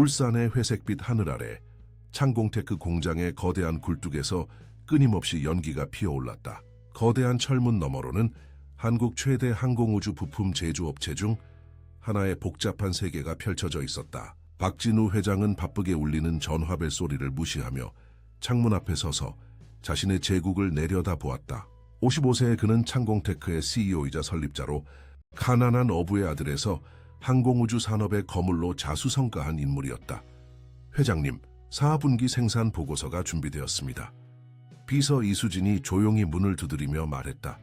울산의 회색빛 하늘 아래 창공테크 공장의 거대한 굴뚝에서 끊임없이 연기가 피어올랐다. 거대한 철문 너머로는 한국 최대 항공우주 부품 제조업체 중 하나의 복잡한 세계가 펼쳐져 있었다. 박진우 회장은 바쁘게 울리는 전화벨 소리를 무시하며 창문 앞에 서서 자신의 제국을 내려다보았다. 55세의 그는 창공테크의 CEO이자 설립자로 가난한 어부의 아들에서 항공우주 산업의 거물로 자수성가한 인물이었다. 회장님, 4분기 생산 보고서가 준비되었습니다. 비서 이수진이 조용히 문을 두드리며 말했다.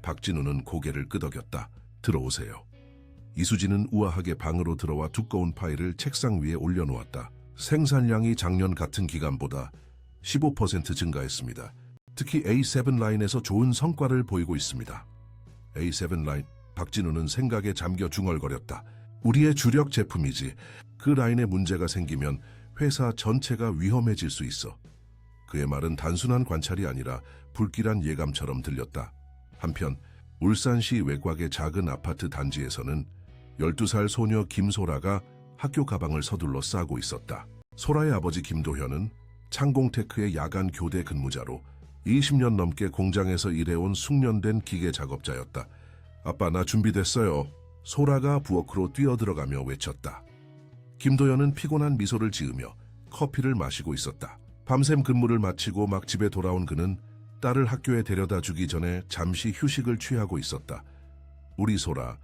박진우는 고개를 끄덕였다. 들어오세요. 이수진은 우아하게 방으로 들어와 두꺼운 파일을 책상 위에 올려놓았다. 생산량이 작년 같은 기간보다 15% 증가했습니다. 특히 A7 라인에서 좋은 성과를 보이고 있습니다. A7 라인, 박진우는 생각에 잠겨 중얼거렸다. 우리의 주력 제품이지. 그 라인에 문제가 생기면 회사 전체가 위험해질 수 있어. 그의 말은 단순한 관찰이 아니라 불길한 예감처럼 들렸다. 한편 울산시 외곽의 작은 아파트 단지에서는 12살 소녀 김소라가 학교 가방을 서둘러 싸고 있었다. 소라의 아버지 김도현은 창공테크의 야간 교대 근무자로 20년 넘게 공장에서 일해온 숙련된 기계 작업자였다. 아빠, 나 준비됐어요. 소라가 부엌으로 뛰어들어가며 외쳤다. 김도현은 피곤한 미소를 지으며 커피를 마시고 있었다. 밤샘 근무를 마치고 막 집에 돌아온 그는 딸을 학교에 데려다 주기 전에 잠시 휴식을 취하고 있었다. 우리 소라,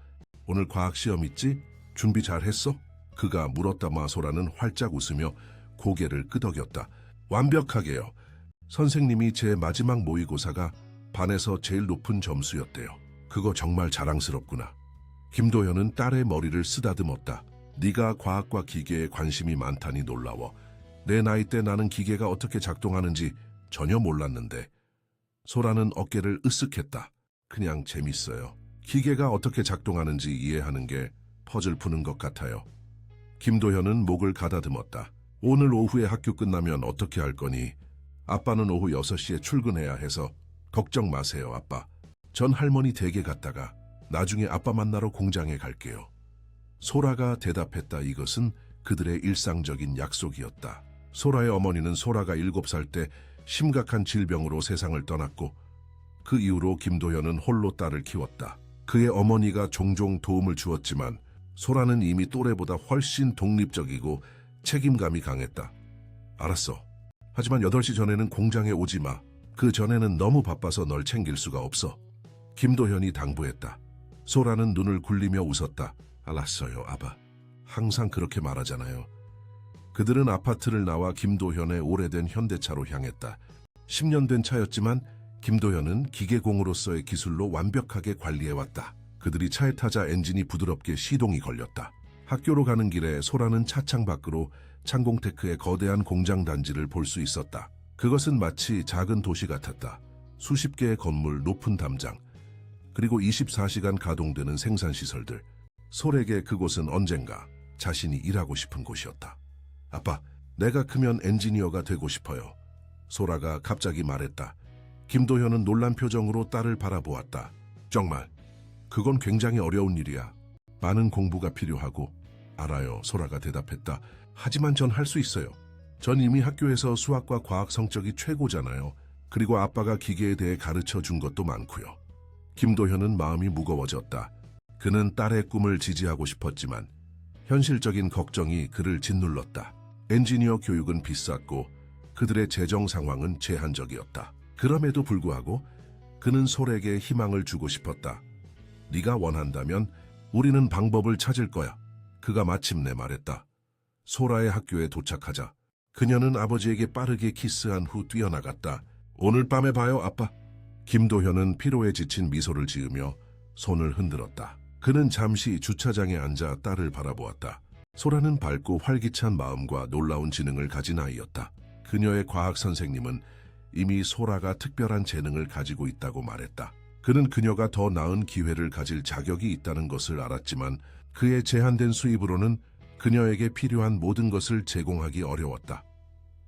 오늘 과학시험 있지? 준비 잘했어? 그가 물었다마 소라는 활짝 웃으며 고개를 끄덕였다. 완벽하게요. 선생님이 제 마지막 모의고사가 반에서 제일 높은 점수였대요. 그거 정말 자랑스럽구나. 김도현은 딸의 머리를 쓰다듬었다. 네가 과학과 기계에 관심이 많다니 놀라워. 내 나이 때 나는 기계가 어떻게 작동하는지 전혀 몰랐는데. 소라는 어깨를 으쓱했다. 그냥 재밌어요. 기계가 어떻게 작동하는지 이해하는 게 퍼즐 푸는 것 같아요. 김도현은 목을 가다듬었다. 오늘 오후에 학교 끝나면 어떻게 할 거니? 아빠는 오후 6시에 출근해야 해서. 걱정 마세요, 아빠. 전 할머니 댁에 갔다가 나중에 아빠 만나러 공장에 갈게요. 소라가 대답했다. 이것은 그들의 일상적인 약속이었다. 소라의 어머니는 소라가 7살 때 심각한 질병으로 세상을 떠났고 그 이후로 김도현은 홀로 딸을 키웠다. 그의 어머니가 종종 도움을 주었지만 소라는 이미 또래보다 훨씬 독립적이고 책임감이 강했다. 알았어. 하지만 8시 전에는 공장에 오지 마. 그 전에는 너무 바빠서 널 챙길 수가 없어. 김도현이 당부했다. 소라는 눈을 굴리며 웃었다. 알았어요, 아바. 항상 그렇게 말하잖아요. 그들은 아파트를 나와 김도현의 오래된 현대차로 향했다. 10년 된 차였지만 김도현은 기계공으로서의 기술로 완벽하게 관리해왔다. 그들이 차에 타자 엔진이 부드럽게 시동이 걸렸다. 학교로 가는 길에 소라는 차창 밖으로 창공테크의 거대한 공장 단지를 볼 수 있었다. 그것은 마치 작은 도시 같았다. 수십 개의 건물, 높은 담장, 그리고 24시간 가동되는 생산시설들. 소에게 그곳은 언젠가 자신이 일하고 싶은 곳이었다. 아빠, 내가 크면 엔지니어가 되고 싶어요. 소라가 갑자기 말했다. 김도현은 놀란 표정으로 딸을 바라보았다. 정말, 그건 굉장히 어려운 일이야. 많은 공부가 필요하고. 알아요, 소라가 대답했다. 하지만 전 할 수 있어요. 전 이미 학교에서 수학과 과학 성적이 최고잖아요. 그리고 아빠가 기계에 대해 가르쳐 준 것도 많고요. 김도현은 마음이 무거워졌다. 그는 딸의 꿈을 지지하고 싶었지만 현실적인 걱정이 그를 짓눌렀다. 엔지니어 교육은 비쌌고 그들의 재정 상황은 제한적이었다. 그럼에도 불구하고 그는 솔에게 희망을 주고 싶었다. 네가 원한다면 우리는 방법을 찾을 거야. 그가 마침내 말했다. 소라의 학교에 도착하자 그녀는 아버지에게 빠르게 키스한 후 뛰어나갔다. 오늘 밤에 봐요, 아빠. 김도현은 피로에 지친 미소를 지으며 손을 흔들었다. 그는 잠시 주차장에 앉아 딸을 바라보았다. 소라는 밝고 활기찬 마음과 놀라운 지능을 가진 아이였다. 그녀의 과학 선생님은 이미 소라가 특별한 재능을 가지고 있다고 말했다. 그는 그녀가 더 나은 기회를 가질 자격이 있다는 것을 알았지만 그의 제한된 수입으로는 그녀에게 필요한 모든 것을 제공하기 어려웠다.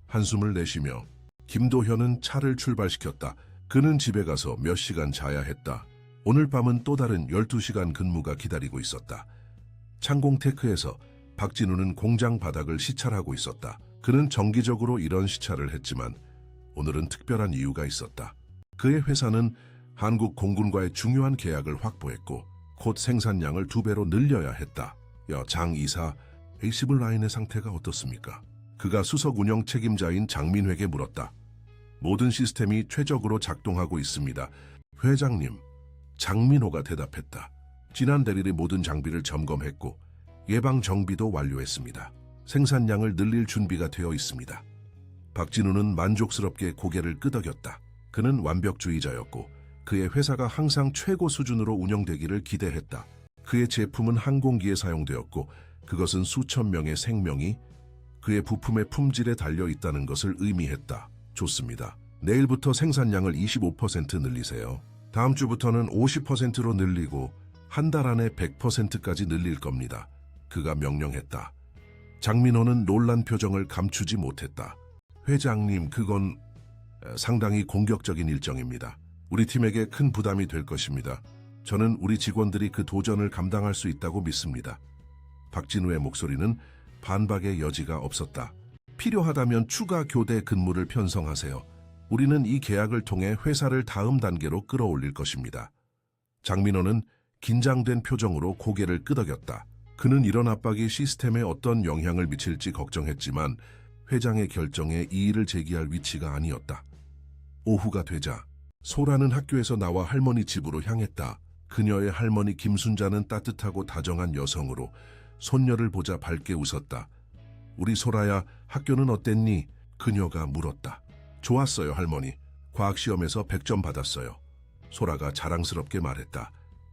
한숨을 내쉬며 김도현은 차를 출발시켰다. 그는 집에 가서 몇 시간 자야 했다. 오늘 밤은 또 다른 12시간 근무가 기다리고 있었다. 창공테크에서 박진우는 공장 바닥을 시찰하고 있었다. 그는 정기적으로 이런 시찰을 했지만 오늘은 특별한 이유가 있었다. 그의 회사는 한국 공군과의 중요한 계약을 확보했고 곧 생산량을 2배로 늘려야 했다. 장 이사, A7 라인의 상태가 어떻습니까? 그가 수석 운영 책임자인 장민회에게 물었다. 모든 시스템이 최적으로 작동하고 있습니다. 회장님, 장민호가 대답했다. 지난 대리의 모든 장비를 점검했고 예방 정비도 완료했습니다. 생산량을 늘릴 준비가 되어 있습니다. 박진우는 만족스럽게 고개를 끄덕였다. 그는 완벽주의자였고 그의 회사가 항상 최고 수준으로 운영되기를 기대했다. 그의 제품은 항공기에 사용되었고 그것은 수천 명의 생명이 그의 부품의 품질에 달려 있다는 것을 의미했다. 좋습니다. 내일부터 생산량을 25% 늘리세요. 다음 주부터는 50%로 늘리고 한 달 안에 100%까지 늘릴 겁니다. 그가 명령했다. 장민호는 놀란 표정을 감추지 못했다. 회장님, 그건 상당히 공격적인 일정입니다. 우리 팀에게 큰 부담이 될 것입니다. 저는 우리 직원들이 그 도전을 감당할 수 있다고 믿습니다. 박진우의 목소리는 반박의 여지가 없었다. 필요하다면 추가 교대 근무를 편성하세요. 우리는 이 계약을 통해 회사를 다음 단계로 끌어올릴 것입니다. 장민호는 긴장된 표정으로 고개를 끄덕였다. 그는 이런 압박이 시스템에 어떤 영향을 미칠지 걱정했지만 회장의 결정에 이의를 제기할 위치가 아니었다. 오후가 되자 소라는 학교에서 나와 할머니 집으로 향했다. 그녀의 할머니 김순자는 따뜻하고 다정한 여성으로 손녀를 보자 밝게 웃었다. 우리 소라야, 학교는 어땠니? 그녀가 물었다. 좋았어요, 할머니. 과학시험에서 100점 받았어요. 소라가 자랑스럽게 말했다.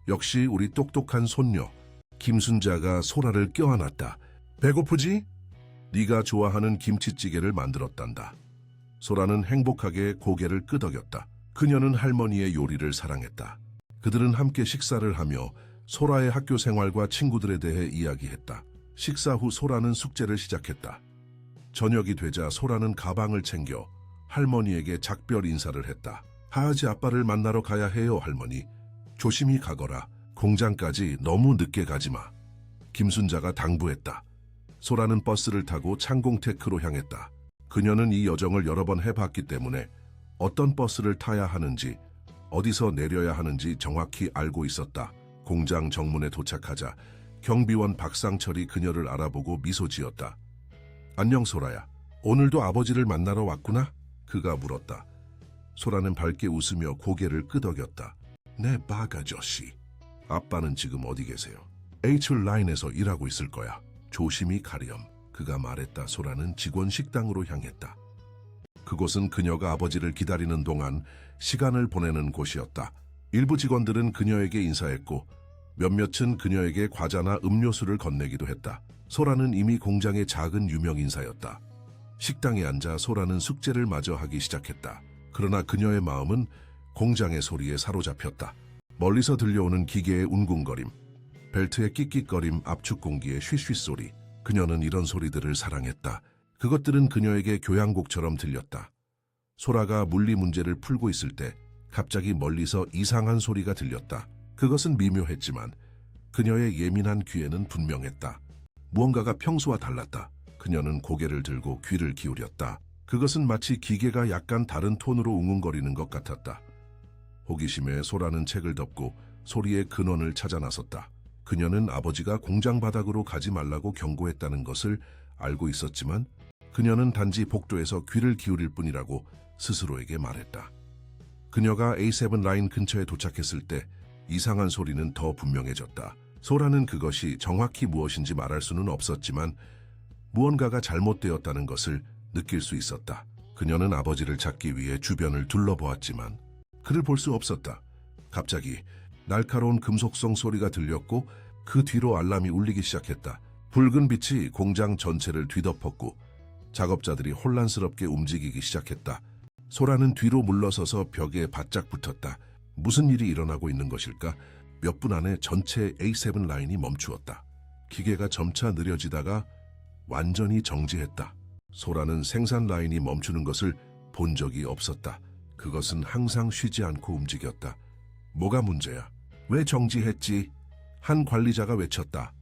역시 우리 똑똑한 손녀. 김순자가 소라를 껴안았다. 배고프지? 네가 좋아하는 김치찌개를 만들었단다. 소라는 행복하게 고개를 끄덕였다. 그녀는 할머니의 요리를 사랑했다. 그들은 함께 식사를 하며 소라의 학교 생활과 친구들에 대해 이야기했다. 식사 후 소라는 숙제를 시작했다. 저녁이 되자 소라는 가방을 챙겨 할머니에게 작별 인사를 했다. 하하지 아빠를 만나러 가야 해요, 할머니. 조심히 가거라. 공장까지 너무 늦게 가지 마. 김순자가 당부했다. 소라는 버스를 타고 창공테크로 향했다. 그녀는 이 여정을 여러 번 해봤기 때문에 어떤 버스를 타야 하는지, 어디서 내려야 하는지 정확히 알고 있었다. 공장 정문에 도착하자 경비원 박상철이 그녀를 알아보고 미소 지었다. 안녕, 소라야. 오늘도 아버지를 만나러 왔구나? 그가 물었다. 소라는 밝게 웃으며 고개를 끄덕였다. 네, 박 아저씨. 아빠는 지금 어디 계세요? H-라인에서 일하고 있을 거야. 조심히 가렴. 그가 말했다. 소라는 직원 식당으로 향했다. 그곳은 그녀가 아버지를 기다리는 동안 시간을 보내는 곳이었다. 일부 직원들은 그녀에게 인사했고 몇몇은 그녀에게 과자나 음료수를 건네기도 했다. 소라는 이미 공장의 작은 유명 인사였다. 식당에 앉아 소라는 숙제를 마저 하기 시작했다. 그러나 그녀의 마음은 공장의 소리에 사로잡혔다. 멀리서 들려오는 기계의 웅궁거림, 벨트의 끽끽거림, 압축 공기의 쉬쉬 소리. 그녀는 이런 소리들을 사랑했다. 그것들은 그녀에게 교향곡처럼 들렸다. 소라가 물리 문제를 풀고 있을 때 갑자기 멀리서 이상한 소리가 들렸다. 그것은 미묘했지만 그녀의 예민한 귀에는 분명했다. 무언가가 평소와 달랐다. 그녀는 고개를 들고 귀를 기울였다. 그것은 마치 기계가 약간 다른 톤으로 웅웅거리는 것 같았다. 호기심에 소라는 책을 덮고 소리의 근원을 찾아 나섰다. 그녀는 아버지가 공장 바닥으로 가지 말라고 경고했다는 것을 알고 있었지만 그녀는 단지 복도에서 귀를 기울일 뿐이라고 스스로에게 말했다. 그녀가 A7 라인 근처에 도착했을 때 이상한 소리는 더 분명해졌다. 소라는 그것이 정확히 무엇인지 말할 수는 없었지만 무언가가 잘못되었다는 것을 느낄 수 있었다. 그녀는 아버지를 찾기 위해 주변을 둘러보았지만 그를 볼 수 없었다. 갑자기 날카로운 금속성 소리가 들렸고 그 뒤로 알람이 울리기 시작했다. 붉은 빛이 공장 전체를 뒤덮었고 작업자들이 혼란스럽게 움직이기 시작했다. 소라는 뒤로 물러서서 벽에 바짝 붙었다. 무슨 일이 일어나고 있는 것일까? 몇 분 안에 전체 A7 라인이 멈추었다. 기계가 점차 느려지다가 완전히 정지했다. 소라는 생산 라인이 멈추는 것을 본 적이 없었다. 그것은 항상 쉬지 않고 움직였다. 뭐가 문제야? 왜 정지했지? 한 관리자가 외쳤다.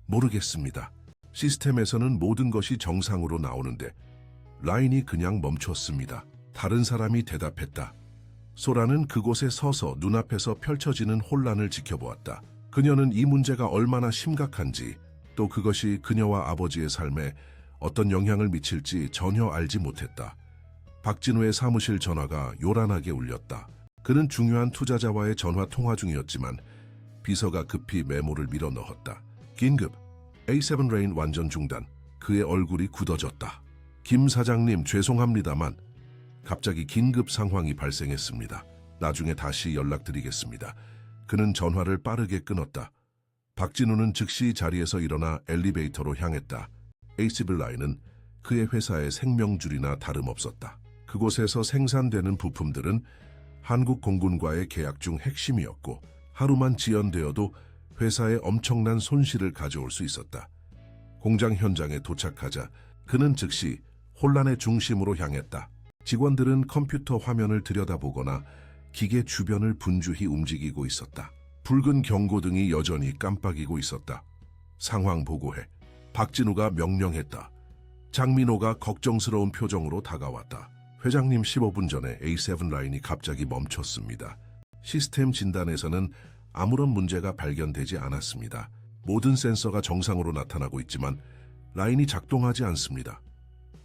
모르겠습니다. 시스템에서는 모든 것이 정상으로 나오는데 라인이 그냥 멈췄습니다. 다른 사람이 대답했다. 소라는 그곳에 서서 눈앞에서 펼쳐지는 혼란을 지켜보았다. 그녀는 이 문제가 얼마나 심각한지, 또 그것이 그녀와 아버지의 삶에 어떤 영향을 미칠지 전혀 알지 못했다. 박진우의 사무실 전화가 요란하게 울렸다. 그는 중요한 투자자와의 전화 통화 중이었지만 비서가 급히 메모를 밀어 넣었다. 긴급, A7 레인 완전 중단. 그의 얼굴이 굳어졌다. 김 사장님, 죄송합니다만 갑자기 긴급 상황이 발생했습니다. 나중에 다시 연락드리겠습니다. 그는 전화를 빠르게 끊었다. 박진우는 즉시 자리에서 일어나 엘리베이터로 향했다. A7 라인은 그의 회사의 생명줄이나 다름없었다. 그곳에서 생산되는 부품들은 한국 공군과의 계약 중 핵심이었고 하루만 지연되어도 회사에 엄청난 손실을 가져올 수 있었다. 공장 현장에 도착하자 그는 즉시 혼란의 중심으로 향했다. 직원들은 컴퓨터 화면을 들여다보거나 기계 주변을 분주히 움직이고 있었다. 붉은 경고등이 여전히 깜빡이고 있었다. 상황 보고해. 박진우가 명령했다. 장민호가 걱정스러운 표정으로 다가왔다. 회장님, 15분 전에 A7 라인이 갑자기 멈췄습니다. 시스템 진단에서는 아무런 문제가 발견되지 않았습니다. 모든 센서가 정상으로 나타나고 있지만 라인이 작동하지 않습니다.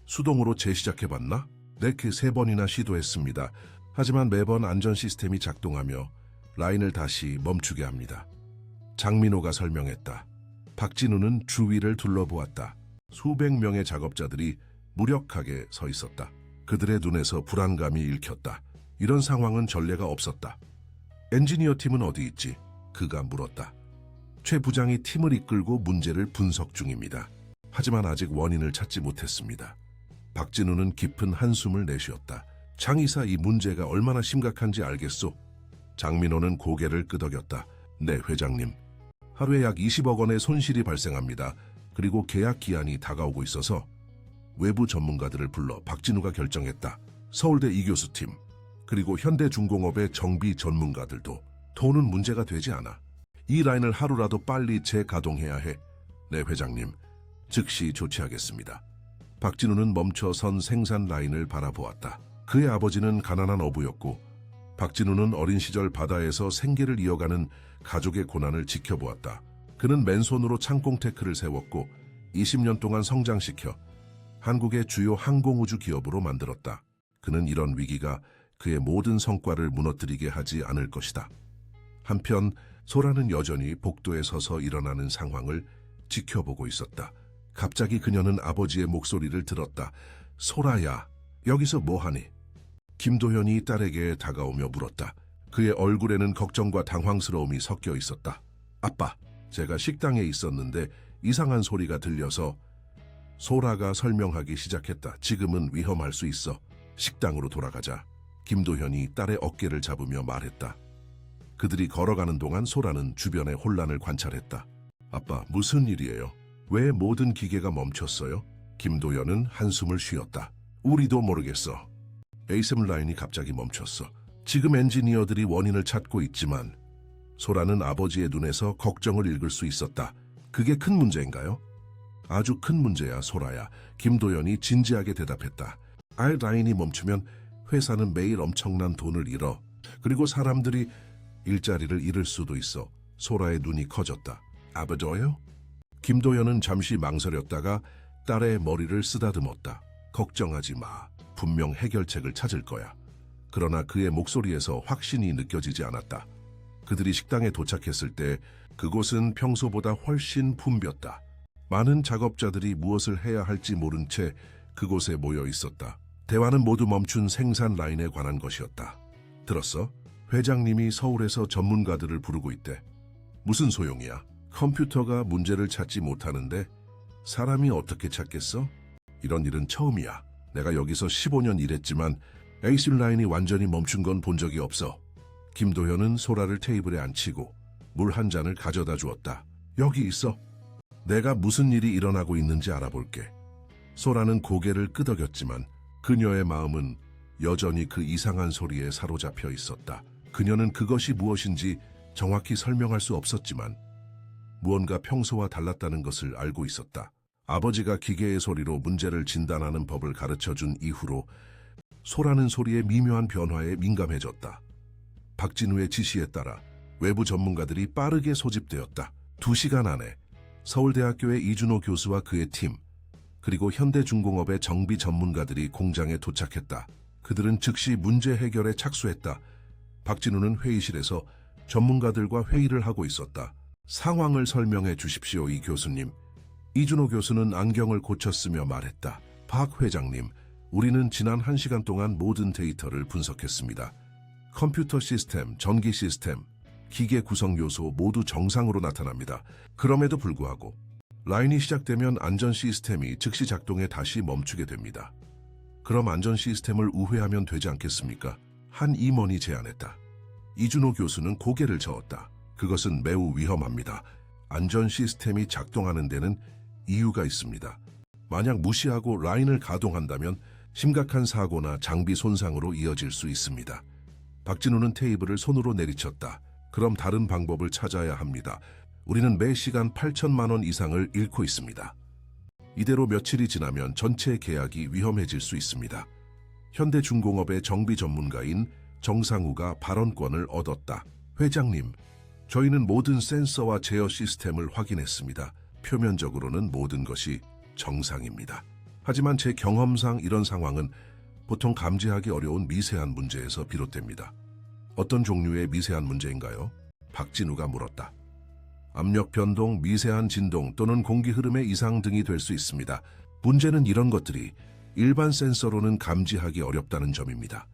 수동으로 재시작해봤나? 네, 그 3번이나 시도했습니다. 하지만 매번 안전 시스템이 작동하며 라인을 다시 멈추게 합니다. 장민호가 설명했다. 박진우는 주위를 둘러보았다. 수백 명의 작업자들이 무력하게 서 있었다. 그들의 눈에서 불안감이 읽혔다. 이런 상황은 전례가 없었다. 엔지니어 팀은 어디 있지? 그가 물었다. 최 부장이 팀을 이끌고 문제를 분석 중입니다. 하지만 아직 원인을 찾지 못했습니다. 박진우는 깊은 한숨을 내쉬었다. 장 이사, 이 문제가 얼마나 심각한지 알겠소? 장민호는 고개를 끄덕였다. 네, 회장님. 하루에 약 20억 원의 손실이 발생합니다. 그리고 계약 기한이 다가오고 있어서 외부 전문가들을 불러 박진우가 결정했다. 서울대 이교수 팀, 그리고 현대중공업의 정비 전문가들도. 돈은 문제가 되지 않아. 이 라인을 하루라도 빨리 재가동해야 해. 네, 회장님. 즉시 조치하겠습니다. 박진우는 멈춰선 생산 라인을 바라보았다. 그의 아버지는 가난한 어부였고 박진우는 어린 시절 바다에서 생계를 이어가는 가족의 고난을 지켜보았다. 그는 맨손으로 창공테크를 세웠고 20년 동안 성장시켜 한국의 주요 항공우주 기업으로 만들었다. 그는 이런 위기가 그의 모든 성과를 무너뜨리게 하지 않을 것이다. 한편 소라는 여전히 복도에 서서 일어나는 상황을 지켜보고 있었다. 갑자기 그녀는 아버지의 목소리를 들었다. 소라야, 여기서 뭐하니? 김도현이 딸에게 다가오며 물었다. 그의 얼굴에는 걱정과 당황스러움이 섞여 있었다. 아빠, 제가 식당에 있었는데 이상한 소리가 들려서. 소라가 설명하기 시작했다. 지금은 위험할 수 있어. 식당으로 돌아가자. 김도현이 딸의 어깨를 잡으며 말했다. 그들이 걸어가는 동안 소라는 주변의 혼란을 관찰했다. 아빠, 무슨 일이에요? 왜 모든 기계가 멈췄어요? 김도현은 한숨을 쉬었다. 우리도 모르겠어. A7 라인이 갑자기 멈췄어. 지금 엔지니어들이 원인을 찾고 있지만 소라는 아버지의 눈에서 걱정을 읽을 수 있었다. 그게 큰 문제인가요? 아주 큰 문제야, 소라야. 김도현이 진지하게 대답했다. R 라인이 멈추면 회사는 매일 엄청난 돈을 잃어. 그리고 사람들이 일자리를 잃을 수도 있어. 소라의 눈이 커졌다. 아버지요? 김도현은 잠시 망설였다가 딸의 머리를 쓰다듬었다. 걱정하지 마. 분명 해결책을 찾을 거야. 그러나 그의 목소리에서 확신이 느껴지지 않았다. 그들이 식당에 도착했을 때 그곳은 평소보다 훨씬 붐볐다. 많은 작업자들이 무엇을 해야 할지 모른 채 그곳에 모여 있었다. 대화는 모두 멈춘 생산 라인에 관한 것이었다. 들었어? 회장님이 서울에서 전문가들을 부르고 있대. 무슨 소용이야? 컴퓨터가 문제를 찾지 못하는데 사람이 어떻게 찾겠어? 이런 일은 처음이야. 내가 여기서 15년 일했지만 A7 라인이 완전히 멈춘 건 본 적이 없어. 김도현은 소라를 테이블에 앉히고 물 한 잔을 가져다 주었다. 여기 있어. 내가 무슨 일이 일어나고 있는지 알아볼게. 소라는 고개를 끄덕였지만 그녀의 마음은 여전히 그 이상한 소리에 사로잡혀 있었다. 그녀는 그것이 무엇인지 정확히 설명할 수 없었지만 무언가 평소와 달랐다는 것을 알고 있었다. 아버지가 기계의 소리로 문제를 진단하는 법을 가르쳐준 이후로 소라는 소리의 미묘한 변화에 민감해졌다. 박진우의 지시에 따라 외부 전문가들이 빠르게 소집되었다. 2시간 안에 서울대학교의 이준호 교수와 그의 팀, 그리고 현대중공업의 정비 전문가들이 공장에 도착했다. 그들은 즉시 문제 해결에 착수했다. 박진우는 회의실에서 전문가들과 회의를 하고 있었다. 상황을 설명해 주십시오, 이 교수님. 이준호 교수는 안경을 고쳤으며 말했다. 박 회장님, 우리는 지난 1시간 동안 모든 데이터를 분석했습니다. 컴퓨터 시스템, 전기 시스템, 기계 구성 요소 모두 정상으로 나타납니다. 그럼에도 불구하고 라인이 시작되면 안전 시스템이 즉시 작동해 다시 멈추게 됩니다. 그럼 안전 시스템을 우회하면 되지 않겠습니까? 한 임원이 제안했다. 이준호 교수는 고개를 저었다. 그것은 매우 위험합니다. 안전 시스템이 작동하는 데는 이유가 있습니다. 만약 무시하고 라인을 가동한다면 심각한 사고나 장비 손상으로 이어질 수 있습니다. 박진우는 테이블을 손으로 내리쳤다. 그럼 다른 방법을 찾아야 합니다. 우리는 매 시간 8천만 원 이상을 잃고 있습니다. 이대로 며칠이 지나면 전체 계약이 위험해질 수 있습니다. 현대중공업의 정비 전문가인 정상우가 발언권을 얻었다. 회장님, 저희는 모든 센서와 제어 시스템을 확인했습니다. 표면적으로는 모든 것이 정상입니다. 하지만 제 경험상 이런 상황은 보통 감지하기 어려운 미세한 문제에서 비롯됩니다. 어떤 종류의 미세한 문제인가요? 박진우가 물었다. 압력 변동, 미세한 진동 또는 공기 흐름의 이상 등이 될 수 있습니다. 문제는 이런 것들이 일반 센서로는 감지하기 어렵다는 점입니다.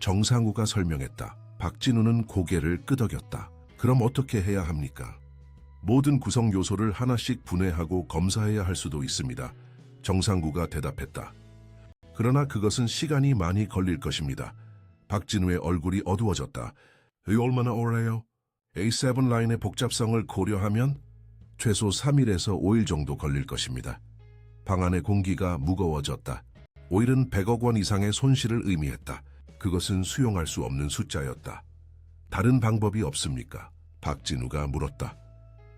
정상우가 설명했다. 박진우는 고개를 끄덕였다. 그럼 어떻게 해야 합니까? 모든 구성 요소를 하나씩 분해하고 검사해야 할 수도 있습니다. 정상구가 대답했다. 그러나 그것은 시간이 많이 걸릴 것입니다. 박진우의 얼굴이 어두워졌다. 얼마나 오래요? A7 라인의 복잡성을 고려하면 최소 3일에서 5일 정도 걸릴 것입니다. 방 안의 공기가 무거워졌다. 5일은 100억 원 이상의 손실을 의미했다. 그것은 수용할 수 없는 숫자였다. 다른 방법이 없습니까? 박진우가 물었다.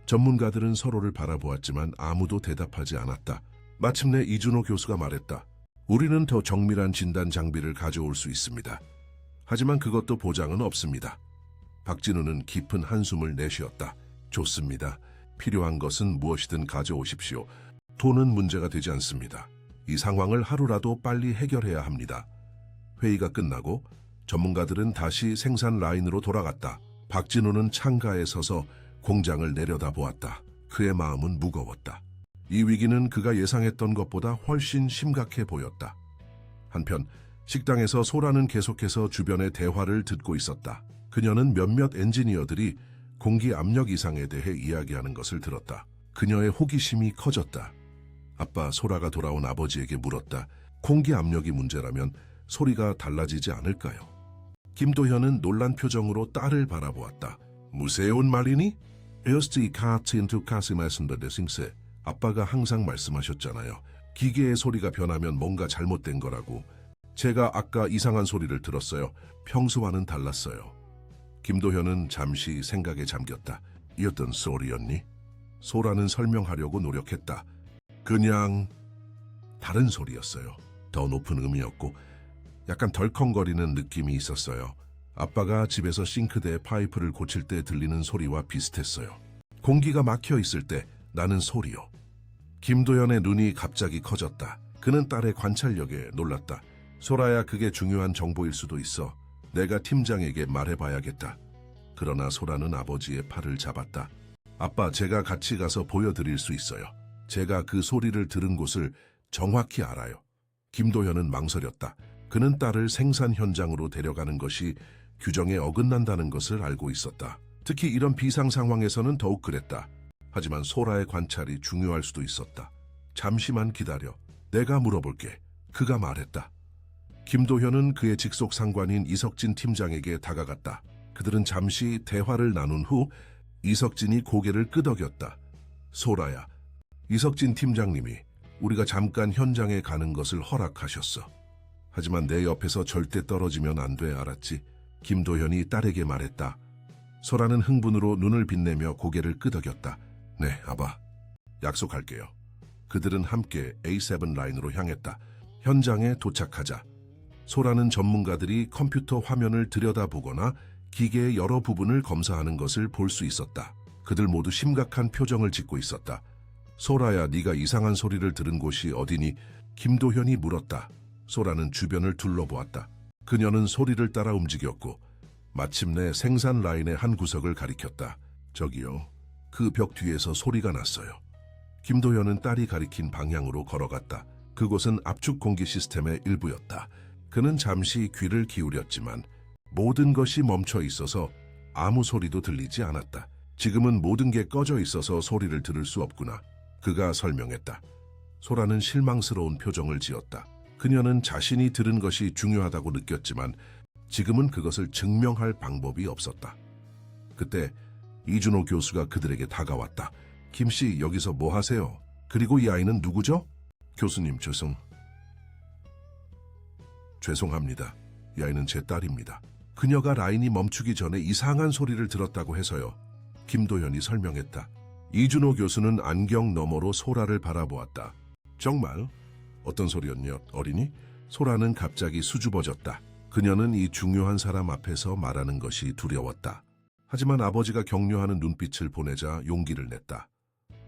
전문가들은 서로를 바라보았지만 아무도 대답하지 않았다. 마침내 이준호 교수가 말했다. 우리는 더 정밀한 진단 장비를 가져올 수 있습니다. 하지만 그것도 보장은 없습니다. 박진우는 깊은 한숨을 내쉬었다. 좋습니다. 필요한 것은 무엇이든 가져오십시오. 돈은 문제가 되지 않습니다. 이 상황을 하루라도 빨리 해결해야 합니다. 회의가 끝나고 전문가들은 다시 생산 라인으로 돌아갔다. 박진우는 창가에 서서 공장을 내려다보았다. 그의 마음은 무거웠다. 이 위기는 그가 예상했던 것보다 훨씬 심각해 보였다. 한편 식당에서 소라는 계속해서 주변의 대화를 듣고 있었다. 그녀는 몇몇 엔지니어들이 공기 압력 이상에 대해 이야기하는 것을 들었다. 그녀의 호기심이 커졌다. 아빠 소라가 돌아온 아버지에게 물었다. 공기 압력이 문제라면 소리가 달라지지 않을까요? 김도현은 놀란 표정으로 딸을 바라보았다. 무서운 말이니? 에어스티 카틴투 카시마슨더데싱세. 아빠가 항상 말씀하셨잖아요. 기계의 소리가 변하면 뭔가 잘못된 거라고. 제가 아까 이상한 소리를 들었어요. 평소와는 달랐어요. 김도현은 잠시 생각에 잠겼다. 이 어떤 소리였니? 소라는 설명하려고 노력했다. 그냥 다른 소리였어요. 더 높은 음이었고 약간 덜컹거리는 느낌이 있었어요. 아빠가 집에서 싱크대에 파이프를 고칠 때 들리는 소리와 비슷했어요. 공기가 막혀 있을 때 나는 소리요. 김도현의 눈이 갑자기 커졌다. 그는 딸의 관찰력에 놀랐다. 소라야, 그게 중요한 정보일 수도 있어. 내가 팀장에게 말해봐야겠다. 그러나 소라는 아버지의 팔을 잡았다. 아빠, 제가 같이 가서 보여드릴 수 있어요. 제가 그 소리를 들은 곳을 정확히 알아요. 김도현은 망설였다. 그는 딸을 생산 현장으로 데려가는 것이 규정에 어긋난다는 것을 알고 있었다. 특히 이런 비상 상황에서는 더욱 그랬다. 하지만 소라의 관찰이 중요할 수도 있었다. 잠시만 기다려. 내가 물어볼게. 그가 말했다. 김도현은 그의 직속 상관인 이석진 팀장에게 다가갔다. 그들은 잠시 대화를 나눈 후 이석진이 고개를 끄덕였다. 소라야, 이석진 팀장님이 우리가 잠깐 현장에 가는 것을 허락하셨어. 하지만 내 옆에서 절대 떨어지면 안 돼, 알았지? 김도현이 딸에게 말했다. 소라는 흥분으로 눈을 빛내며 고개를 끄덕였다. 네, 아바. 약속할게요. 그들은 함께 A7 라인으로 향했다. 현장에 도착하자 소라는 전문가들이 컴퓨터 화면을 들여다보거나 기계의 여러 부분을 검사하는 것을 볼 수 있었다. 그들 모두 심각한 표정을 짓고 있었다. 소라야, 네가 이상한 소리를 들은 곳이 어디니? 김도현이 물었다. 소라는 주변을 둘러보았다. 그녀는 소리를 따라 움직였고 마침내 생산 라인의 한 구석을 가리켰다. 저기요. 그 벽 뒤에서 소리가 났어요. 김도현은 딸이 가리킨 방향으로 걸어갔다. 그곳은 압축 공기 시스템의 일부였다. 그는 잠시 귀를 기울였지만 모든 것이 멈춰 있어서 아무 소리도 들리지 않았다. 지금은 모든 게 꺼져 있어서 소리를 들을 수 없구나. 그가 설명했다. 소라는 실망스러운 표정을 지었다. 그녀는 자신이 들은 것이 중요하다고 느꼈지만 지금은 그것을 증명할 방법이 없었다. 그때 이준호 교수가 그들에게 다가왔다. 김씨, 여기서 뭐 하세요? 그리고 이 아이는 누구죠? 교수님, 죄송합니다. 이 아이는 제 딸입니다. 그녀가 라인이 멈추기 전에 이상한 소리를 들었다고 해서요. 김도현이 설명했다. 이준호 교수는 안경 너머로 소라를 바라보았다. 정말? 어떤 소리였냐, 어린이? 소라는 갑자기 수줍어졌다. 그녀는 이 중요한 사람 앞에서 말하는 것이 두려웠다. 하지만 아버지가 격려하는 눈빛을 보내자 용기를 냈다.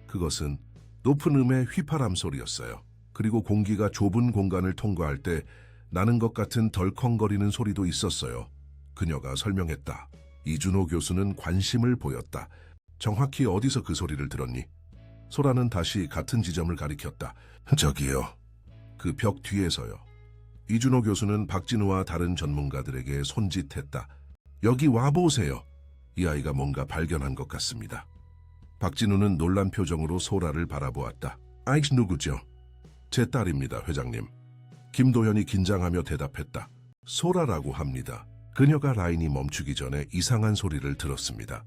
그것은 높은 음의 휘파람 소리였어요. 그리고 공기가 좁은 공간을 통과할 때 나는 것 같은 덜컹거리는 소리도 있었어요. 그녀가 설명했다. 이준호 교수는 관심을 보였다. 정확히 어디서 그 소리를 들었니? 소라는 다시 같은 지점을 가리켰다. 저기요. 그 벽 뒤에서요. 이준호 교수는 박진우와 다른 전문가들에게 손짓했다. 여기 와보세요. 이 아이가 뭔가 발견한 것 같습니다. 박진우는 놀란 표정으로 소라를 바라보았다. 아이, 누구죠? 제 딸입니다, 회장님. 김도현이 긴장하며 대답했다. 소라라고 합니다. 그녀가 라인이 멈추기 전에 이상한 소리를 들었습니다.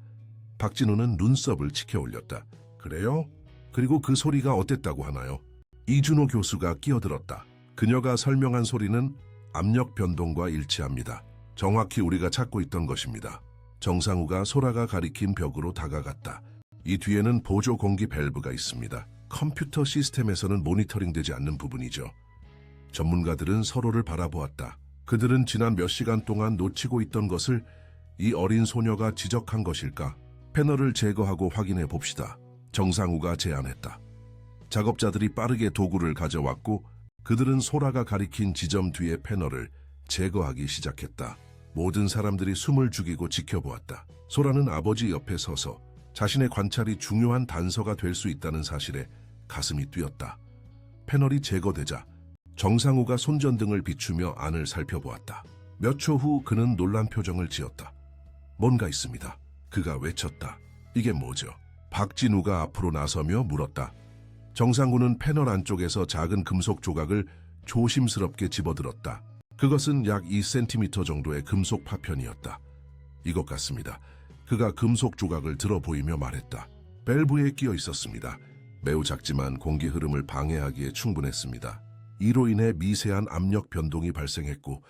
박진우는 눈썹을 치켜 올렸다. 그래요? 그리고 그 소리가 어땠다고 하나요? 이준호 교수가 끼어들었다. 그녀가 설명한 소리는 압력 변동과 일치합니다. 정확히 우리가 찾고 있던 것입니다. 정상우가 소라가 가리킨 벽으로 다가갔다. 이 뒤에는 보조 공기 밸브가 있습니다. 컴퓨터 시스템에서는 모니터링되지 않는 부분이죠. 전문가들은 서로를 바라보았다. 그들은 지난 몇 시간 동안 놓치고 있던 것을 이 어린 소녀가 지적한 것일까? 패널을 제거하고 확인해 봅시다. 정상우가 제안했다. 작업자들이 빠르게 도구를 가져왔고 그들은 소라가 가리킨 지점 뒤의 패널을 제거하기 시작했다. 모든 사람들이 숨을 죽이고 지켜보았다. 소라는 아버지 옆에 서서 자신의 관찰이 중요한 단서가 될 수 있다는 사실에 가슴이 뛰었다. 패널이 제거되자 정상우가 손전등을 비추며 안을 살펴보았다. 몇 초 후 그는 놀란 표정을 지었다. 뭔가 있습니다. 그가 외쳤다. 이게 뭐죠? 박진우가 앞으로 나서며 물었다. 정상우는 패널 안쪽에서 작은 금속 조각을 조심스럽게 집어들었다. 그것은 약 2cm 정도의 금속 파편이었다. 이것 같습니다. 그가 금속 조각을 들어 보이며 말했다. 밸브에 끼어 있었습니다. 매우 작지만 공기 흐름을 방해하기에 충분했습니다. 이로 인해 미세한 압력 변동이 발생했고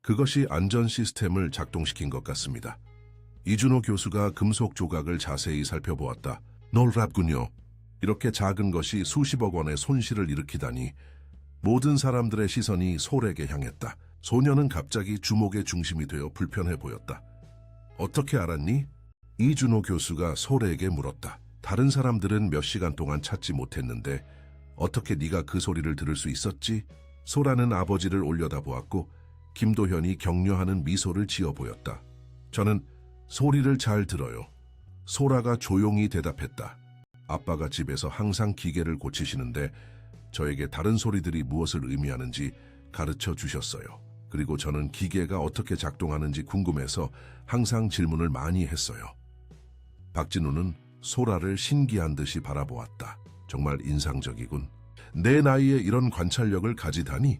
그것이 안전 시스템을 작동시킨 것 같습니다. 이준호 교수가 금속 조각을 자세히 살펴보았다. 놀랍군요. 이렇게 작은 것이 수십억 원의 손실을 일으키다니. 모든 사람들의 시선이 솔에게 향했다. 소녀는 갑자기 주목의 중심이 되어 불편해 보였다. 어떻게 알았니? 이준호 교수가 솔에게 물었다. 다른 사람들은 몇 시간 동안 찾지 못했는데 어떻게 네가 그 소리를 들을 수 있었지? 소라는 아버지를 올려다보았고 김도현이 격려하는 미소를 지어 보였다. 저는 소리를 잘 들어요. 소라가 조용히 대답했다. 아빠가 집에서 항상 기계를 고치시는데 저에게 다른 소리들이 무엇을 의미하는지 가르쳐 주셨어요. 그리고 저는 기계가 어떻게 작동하는지 궁금해서 항상 질문을 많이 했어요. 박진우는 소라를 신기한 듯이 바라보았다. 정말 인상적이군. 내 나이에 이런 관찰력을 가지다니.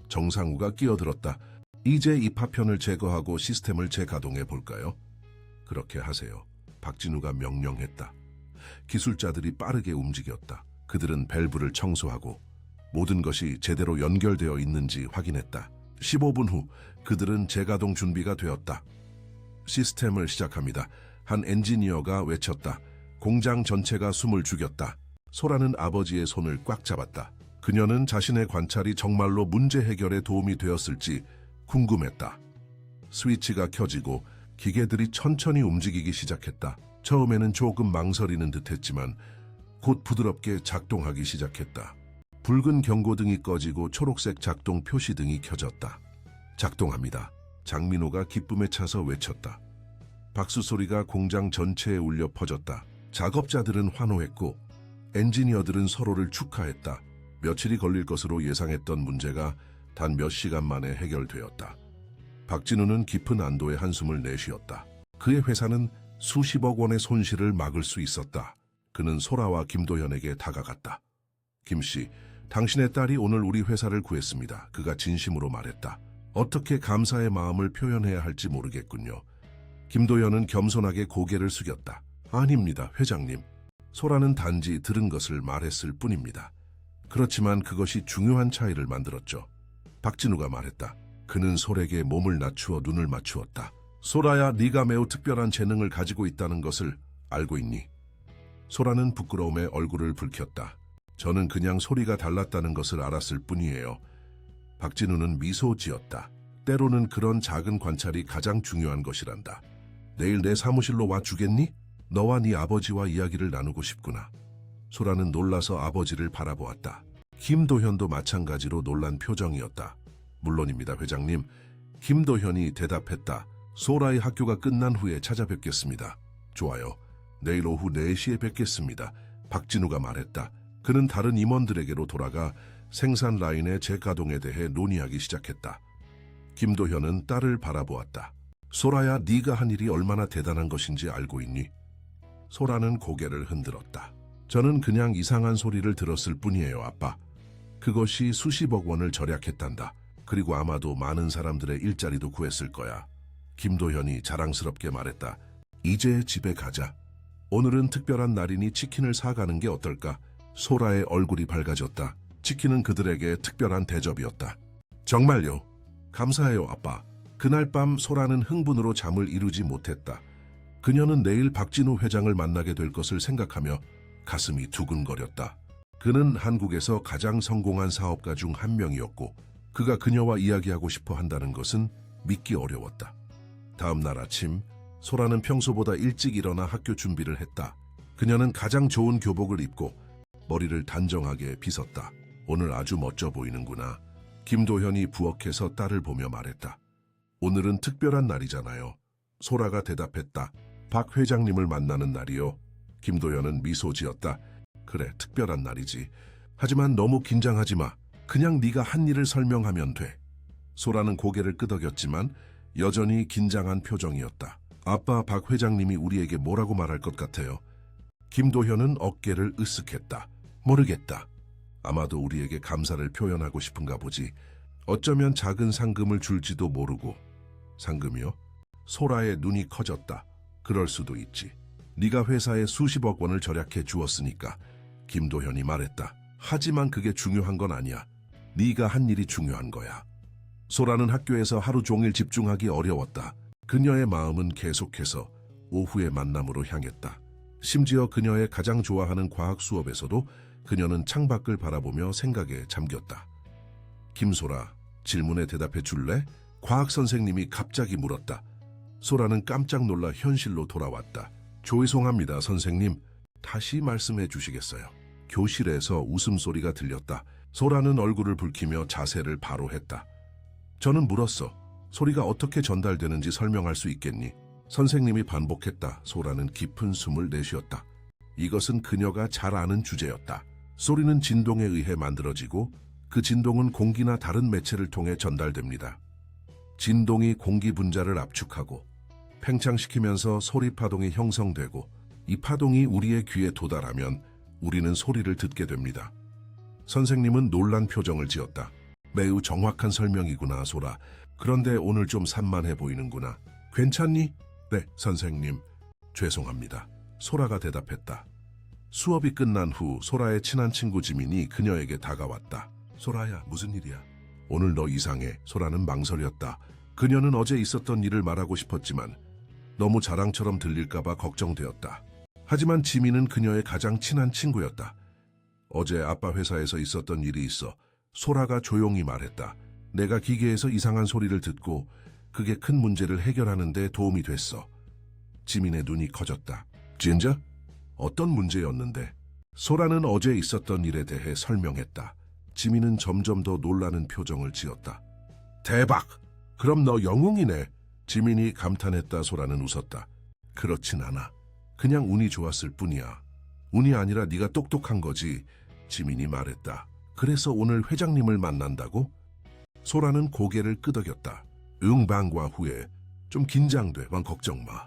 정상우가 끼어들었다. 이제 이 파편을 제거하고 시스템을 재가동해 볼까요? 그렇게 하세요. 박진우가 명령했다. 기술자들이 빠르게 움직였다. 그들은 밸브를 청소하고 모든 것이 제대로 연결되어 있는지 확인했다. 15분 후 그들은 재가동 준비가 되었다. 시스템을 시작합니다. 한 엔지니어가 외쳤다. 공장 전체가 숨을 죽였다. 소라는 아버지의 손을 꽉 잡았다. 그녀는 자신의 관찰이 정말로 문제 해결에 도움이 되었을지 궁금했다. 스위치가 켜지고 기계들이 천천히 움직이기 시작했다. 처음에는 조금 망설이는 듯했지만 곧 부드럽게 작동하기 시작했다. 붉은 경고등이 꺼지고 초록색 작동 표시등이 켜졌다. 작동합니다. 장민호가 기쁨에 차서 외쳤다. 박수 소리가 공장 전체에 울려 퍼졌다. 작업자들은 환호했고 엔지니어들은 서로를 축하했다. 며칠이 걸릴 것으로 예상했던 문제가 단 몇 시간 만에 해결되었다. 박진우는 깊은 안도의 한숨을 내쉬었다. 그의 회사는 수십억 원의 손실을 막을 수 있었다. 그는 소라와 김도현에게 다가갔다. 김씨, 당신의 딸이 오늘 우리 회사를 구했습니다. 그가 진심으로 말했다. 어떻게 감사의 마음을 표현해야 할지 모르겠군요. 김도현은 겸손하게 고개를 숙였다. 아닙니다, 회장님. 소라는 단지 들은 것을 말했을 뿐입니다. 그렇지만 그것이 중요한 차이를 만들었죠. 박진우가 말했다. 그는 솔에게 몸을 낮추어 눈을 맞추었다. 소라야, 네가 매우 특별한 재능을 가지고 있다는 것을 알고 있니? 소라는 부끄러움에 얼굴을 붉혔다. 저는 그냥 소리가 달랐다는 것을 알았을 뿐이에요. 박진우는 미소 지었다. 때로는 그런 작은 관찰이 가장 중요한 것이란다. 내일 내 사무실로 와 주겠니? 너와 네 아버지와 이야기를 나누고 싶구나. 소라는 놀라서 아버지를 바라보았다. 김도현도 마찬가지로 놀란 표정이었다. 물론입니다, 회장님. 김도현이 대답했다. 소라의 학교가 끝난 후에 찾아뵙겠습니다. 좋아요. 내일 오후 4시에 뵙겠습니다. 박진우가 말했다. 그는 다른 임원들에게로 돌아가 생산 라인의 재가동에 대해 논의하기 시작했다. 김도현은 딸을 바라보았다. 소라야, 네가 한 일이 얼마나 대단한 것인지 알고 있니? 소라는 고개를 흔들었다. 저는 그냥 이상한 소리를 들었을 뿐이에요, 아빠. 그것이 수십억 원을 절약했단다. 그리고 아마도 많은 사람들의 일자리도 구했을 거야. 김도현이 자랑스럽게 말했다. 이제 집에 가자. 오늘은 특별한 날이니 치킨을 사가는 게 어떨까? 소라의 얼굴이 밝아졌다. 치킨은 그들에게 특별한 대접이었다. 정말요? 감사해요, 아빠. 그날 밤 소라는 흥분으로 잠을 이루지 못했다. 그녀는 내일 박진우 회장을 만나게 될 것을 생각하며 가슴이 두근거렸다. 그는 한국에서 가장 성공한 사업가 중 한 명이었고 그가 그녀와 이야기하고 싶어 한다는 것은 믿기 어려웠다. 다음 날 아침, 소라는 평소보다 일찍 일어나 학교 준비를 했다. 그녀는 가장 좋은 교복을 입고 머리를 단정하게 빗었다. 오늘 아주 멋져 보이는구나. 김도현이 부엌에서 딸을 보며 말했다. 오늘은 특별한 날이잖아요. 소라가 대답했다. 박 회장님을 만나는 날이요. 김도현은 미소 지었다. 그래, 특별한 날이지. 하지만 너무 긴장하지 마. 그냥 네가 한 일을 설명하면 돼. 소라는 고개를 끄덕였지만 여전히 긴장한 표정이었다. 아빠, 박 회장님이 우리에게 뭐라고 말할 것 같아요? 김도현은 어깨를 으쓱했다. 모르겠다. 아마도 우리에게 감사를 표현하고 싶은가 보지. 어쩌면 작은 상금을 줄지도 모르고. 상금이요? 소라의 눈이 커졌다. 그럴 수도 있지. 네가 회사에 수십억 원을 절약해 주었으니까. 김도현이 말했다. 하지만 그게 중요한 건 아니야. 네가 한 일이 중요한 거야. 소라는 학교에서 하루 종일 집중하기 어려웠다. 그녀의 마음은 계속해서 오후의 만남으로 향했다. 심지어 그녀의 가장 좋아하는 과학 수업에서도 그녀는 창밖을 바라보며 생각에 잠겼다. 김소라, 질문에 대답해 줄래? 과학 선생님이 갑자기 물었다. 소라는 깜짝 놀라 현실로 돌아왔다. 죄송합니다, 선생님. 다시 말씀해 주시겠어요? 교실에서 웃음소리가 들렸다. 소라는 얼굴을 붉히며 자세를 바로 했다. 저는 물었어. 소리가 어떻게 전달되는지 설명할 수 있겠니? 선생님이 반복했다. 소라는 깊은 숨을 내쉬었다. 이것은 그녀가 잘 아는 주제였다. 소리는 진동에 의해 만들어지고 그 진동은 공기나 다른 매체를 통해 전달됩니다. 진동이 공기 분자를 압축하고 팽창시키면서 소리 파동이 형성되고 이 파동이 우리의 귀에 도달하면 우리는 소리를 듣게 됩니다. 선생님은 놀란 표정을 지었다. 매우 정확한 설명이구나, 소라. 그런데 오늘 좀 산만해 보이는구나. 괜찮니? 네, 선생님. 죄송합니다. 소라가 대답했다. 수업이 끝난 후 소라의 친한 친구 지민이 그녀에게 다가왔다. 소라야, 무슨 일이야? 오늘 너 이상해. 소라는 망설였다. 그녀는 어제 있었던 일을 말하고 싶었지만 너무 자랑처럼 들릴까봐 걱정되었다. 하지만 지민은 그녀의 가장 친한 친구였다. 어제 아빠 회사에서 있었던 일이 있어. 소라가 조용히 말했다. 내가 기계에서 이상한 소리를 듣고 그게 큰 문제를 해결하는 데 도움이 됐어. 지민의 눈이 커졌다. 진짜? 어떤 문제였는데? 소라는 어제 있었던 일에 대해 설명했다. 지민은 점점 더 놀라는 표정을 지었다. 대박! 그럼 너 영웅이네. 지민이 감탄했다. 소라는 웃었다. 그렇진 않아. 그냥 운이 좋았을 뿐이야. 운이 아니라 네가 똑똑한 거지. 지민이 말했다. 그래서 오늘 회장님을 만난다고? 소라는 고개를 끄덕였다. 응, 방과 후에. 좀 긴장돼. 걱정 마.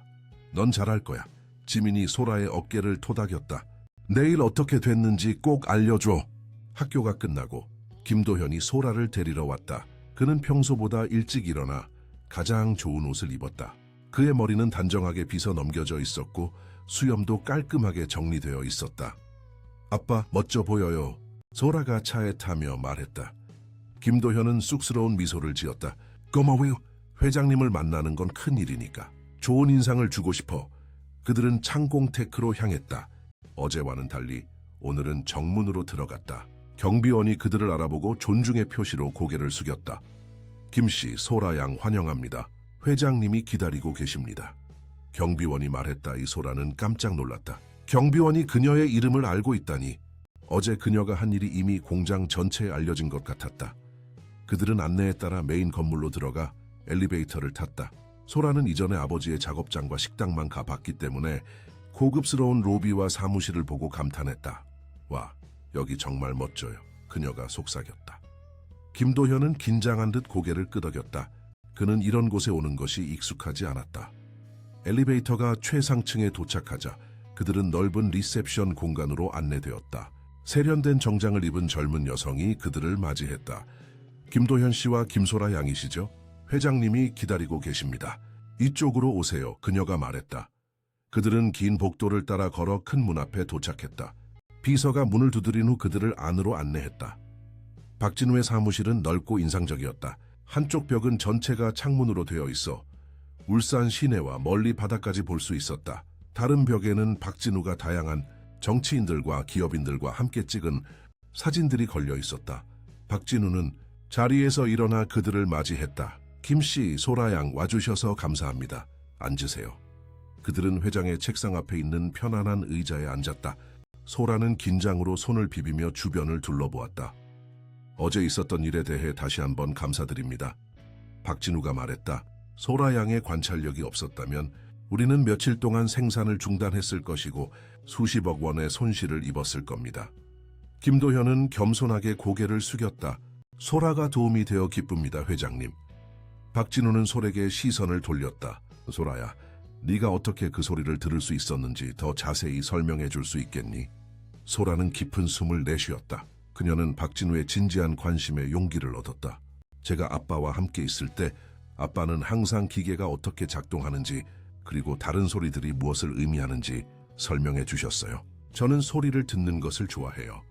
넌 잘할 거야. 지민이 소라의 어깨를 토닥였다. 내일 어떻게 됐는지 꼭 알려줘. 학교가 끝나고 김도현이 소라를 데리러 왔다. 그는 평소보다 일찍 일어나 가장 좋은 옷을 입었다. 그의 머리는 단정하게 빗어 넘겨져 있었고 수염도 깔끔하게 정리되어 있었다. 아빠, 멋져 보여요. 소라가 차에 타며 말했다. 김도현은 쑥스러운 미소를 지었다. 고마워요. 회장님을 만나는 건 큰일이니까. 좋은 인상을 주고 싶어. 그들은 창공테크로 향했다. 어제와는 달리 오늘은 정문으로 들어갔다. 경비원이 그들을 알아보고 존중의 표시로 고개를 숙였다. 김씨, 소라 양 환영합니다. 회장님이 기다리고 계십니다. 경비원이 말했다. 이 소라는 깜짝 놀랐다. 경비원이 그녀의 이름을 알고 있다니. 어제 그녀가 한 일이 이미 공장 전체에 알려진 것 같았다. 그들은 안내에 따라 메인 건물로 들어가 엘리베이터를 탔다. 소라는 이전에 아버지의 작업장과 식당만 가봤기 때문에 고급스러운 로비와 사무실을 보고 감탄했다. 와, 여기 정말 멋져요. 그녀가 속삭였다. 김도현은 긴장한 듯 고개를 끄덕였다. 그는 이런 곳에 오는 것이 익숙하지 않았다. 엘리베이터가 최상층에 도착하자 그들은 넓은 리셉션 공간으로 안내되었다. 세련된 정장을 입은 젊은 여성이 그들을 맞이했다. 김도현 씨와 김소라 양이시죠? 회장님이 기다리고 계십니다. 이쪽으로 오세요. 그녀가 말했다. 그들은 긴 복도를 따라 걸어 큰 문 앞에 도착했다. 비서가 문을 두드린 후 그들을 안으로 안내했다. 박진우의 사무실은 넓고 인상적이었다. 한쪽 벽은 전체가 창문으로 되어 있어 울산 시내와 멀리 바다까지 볼 수 있었다. 다른 벽에는 박진우가 다양한 정치인들과 기업인들과 함께 찍은 사진들이 걸려 있었다. 박진우는 자리에서 일어나 그들을 맞이했다. 김씨, 소라양 와주셔서 감사합니다. 앉으세요. 그들은 회장의 책상 앞에 있는 편안한 의자에 앉았다. 소라는 긴장으로 손을 비비며 주변을 둘러보았다. 어제 있었던 일에 대해 다시 한번 감사드립니다. 박진우가 말했다. 소라양의 관찰력이 없었다면 우리는 며칠 동안 생산을 중단했을 것이고 수십억 원의 손실을 입었을 겁니다. 김도현은 겸손하게 고개를 숙였다. 소라가 도움이 되어 기쁩니다, 회장님. 박진우는 소에게 시선을 돌렸다. 소라야, 네가 어떻게 그 소리를 들을 수 있었는지 더 자세히 설명해 줄 수 있겠니? 소라는 깊은 숨을 내쉬었다. 그녀는 박진우의 진지한 관심에 용기를 얻었다. 제가 아빠와 함께 있을 때 아빠는 항상 기계가 어떻게 작동하는지 그리고 다른 소리들이 무엇을 의미하는지 설명해 주셨어요. 저는 소리를 듣는 것을 좋아해요.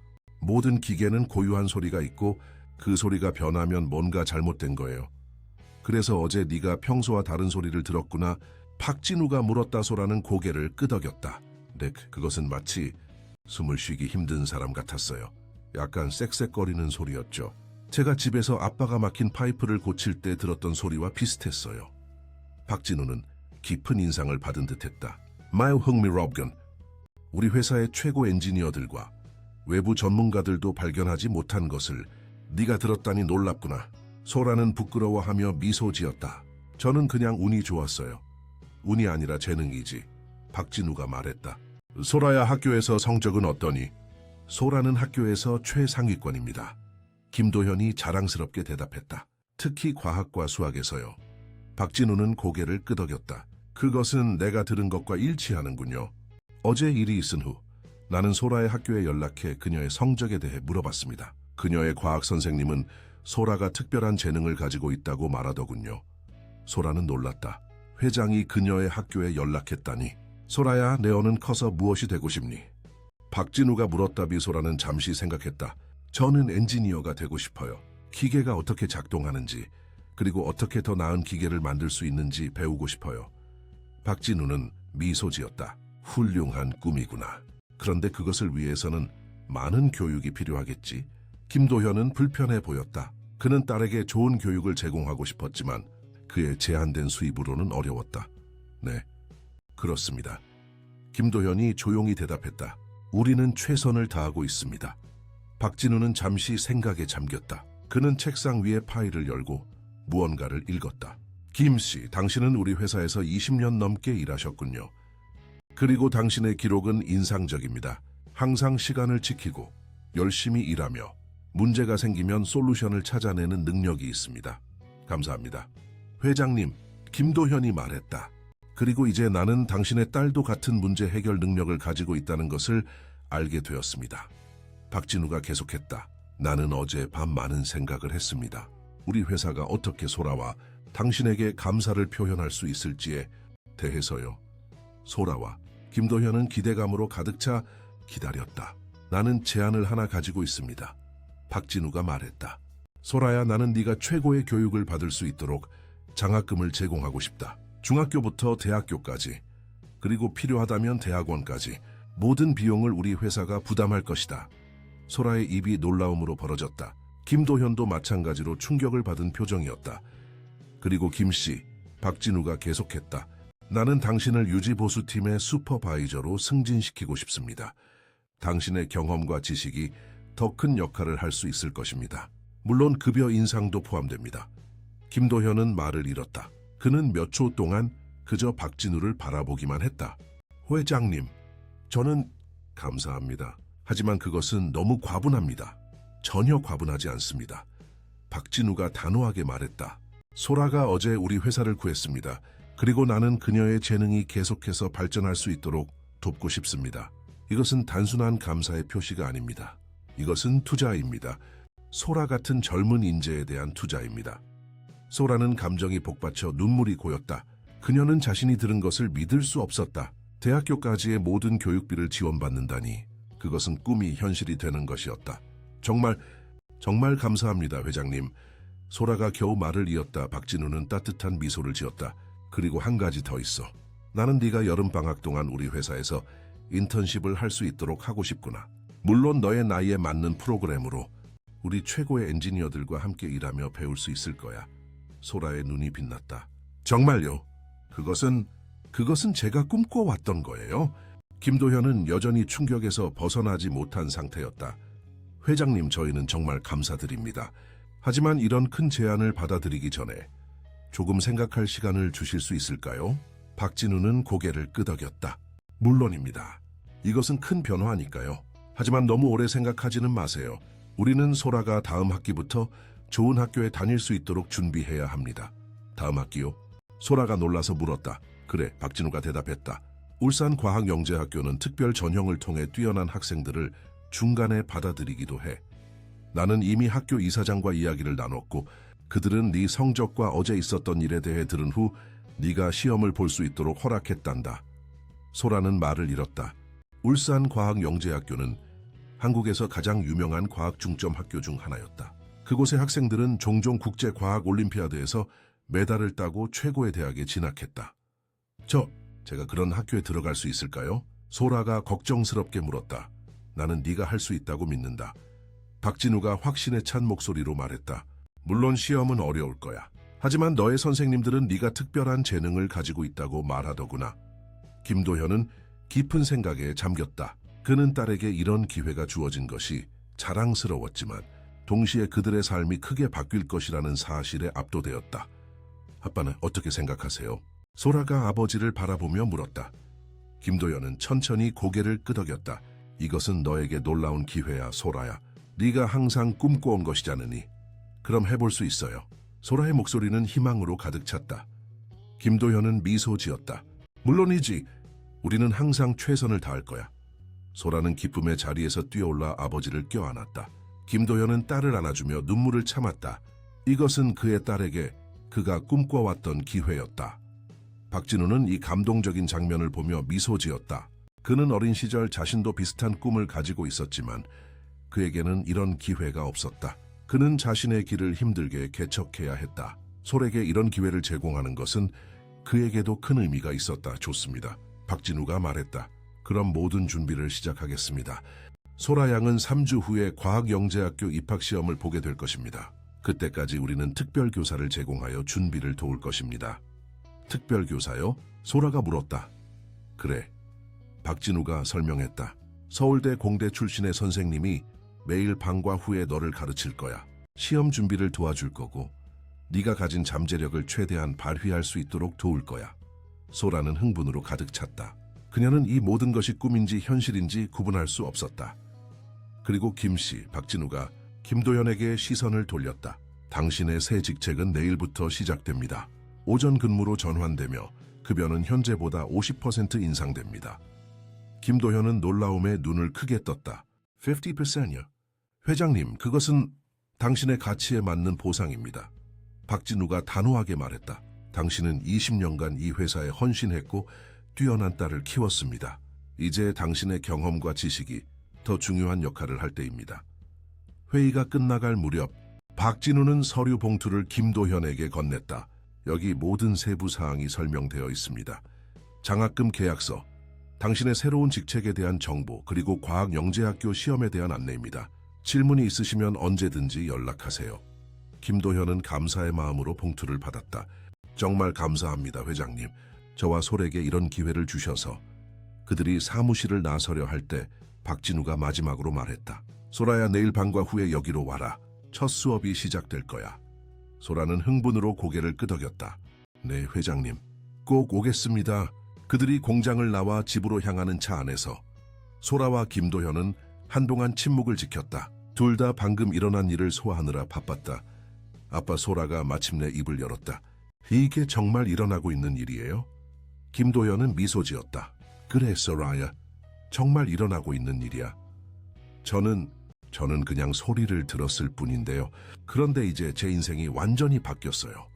모든 기계는 고유한 소리가 있고 그 소리가 변하면 뭔가 잘못된 거예요. 그래서 어제 네가 평소와 다른 소리를 들었구나. 박진우가 물었다. 소라는 고개를 끄덕였다. 네, 그것은 마치 숨을 쉬기 힘든 사람 같았어요. 약간 쌕쌕거리는 소리였죠. 제가 집에서 아빠가 막힌 파이프를 고칠 때 들었던 소리와 비슷했어요. 박진우는 깊은 인상을 받은 듯했다. 매우 흥미롭군. 우리 회사의 최고 엔지니어들과 외부 전문가들도 발견하지 못한 것을 네가 들었다니 놀랍구나. 소라는 부끄러워하며 미소 지었다. 저는 그냥 운이 좋았어요. 운이 아니라 재능이지. 박진우가 말했다. 소라야, 학교에서 성적은 어떠니? 소라는 학교에서 최상위권입니다. 김도현이 자랑스럽게 대답했다. 특히 과학과 수학에서요. 박진우는 고개를 끄덕였다. 그것은 내가 들은 것과 일치하는군요. 어제 일이 있은 후 나는 소라의 학교에 연락해 그녀의 성적에 대해 물어봤습니다. 그녀의 과학 선생님은 소라가 특별한 재능을 가지고 있다고 말하더군요. 소라는 놀랐다. 회장이 그녀의 학교에 연락했다니. 소라야, 네오는 커서 무엇이 되고 싶니? 박진우가 물었다비 소라는 잠시 생각했다. 저는 엔지니어가 되고 싶어요. 기계가 어떻게 작동하는지, 그리고 어떻게 더 나은 기계를 만들 수 있는지 배우고 싶어요. 박진우는 미소 지었다. 훌륭한 꿈이구나. 그런데 그것을 위해서는 많은 교육이 필요하겠지. 김도현은 불편해 보였다. 그는 딸에게 좋은 교육을 제공하고 싶었지만 그의 제한된 수입으로는 어려웠다. 네, 그렇습니다. 김도현이 조용히 대답했다. 우리는 최선을 다하고 있습니다. 박진우는 잠시 생각에 잠겼다. 그는 책상 위에 파일을 열고 무언가를 읽었다. 김 씨, 당신은 우리 회사에서 20년 넘게 일하셨군요. 그리고 당신의 기록은 인상적입니다. 항상 시간을 지키고 열심히 일하며 문제가 생기면 솔루션을 찾아내는 능력이 있습니다. 감사합니다. 회장님, 김도현이 말했다. 그리고 이제 나는 당신의 딸도 같은 문제 해결 능력을 가지고 있다는 것을 알게 되었습니다. 박진우가 계속했다. 나는 어제 밤 많은 생각을 했습니다. 우리 회사가 어떻게 소라와 당신에게 감사를 표현할 수 있을지에 대해서요. 소라와 김도현은 기대감으로 가득 차 기다렸다. 나는 제안을 하나 가지고 있습니다. 박진우가 말했다. 소라야, 나는 네가 최고의 교육을 받을 수 있도록 장학금을 제공하고 싶다. 중학교부터 대학교까지, 그리고 필요하다면 대학원까지 모든 비용을 우리 회사가 부담할 것이다. 소라의 입이 놀라움으로 벌어졌다. 김도현도 마찬가지로 충격을 받은 표정이었다. 그리고 김씨, 박진우가 계속했다. 나는 당신을 유지보수팀의 슈퍼바이저로 승진시키고 싶습니다. 당신의 경험과 지식이 더 큰 역할을 할 수 있을 것입니다. 물론 급여 인상도 포함됩니다. 김도현은 말을 잃었다. 그는 몇 초 동안 그저 박진우를 바라보기만 했다. 회장님, 저는 감사합니다. 하지만 그것은 너무 과분합니다. 전혀 과분하지 않습니다. 박진우가 단호하게 말했다. 소라가 어제 우리 회사를 구했습니다. 그리고 나는 그녀의 재능이 계속해서 발전할 수 있도록 돕고 싶습니다. 이것은 단순한 감사의 표시가 아닙니다. 이것은 투자입니다. 소라 같은 젊은 인재에 대한 투자입니다. 소라는 감정이 복받쳐 눈물이 고였다. 그녀는 자신이 들은 것을 믿을 수 없었다. 대학교까지의 모든 교육비를 지원받는다니, 그것은 꿈이 현실이 되는 것이었다. 정말 감사합니다, 회장님. 소라가 겨우 말을 이었다. 박진우는 따뜻한 미소를 지었다. 그리고 한 가지 더 있어. 나는 네가 여름방학 동안 우리 회사에서 인턴십을 할 수 있도록 하고 싶구나. 물론 너의 나이에 맞는 프로그램으로 우리 최고의 엔지니어들과 함께 일하며 배울 수 있을 거야. 소라의 눈이 빛났다. 정말요? 그것은 제가 꿈꿔왔던 거예요. 김도현은 여전히 충격에서 벗어나지 못한 상태였다. 회장님, 저희는 정말 감사드립니다. 하지만 이런 큰 제안을 받아들이기 전에 조금 생각할 시간을 주실 수 있을까요? 박진우는 고개를 끄덕였다. 물론입니다. 이것은 큰 변화니까요. 하지만 너무 오래 생각하지는 마세요. 우리는 소라가 다음 학기부터 좋은 학교에 다닐 수 있도록 준비해야 합니다. 다음 학기요? 소라가 놀라서 물었다. 그래, 박진우가 대답했다. 울산과학영재학교는 특별 전형을 통해 뛰어난 학생들을 중간에 받아들이기도 해. 나는 이미 학교 이사장과 이야기를 나눴고 그들은 네 성적과 어제 있었던 일에 대해 들은 후 네가 시험을 볼 수 있도록 허락했단다. 소라는 말을 잃었다. 울산과학영재학교는 한국에서 가장 유명한 과학 중점 학교 중 하나였다. 그곳의 학생들은 종종 국제과학 올림피아드에서 메달을 따고 최고의 대학에 진학했다. 제가 그런 학교에 들어갈 수 있을까요? 소라가 걱정스럽게 물었다. 나는 네가 할 수 있다고 믿는다. 박진우가 확신에 찬 목소리로 말했다. 물론 시험은 어려울 거야. 하지만 너의 선생님들은 네가 특별한 재능을 가지고 있다고 말하더구나. 김도현은 깊은 생각에 잠겼다. 그는 딸에게 이런 기회가 주어진 것이 자랑스러웠지만 동시에 그들의 삶이 크게 바뀔 것이라는 사실에 압도되었다. 아빠는 어떻게 생각하세요? 소라가 아버지를 바라보며 물었다. 김도현은 천천히 고개를 끄덕였다. 이것은 너에게 놀라운 기회야, 소라야. 네가 항상 꿈꿔온 것이잖으니. 그럼 해볼 수 있어요. 소라의 목소리는 희망으로 가득 찼다. 김도현은 미소 지었다. 물론이지. 우리는 항상 최선을 다할 거야. 소라는 기쁨의 자리에서 뛰어올라 아버지를 껴안았다. 김도현은 딸을 안아주며 눈물을 참았다. 이것은 그의 딸에게 그가 꿈꿔왔던 기회였다. 박진우는 이 감동적인 장면을 보며 미소 지었다. 그는 어린 시절 자신도 비슷한 꿈을 가지고 있었지만 그에게는 이런 기회가 없었다. 그는 자신의 길을 힘들게 개척해야 했다. 솔에게 이런 기회를 제공하는 것은 그에게도 큰 의미가 있었다. 좋습니다. 박진우가 말했다. 그럼 모든 준비를 시작하겠습니다. 소라 양은 3주 후에 과학영재학교 입학시험을 보게 될 것입니다. 그때까지 우리는 특별교사를 제공하여 준비를 도울 것입니다. 특별교사요? 소라가 물었다. 그래. 박진우가 설명했다. 서울대 공대 출신의 선생님이 매일 방과 후에 너를 가르칠 거야. 시험 준비를 도와줄 거고 네가 가진 잠재력을 최대한 발휘할 수 있도록 도울 거야. 소라는 흥분으로 가득 찼다. 그녀는 이 모든 것이 꿈인지 현실인지 구분할 수 없었다. 그리고 김씨, 박진우가 김도현에게 시선을 돌렸다. 당신의 새 직책은 내일부터 시작됩니다. 오전 근무로 전환되며 급여는 현재보다 50% 인상됩니다. 김도현은 놀라움에 눈을 크게 떴다. 50%요? 회장님, 그것은 당신의 가치에 맞는 보상입니다. 박진우가 단호하게 말했다. 당신은 20년간 이 회사에 헌신했고 뛰어난 딸을 키웠습니다. 이제 당신의 경험과 지식이 더 중요한 역할을 할 때입니다. 회의가 끝나갈 무렵 박진우는 서류 봉투를 김도현에게 건넸다. 여기 모든 세부 사항이 설명되어 있습니다. 장학금 계약서, 당신의 새로운 직책에 대한 정보, 그리고 과학영재학교 시험에 대한 안내입니다. 질문이 있으시면 언제든지 연락하세요. 김도현은 감사의 마음으로 봉투를 받았다. 정말 감사합니다, 회장님. 저와 솔에게 이런 기회를 주셔서. 그들이 사무실을 나서려 할 때 박진우가 마지막으로 말했다. 소라야, 내일 방과 후에 여기로 와라. 첫 수업이 시작될 거야. 소라는 흥분으로 고개를 끄덕였다. 네, 회장님. 꼭 오겠습니다. 그들이 공장을 나와 집으로 향하는 차 안에서 소라와 김도현은 한동안 침묵을 지켰다. 둘 다 방금 일어난 일을 소화하느라 바빴다. 아빠 소라가 마침내 입을 열었다. 이게 정말 일어나고 있는 일이에요? 김도현은 미소 지었다. 그래, 소라야. 정말 일어나고 있는 일이야. 저는 그냥 소리를 들었을 뿐인데요. 그런데 이제 제 인생이 완전히 바뀌었어요.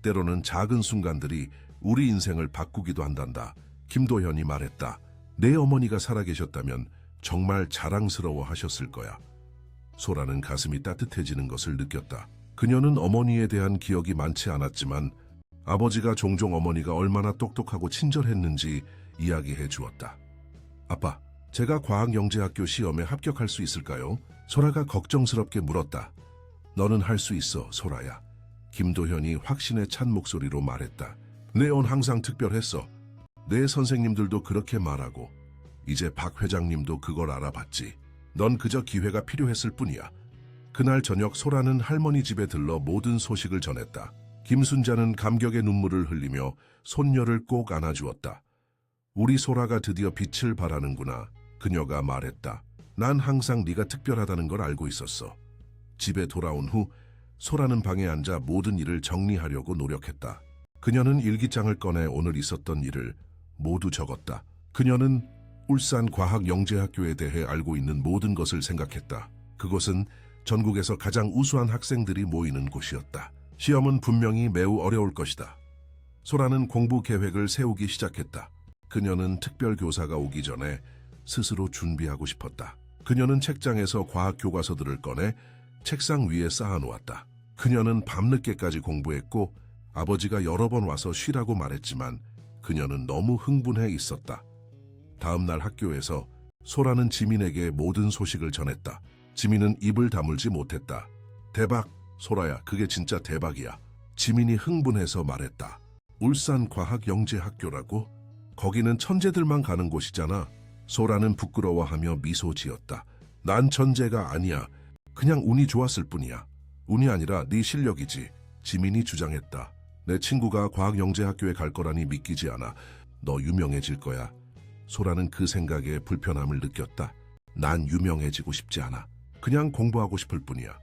때로는 작은 순간들이 우리 인생을 바꾸기도 한단다. 김도현이 말했다. 내 어머니가 살아계셨다면 정말 자랑스러워 하셨을 거야. 소라는 가슴이 따뜻해지는 것을 느꼈다. 그녀는 어머니에 대한 기억이 많지 않았지만 아버지가 종종 어머니가 얼마나 똑똑하고 친절했는지 이야기해 주었다. 아빠, 제가 과학영재학교 시험에 합격할 수 있을까요? 소라가 걱정스럽게 물었다. 너는 할 수 있어, 소라야. 김도현이 확신에 찬 목소리로 말했다. 내온 항상 특별했어. 내 선생님들도 그렇게 말하고 이제 박 회장님도 그걸 알아봤지. 넌 그저 기회가 필요했을 뿐이야. 그날 저녁 소라는 할머니 집에 들러 모든 소식을 전했다. 김순자는 감격의 눈물을 흘리며 손녀를 꼭 안아주었다. 우리 소라가 드디어 빛을 발하는구나. 그녀가 말했다. 난 항상 네가 특별하다는 걸 알고 있었어. 집에 돌아온 후 소라는 방에 앉아 모든 일을 정리하려고 노력했다. 그녀는 일기장을 꺼내 오늘 있었던 일을 모두 적었다. 그녀는 울산 과학영재학교에 대해 알고 있는 모든 것을 생각했다. 그곳은 전국에서 가장 우수한 학생들이 모이는 곳이었다. 시험은 분명히 매우 어려울 것이다. 소라는 공부 계획을 세우기 시작했다. 그녀는 특별교사가 오기 전에 스스로 준비하고 싶었다. 그녀는 책장에서 과학 교과서들을 꺼내 책상 위에 쌓아놓았다. 그녀는 밤늦게까지 공부했고 아버지가 여러 번 와서 쉬라고 말했지만 그녀는 너무 흥분해 있었다. 다음 날 학교에서 소라는 지민에게 모든 소식을 전했다. 지민은 입을 다물지 못했다. 대박, 소라야, 그게 진짜 대박이야. 지민이 흥분해서 말했다. 울산 과학영재학교라고? 거기는 천재들만 가는 곳이잖아. 소라는 부끄러워하며 미소 지었다. 난 천재가 아니야. 그냥 운이 좋았을 뿐이야. 운이 아니라 네 실력이지. 지민이 주장했다. 내 친구가 과학영재학교에 갈 거라니 믿기지 않아. 너 유명해질 거야. 소라는 그 생각에 불편함을 느꼈다. 난 유명해지고 싶지 않아. 그냥 공부하고 싶을 뿐이야.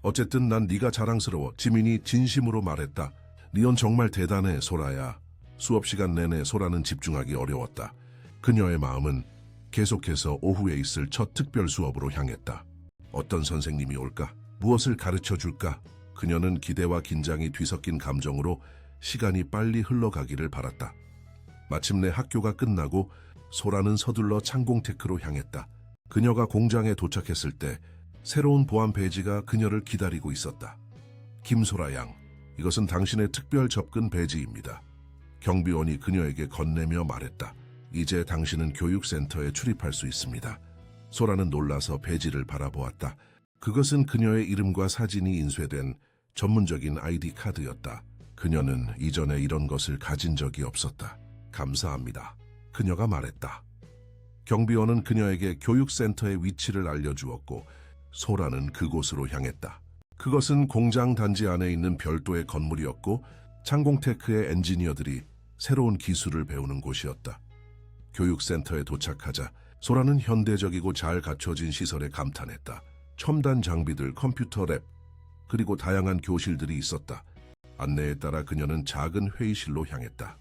어쨌든 난 네가 자랑스러워. 지민이 진심으로 말했다. 니언 정말 대단해, 소라야. 수업 시간 내내 소라는 집중하기 어려웠다. 그녀의 마음은 계속해서 오후에 있을 첫 특별 수업으로 향했다. 어떤 선생님이 올까? 무엇을 가르쳐 줄까? 그녀는 기대와 긴장이 뒤섞인 감정으로 시간이 빨리 흘러가기를 바랐다. 마침내 학교가 끝나고 소라는 서둘러 창공테크로 향했다. 그녀가 공장에 도착했을 때 새로운 보안 배지가 그녀를 기다리고 있었다. 김소라 양, 이것은 당신의 특별 접근 배지입니다. 경비원이 그녀에게 건네며 말했다. 이제 당신은 교육센터에 출입할 수 있습니다. 소라는 놀라서 배지를 바라보았다. 그것은 그녀의 이름과 사진이 인쇄된 전문적인 아이디 카드였다. 그녀는 이전에 이런 것을 가진 적이 없었다. 감사합니다. 그녀가 말했다. 경비원은 그녀에게 교육센터의 위치를 알려주었고 소라는 그곳으로 향했다. 그것은 공장 단지 안에 있는 별도의 건물이었고 창공테크의 엔지니어들이 새로운 기술을 배우는 곳이었다. 교육센터에 도착하자 소라는 현대적이고 잘 갖춰진 시설에 감탄했다. 첨단 장비들, 컴퓨터 랩, 그리고 다양한 교실들이 있었다. 안내에 따라 그녀는 작은 회의실로 향했다.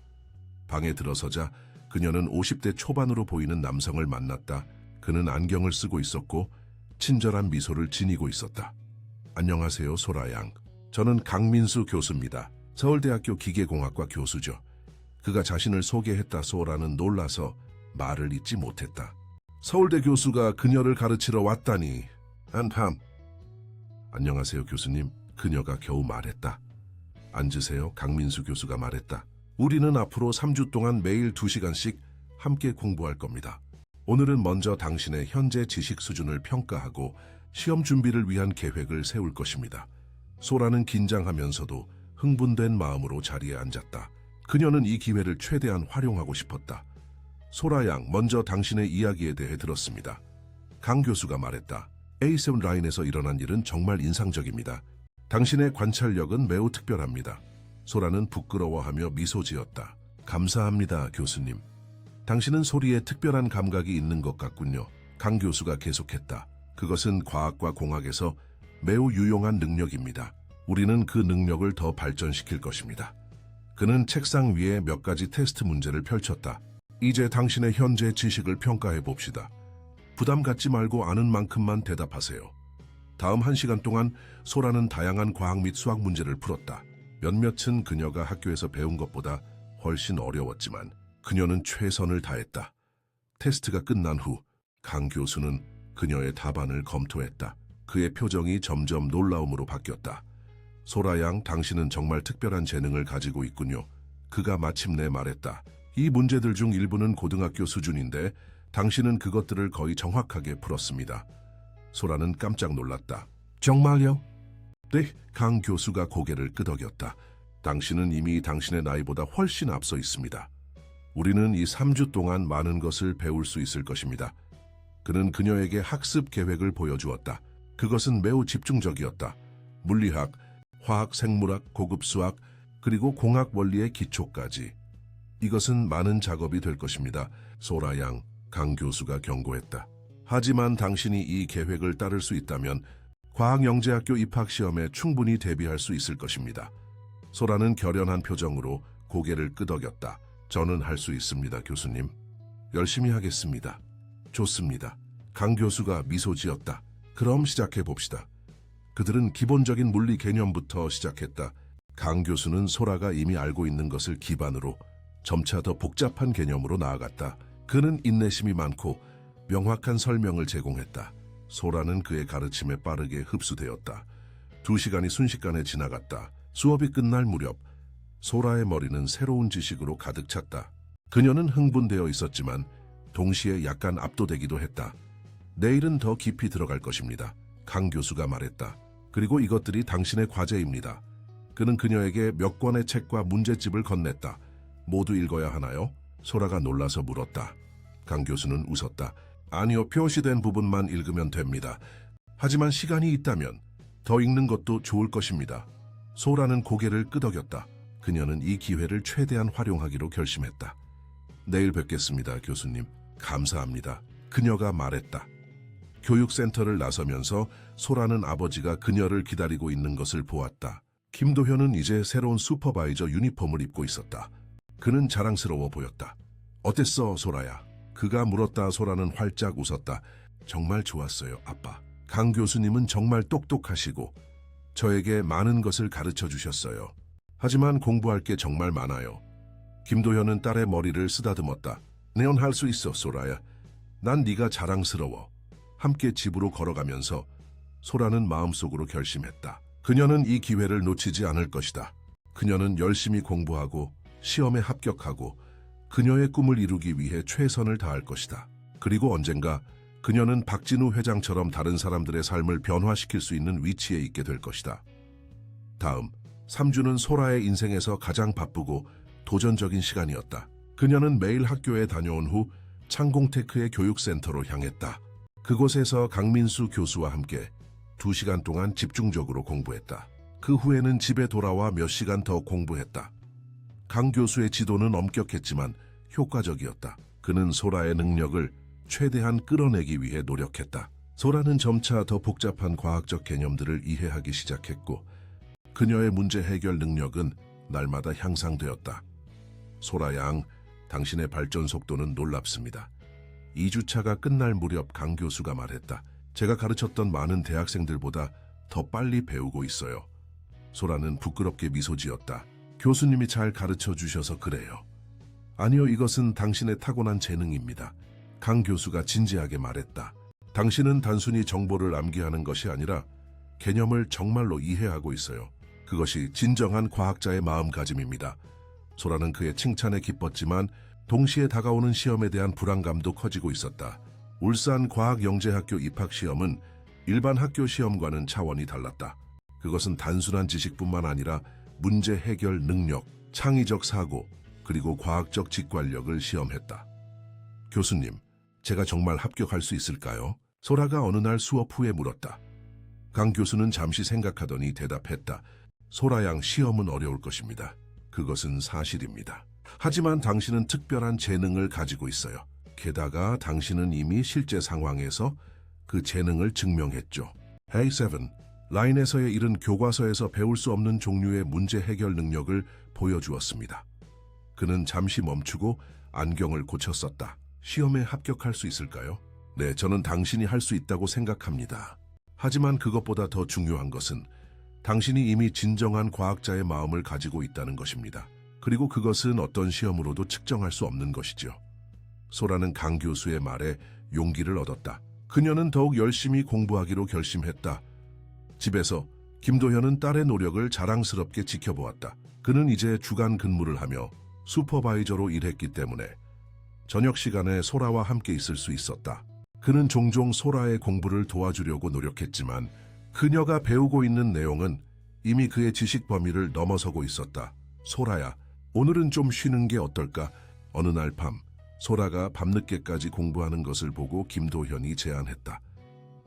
방에 들어서자 그녀는 50대 초반으로 보이는 남성을 만났다. 그는 안경을 쓰고 있었고 친절한 미소를 지니고 있었다. 안녕하세요, 소라 양. 저는 강민수 교수입니다. 서울대학교 기계공학과 교수죠. 그가 자신을 소개했다. 소라는 놀라서 말을 잇지 못했다. 서울대 교수가 그녀를 가르치러 왔다니. 한밤. 안녕하세요, 교수님. 그녀가 겨우 말했다. 앉으세요, 강민수 교수가 말했다. 우리는 앞으로 3주 동안 매일 2시간씩 함께 공부할 겁니다. 오늘은 먼저 당신의 현재 지식 수준을 평가하고 시험 준비를 위한 계획을 세울 것입니다. 소라는 긴장하면서도 흥분된 마음으로 자리에 앉았다. 그녀는 이 기회를 최대한 활용하고 싶었다. 소라 양, 먼저 당신의 이야기에 대해 들었습니다. 강 교수가 말했다. A7 라인에서 일어난 일은 정말 인상적입니다. 당신의 관찰력은 매우 특별합니다. 소라는 부끄러워하며 미소 지었다. 감사합니다, 교수님. 당신은 소리에 특별한 감각이 있는 것 같군요. 강 교수가 계속했다. 그것은 과학과 공학에서 매우 유용한 능력입니다. 우리는 그 능력을 더 발전시킬 것입니다. 그는 책상 위에 몇 가지 테스트 문제를 펼쳤다. 이제 당신의 현재 지식을 평가해 봅시다. 부담 갖지 말고 아는 만큼만 대답하세요. 다음 1시간 동안 소라는 다양한 과학 및 수학 문제를 풀었다. 몇몇은 그녀가 학교에서 배운 것보다 훨씬 어려웠지만 그녀는 최선을 다했다. 테스트가 끝난 후 강 교수는 그녀의 답안을 검토했다. 그의 표정이 점점 놀라움으로 바뀌었다. 소라 양, 당신은 정말 특별한 재능을 가지고 있군요. 그가 마침내 말했다. 이 문제들 중 일부는 고등학교 수준인데 당신은 그것들을 거의 정확하게 풀었습니다. 소라는 깜짝 놀랐다. 정말요? 네, 강 교수가 고개를 끄덕였다. 당신은 이미 당신의 나이보다 훨씬 앞서 있습니다. 우리는 이 3주 동안 많은 것을 배울 수 있을 것입니다. 그는 그녀에게 학습 계획을 보여주었다. 그것은 매우 집중적이었다. 물리학, 화학, 생물학, 고급 수학, 그리고 공학 원리의 기초까지. 이것은 많은 작업이 될 것입니다. 소라 양, 강 교수가 경고했다. 하지만 당신이 이 계획을 따를 수 있다면 과학영재학교 입학시험에 충분히 대비할 수 있을 것입니다. 소라는 결연한 표정으로 고개를 끄덕였다. 저는 할 수 있습니다, 교수님. 열심히 하겠습니다. 좋습니다. 강 교수가 미소 지었다. 그럼 시작해 봅시다. 그들은 기본적인 물리 개념부터 시작했다. 강 교수는 소라가 이미 알고 있는 것을 기반으로 점차 더 복잡한 개념으로 나아갔다. 그는 인내심이 많고 명확한 설명을 제공했다. 소라는 그의 가르침에 빠르게 흡수되었다. 2시간이 순식간에 지나갔다. 수업이 끝날 무렵 소라의 머리는 새로운 지식으로 가득 찼다. 그녀는 흥분되어 있었지만 동시에 약간 압도되기도 했다. 내일은 더 깊이 들어갈 것입니다. 강 교수가 말했다. 그리고 이것들이 당신의 과제입니다. 그는 그녀에게 몇 권의 책과 문제집을 건넸다. 모두 읽어야 하나요? 소라가 놀라서 물었다. 강 교수는 웃었다. 아니요, 표시된 부분만 읽으면 됩니다. 하지만 시간이 있다면 더 읽는 것도 좋을 것입니다. 소라는 고개를 끄덕였다. 그녀는 이 기회를 최대한 활용하기로 결심했다. 내일 뵙겠습니다, 교수님. 감사합니다. 그녀가 말했다. 교육센터를 나서면서 소라는 아버지가 그녀를 기다리고 있는 것을 보았다. 김도현은 이제 새로운 슈퍼바이저 유니폼을 입고 있었다. 그는 자랑스러워 보였다. 어땠어, 소라야? 그가 물었다. 소라는 활짝 웃었다. 정말 좋았어요, 아빠. 강 교수님은 정말 똑똑하시고 저에게 많은 것을 가르쳐 주셨어요. 하지만 공부할 게 정말 많아요. 김도현은 딸의 머리를 쓰다듬었다. 내온 할 수 있어, 소라야. 난 네가 자랑스러워. 함께 집으로 걸어가면서 소라는 마음속으로 결심했다. 그녀는 이 기회를 놓치지 않을 것이다. 그녀는 열심히 공부하고 시험에 합격하고 그녀의 꿈을 이루기 위해 최선을 다할 것이다. 그리고 언젠가 그녀는 박진우 회장처럼 다른 사람들의 삶을 변화시킬 수 있는 위치에 있게 될 것이다. 다음, 3주는 소라의 인생에서 가장 바쁘고 도전적인 시간이었다. 그녀는 매일 학교에 다녀온 후 창공테크의 교육센터로 향했다. 그곳에서 강민수 교수와 함께 2시간 동안 집중적으로 공부했다. 그 후에는 집에 돌아와 몇 시간 더 공부했다. 강 교수의 지도는 엄격했지만 효과적이었다. 그는 소라의 능력을 최대한 끌어내기 위해 노력했다. 소라는 점차 더 복잡한 과학적 개념들을 이해하기 시작했고 그녀의 문제 해결 능력은 날마다 향상되었다. 소라 양, 당신의 발전 속도는 놀랍습니다. 2주차가 끝날 무렵 강 교수가 말했다. 제가 가르쳤던 많은 대학생들보다 더 빨리 배우고 있어요. 소라는 부끄럽게 미소 지었다. 교수님이 잘 가르쳐 주셔서 그래요. 아니요, 이것은 당신의 타고난 재능입니다. 강 교수가 진지하게 말했다. 당신은 단순히 정보를 암기하는 것이 아니라 개념을 정말로 이해하고 있어요. 그것이 진정한 과학자의 마음가짐입니다. 소라는 그의 칭찬에 기뻤지만 동시에 다가오는 시험에 대한 불안감도 커지고 있었다. 울산 과학영재학교 입학시험은 일반 학교 시험과는 차원이 달랐다. 그것은 단순한 지식뿐만 아니라 문제 해결 능력, 창의적 사고, 그리고 과학적 직관력을 시험했다. 교수님, 제가 정말 합격할 수 있을까요? 소라가 어느 날 수업 후에 물었다. 강 교수는 잠시 생각하더니 대답했다. 소라 양, 시험은 어려울 것입니다. 그것은 사실입니다. 하지만 당신은 특별한 재능을 가지고 있어요. 게다가 당신은 이미 실제 상황에서 그 재능을 증명했죠. Hey 7, 라인에서의 일은 교과서에서 배울 수 없는 종류의 문제 해결 능력을 보여주었습니다. 그는 잠시 멈추고 안경을 고쳤었다. 시험에 합격할 수 있을까요? 네, 저는 당신이 할 수 있다고 생각합니다. 하지만 그것보다 더 중요한 것은 당신이 이미 진정한 과학자의 마음을 가지고 있다는 것입니다. 그리고 그것은 어떤 시험으로도 측정할 수 없는 것이죠. 소라는 강 교수의 말에 용기를 얻었다. 그녀는 더욱 열심히 공부하기로 결심했다. 집에서 김도현은 딸의 노력을 자랑스럽게 지켜보았다. 그는 이제 주간 근무를 하며 슈퍼바이저로 일했기 때문에 저녁 시간에 소라와 함께 있을 수 있었다. 그는 종종 소라의 공부를 도와주려고 노력했지만 그녀가 배우고 있는 내용은 이미 그의 지식 범위를 넘어서고 있었다. 소라야, 오늘은 좀 쉬는 게 어떨까? 어느 날 밤, 소라가 밤늦게까지 공부하는 것을 보고 김도현이 제안했다.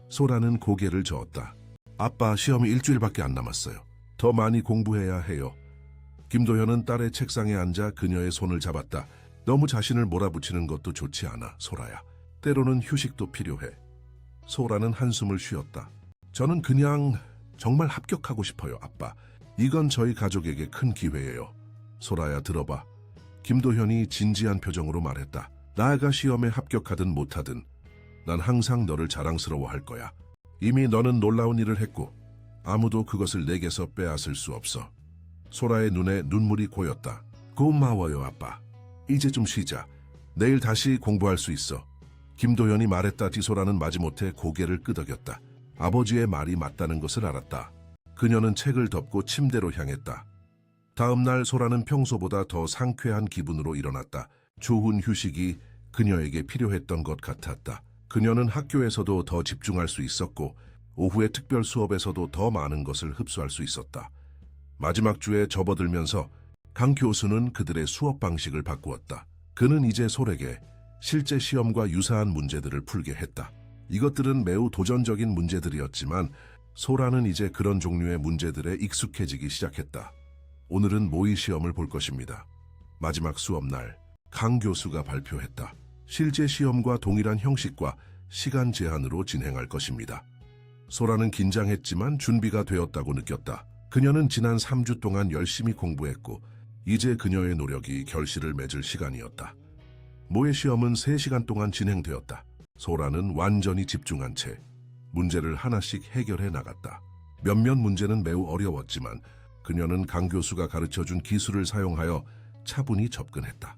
소라는 고개를 저었다. 아빠, 시험이 일주일밖에 안 남았어요. 더 많이 공부해야 해요. 김도현은 딸의 책상에 앉아 그녀의 손을 잡았다. 너무 자신을 몰아붙이는 것도 좋지 않아, 소라야. 때로는 휴식도 필요해. 소라는 한숨을 쉬었다. 저는 그냥 정말 합격하고 싶어요, 아빠. 이건 저희 가족에게 큰 기회예요. 소라야, 들어봐. 김도현이 진지한 표정으로 말했다. 나아가 시험에 합격하든 못하든 난 항상 너를 자랑스러워할 거야. 이미 너는 놀라운 일을 했고 아무도 그것을 내게서 빼앗을 수 없어. 소라의 눈에 눈물이 고였다. 고마워요, 아빠. 이제 좀 쉬자. 내일 다시 공부할 수 있어. 김도현이 말했다. 소라는 마지못해 고개를 끄덕였다. 아버지의 말이 맞다는 것을 알았다. 그녀는 책을 덮고 침대로 향했다. 다음 날 소라는 평소보다 더 상쾌한 기분으로 일어났다. 좋은 휴식이 그녀에게 필요했던 것 같았다. 그녀는 학교에서도 더 집중할 수 있었고 오후의 특별 수업에서도 더 많은 것을 흡수할 수 있었다. 마지막 주에 접어들면서 강 교수는 그들의 수업 방식을 바꾸었다. 그는 이제 솔에게 실제 시험과 유사한 문제들을 풀게 했다. 이것들은 매우 도전적인 문제들이었지만 소라는 이제 그런 종류의 문제들에 익숙해지기 시작했다. 오늘은 모의 시험을 볼 것입니다. 마지막 수업 날, 강 교수가 발표했다. 실제 시험과 동일한 형식과 시간 제한으로 진행할 것입니다. 소라는 긴장했지만 준비가 되었다고 느꼈다. 그녀는 지난 3주 동안 열심히 공부했고 이제 그녀의 노력이 결실을 맺을 시간이었다. 모의 시험은 3시간 동안 진행되었다. 소라는 완전히 집중한 채 문제를 하나씩 해결해 나갔다. 몇몇 문제는 매우 어려웠지만 그녀는 강 교수가 가르쳐준 기술을 사용하여 차분히 접근했다.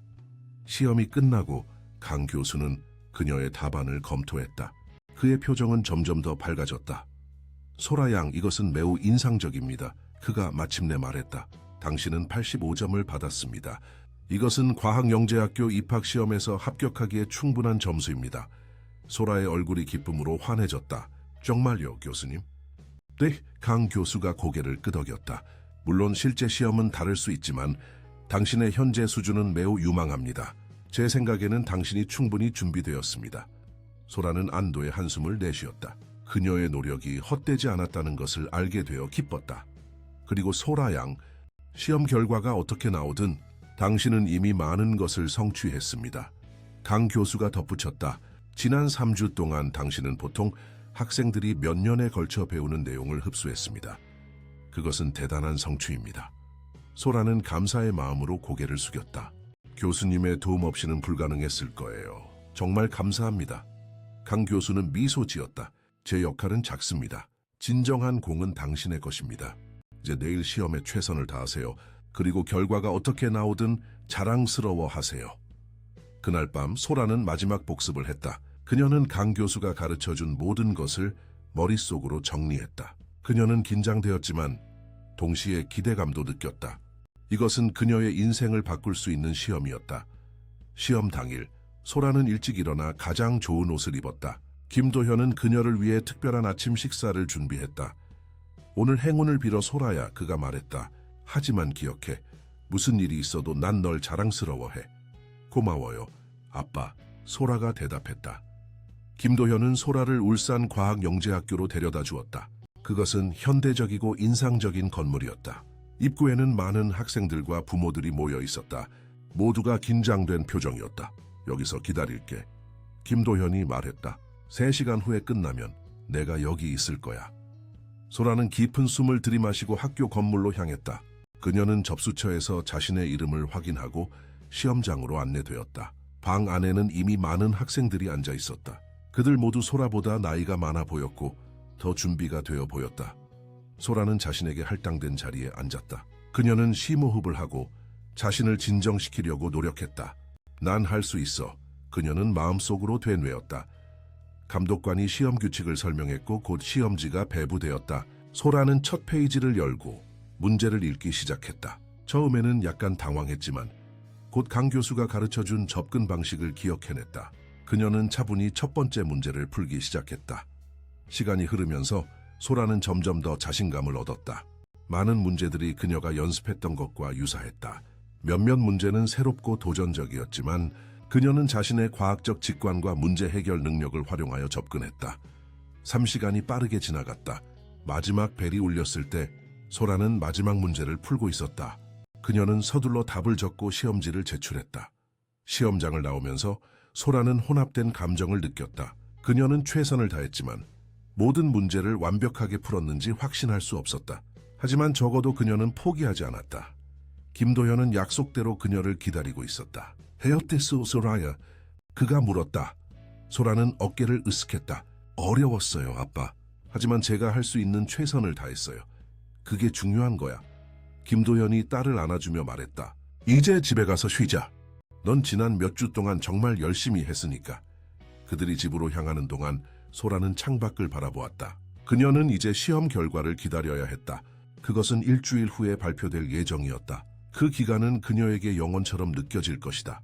시험이 끝나고 강 교수는 그녀의 답안을 검토했다. 그의 표정은 점점 더 밝아졌다. 소라 양, 이것은 매우 인상적입니다. 그가 마침내 말했다. 당신은 85점을 받았습니다. 이것은 과학영재학교 입학시험에서 합격하기에 충분한 점수입니다. 소라의 얼굴이 기쁨으로 환해졌다. 정말요, 교수님? 네, 강 교수가 고개를 끄덕였다. 물론 실제 시험은 다를 수 있지만 당신의 현재 수준은 매우 유망합니다. 제 생각에는 당신이 충분히 준비되었습니다. 소라는 안도의 한숨을 내쉬었다. 그녀의 노력이 헛되지 않았다는 것을 알게 되어 기뻤다. 그리고 소라 양, 시험 결과가 어떻게 나오든 당신은 이미 많은 것을 성취했습니다. 강 교수가 덧붙였다. 지난 3주 동안 당신은 보통 학생들이 몇 년에 걸쳐 배우는 내용을 흡수했습니다. 그것은 대단한 성취입니다. 소라는 감사의 마음으로 고개를 숙였다. 교수님의 도움 없이는 불가능했을 거예요. 정말 감사합니다. 강 교수는 미소 지었다. 제 역할은 작습니다. 진정한 공은 당신의 것입니다. 이제 내일 시험에 최선을 다하세요. 그리고 결과가 어떻게 나오든 자랑스러워하세요. 그날 밤 소라는 마지막 복습을 했다. 그녀는 강 교수가 가르쳐준 모든 것을 머릿속으로 정리했다. 그녀는 긴장되었지만 동시에 기대감도 느꼈다. 이것은 그녀의 인생을 바꿀 수 있는 시험이었다. 시험 당일, 소라는 일찍 일어나 가장 좋은 옷을 입었다. 김도현은 그녀를 위해 특별한 아침 식사를 준비했다. 오늘 행운을 빌어 소라야, 그가 말했다. 하지만 기억해. 무슨 일이 있어도 난 널 자랑스러워해. 고마워요, 아빠. 소라가 대답했다. 김도현은 소라를 울산과학영재학교로 데려다 주었다. 그것은 현대적이고 인상적인 건물이었다. 입구에는 많은 학생들과 부모들이 모여 있었다. 모두가 긴장된 표정이었다. 여기서 기다릴게. 김도현이 말했다. 3시간 후에 끝나면 내가 여기 있을 거야. 소라는 깊은 숨을 들이마시고 학교 건물로 향했다. 그녀는 접수처에서 자신의 이름을 확인하고 시험장으로 안내되었다. 방 안에는 이미 많은 학생들이 앉아 있었다. 그들 모두 소라보다 나이가 많아 보였고 더 준비가 되어 보였다. 소라는 자신에게 할당된 자리에 앉았다. 그녀는 심호흡을 하고 자신을 진정시키려고 노력했다. 난 할 수 있어. 그녀는 마음속으로 되뇌었다. 감독관이 시험 규칙을 설명했고 곧 시험지가 배부되었다. 소라는 첫 페이지를 열고 문제를 읽기 시작했다. 처음에는 약간 당황했지만 곧 강 교수가 가르쳐준 접근 방식을 기억해냈다. 그녀는 차분히 첫 번째 문제를 풀기 시작했다. 시간이 흐르면서 소라는 점점 더 자신감을 얻었다. 많은 문제들이 그녀가 연습했던 것과 유사했다. 몇몇 문제는 새롭고 도전적이었지만 그녀는 자신의 과학적 직관과 문제 해결 능력을 활용하여 접근했다. 3시간이 빠르게 지나갔다. 마지막 벨이 울렸을 때 소라는 마지막 문제를 풀고 있었다. 그녀는 서둘러 답을 적고 시험지를 제출했다. 시험장을 나오면서 소라는 혼합된 감정을 느꼈다. 그녀는 최선을 다했지만 모든 문제를 완벽하게 풀었는지 확신할 수 없었다. 하지만 적어도 그녀는 포기하지 않았다. 김도현은 약속대로 그녀를 기다리고 있었다. 헤어테스 소라야, 그가 물었다. 소라는 어깨를 으쓱했다. 어려웠어요, 아빠. 하지만 제가 할 수 있는 최선을 다했어요. 그게 중요한 거야. 김도현이 딸을 안아주며 말했다. 이제 집에 가서 쉬자. 넌 지난 몇 주 동안 정말 열심히 했으니까. 그들이 집으로 향하는 동안 소라는 창밖을 바라보았다. 그녀는 이제 시험 결과를 기다려야 했다. 그것은 일주일 후에 발표될 예정이었다. 그 기간은 그녀에게 영원처럼 느껴질 것이다.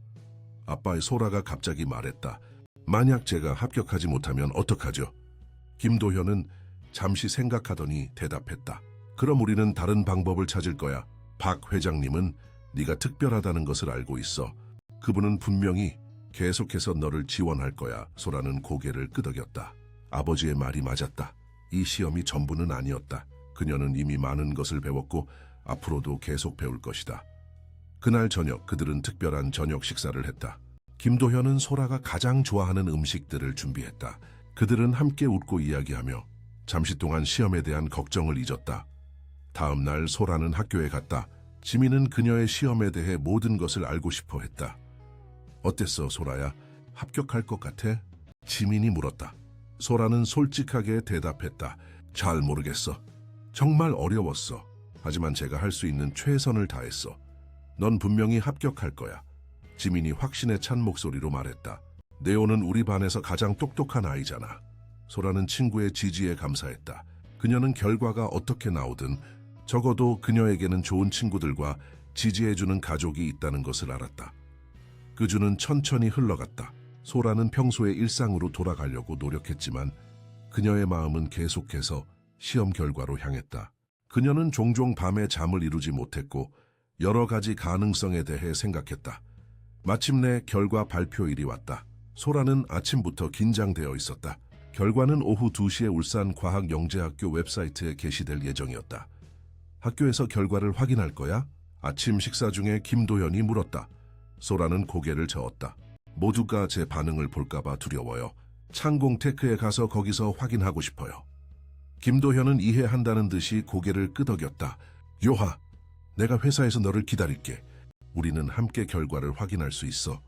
아빠의 소라가 갑자기 말했다. 만약 제가 합격하지 못하면 어떡하죠? 김도현은 잠시 생각하더니 대답했다. 그럼 우리는 다른 방법을 찾을 거야. 박 회장님은 네가 특별하다는 것을 알고 있어. 그분은 분명히 계속해서 너를 지원할 거야. 소라는 고개를 끄덕였다. 아버지의 말이 맞았다. 이 시험이 전부는 아니었다. 그녀는 이미 많은 것을 배웠고 앞으로도 계속 배울 것이다. 그날 저녁 그들은 특별한 저녁 식사를 했다. 김도현은 소라가 가장 좋아하는 음식들을 준비했다. 그들은 함께 웃고 이야기하며 잠시 동안 시험에 대한 걱정을 잊었다. 다음 날 소라는 학교에 갔다. 지민은 그녀의 시험에 대해 모든 것을 알고 싶어 했다. 어땠어, 소라야? 합격할 것 같아? 지민이 물었다. 소라는 솔직하게 대답했다. 잘 모르겠어. 정말 어려웠어. 하지만 제가 할 수 있는 최선을 다했어. 넌 분명히 합격할 거야. 지민이 확신에 찬 목소리로 말했다. 네오는 우리 반에서 가장 똑똑한 아이잖아. 소라는 친구의 지지에 감사했다. 그녀는 결과가 어떻게 나오든 적어도 그녀에게는 좋은 친구들과 지지해주는 가족이 있다는 것을 알았다. 그 주는 천천히 흘러갔다. 소라는 평소의 일상으로 돌아가려고 노력했지만 그녀의 마음은 계속해서 시험 결과로 향했다. 그녀는 종종 밤에 잠을 이루지 못했고 여러 가지 가능성에 대해 생각했다. 마침내 결과 발표일이 왔다. 소라는 아침부터 긴장되어 있었다. 결과는 오후 2시에 울산 과학영재학교 웹사이트에 게시될 예정이었다. 학교에서 결과를 확인할 거야? 아침 식사 중에 김도현이 물었다. 소라는 고개를 저었다. 모두가 제 반응을 볼까봐 두려워요. 창공테크에 가서 거기서 확인하고 싶어요. 김도현은 이해한다는 듯이 고개를 끄덕였다. 요하, 내가 회사에서 너를 기다릴게. 우리는 함께 결과를 확인할 수 있어.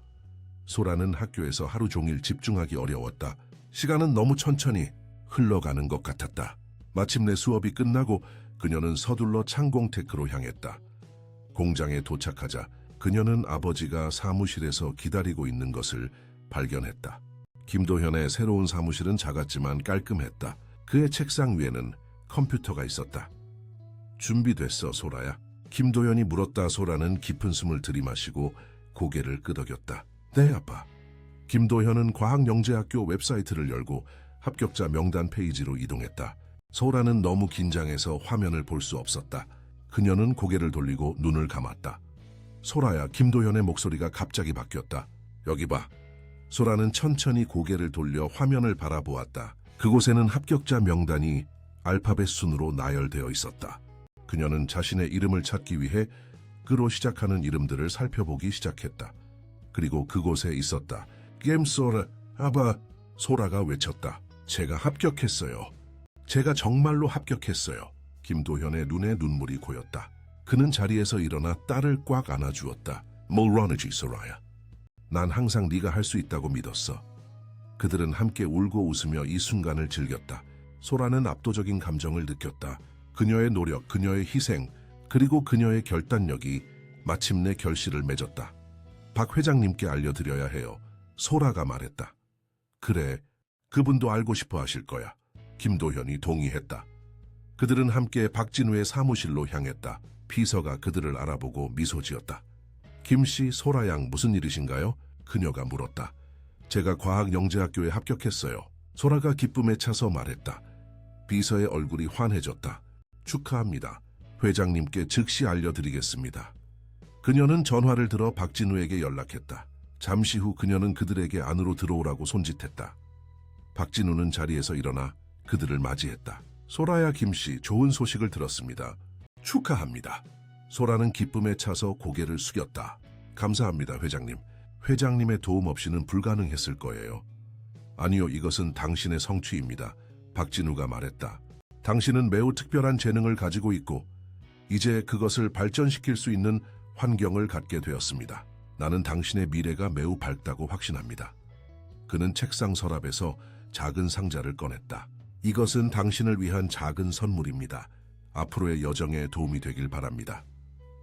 소라는 학교에서 하루 종일 집중하기 어려웠다. 시간은 너무 천천히 흘러가는 것 같았다. 마침내 수업이 끝나고 그녀는 서둘러 창공테크로 향했다. 공장에 도착하자 그녀는 아버지가 사무실에서 기다리고 있는 것을 발견했다. 김도현의 새로운 사무실은 작았지만 깔끔했다. 그의 책상 위에는 컴퓨터가 있었다. 준비됐어, 소라야? 김도현이 물었다. 소라는 깊은 숨을 들이마시고 고개를 끄덕였다. 네, 아빠. 김도현은 과학영재학교 웹사이트를 열고 합격자 명단 페이지로 이동했다. 소라는 너무 긴장해서 화면을 볼 수 없었다. 그녀는 고개를 돌리고 눈을 감았다. 소라야, 김도현의 목소리가 갑자기 바뀌었다. 여기 봐. 소라는 천천히 고개를 돌려 화면을 바라보았다. 그곳에는 합격자 명단이 알파벳 순으로 나열되어 있었다. 그녀는 자신의 이름을 찾기 위해 그로 시작하는 이름들을 살펴보기 시작했다. 그리고 그곳에 있었다. 겜소라, 아바, 소라가 외쳤다. 제가 합격했어요. 제가 정말로 합격했어요. 김도현의 눈에 눈물이 고였다. 그는 자리에서 일어나 딸을 꽉 안아주었다. 몰라너지, 소라야. 난 항상 네가 할 수 있다고 믿었어. 그들은 함께 울고 웃으며 이 순간을 즐겼다. 소라는 압도적인 감정을 느꼈다. 그녀의 노력, 그녀의 희생, 그리고 그녀의 결단력이 마침내 결실을 맺었다. 박 회장님께 알려드려야 해요. 소라가 말했다. 그래, 그분도 알고 싶어 하실 거야. 김도현이 동의했다. 그들은 함께 박진우의 사무실로 향했다. 비서가 그들을 알아보고 미소 지었다. 김씨, 소라양 무슨 일이신가요? 그녀가 물었다. 제가 과학영재학교에 합격했어요. 소라가 기쁨에 차서 말했다. 비서의 얼굴이 환해졌다. 축하합니다. 회장님께 즉시 알려드리겠습니다. 그녀는 전화를 들어 박진우에게 연락했다. 잠시 후 그녀는 그들에게 안으로 들어오라고 손짓했다. 박진우는 자리에서 일어나 그들을 맞이했다. 소라야, 김씨, 좋은 소식을 들었습니다. 축하합니다. 소라는 기쁨에 차서 고개를 숙였다. 감사합니다, 회장님. 회장님의 도움 없이는 불가능했을 거예요. 아니요, 이것은 당신의 성취입니다. 박진우가 말했다. 당신은 매우 특별한 재능을 가지고 있고 이제 그것을 발전시킬 수 있는 환경을 갖게 되었습니다. 나는 당신의 미래가 매우 밝다고 확신합니다. 그는 책상 서랍에서 작은 상자를 꺼냈다. 이것은 당신을 위한 작은 선물입니다. 앞으로의 여정에 도움이 되길 바랍니다.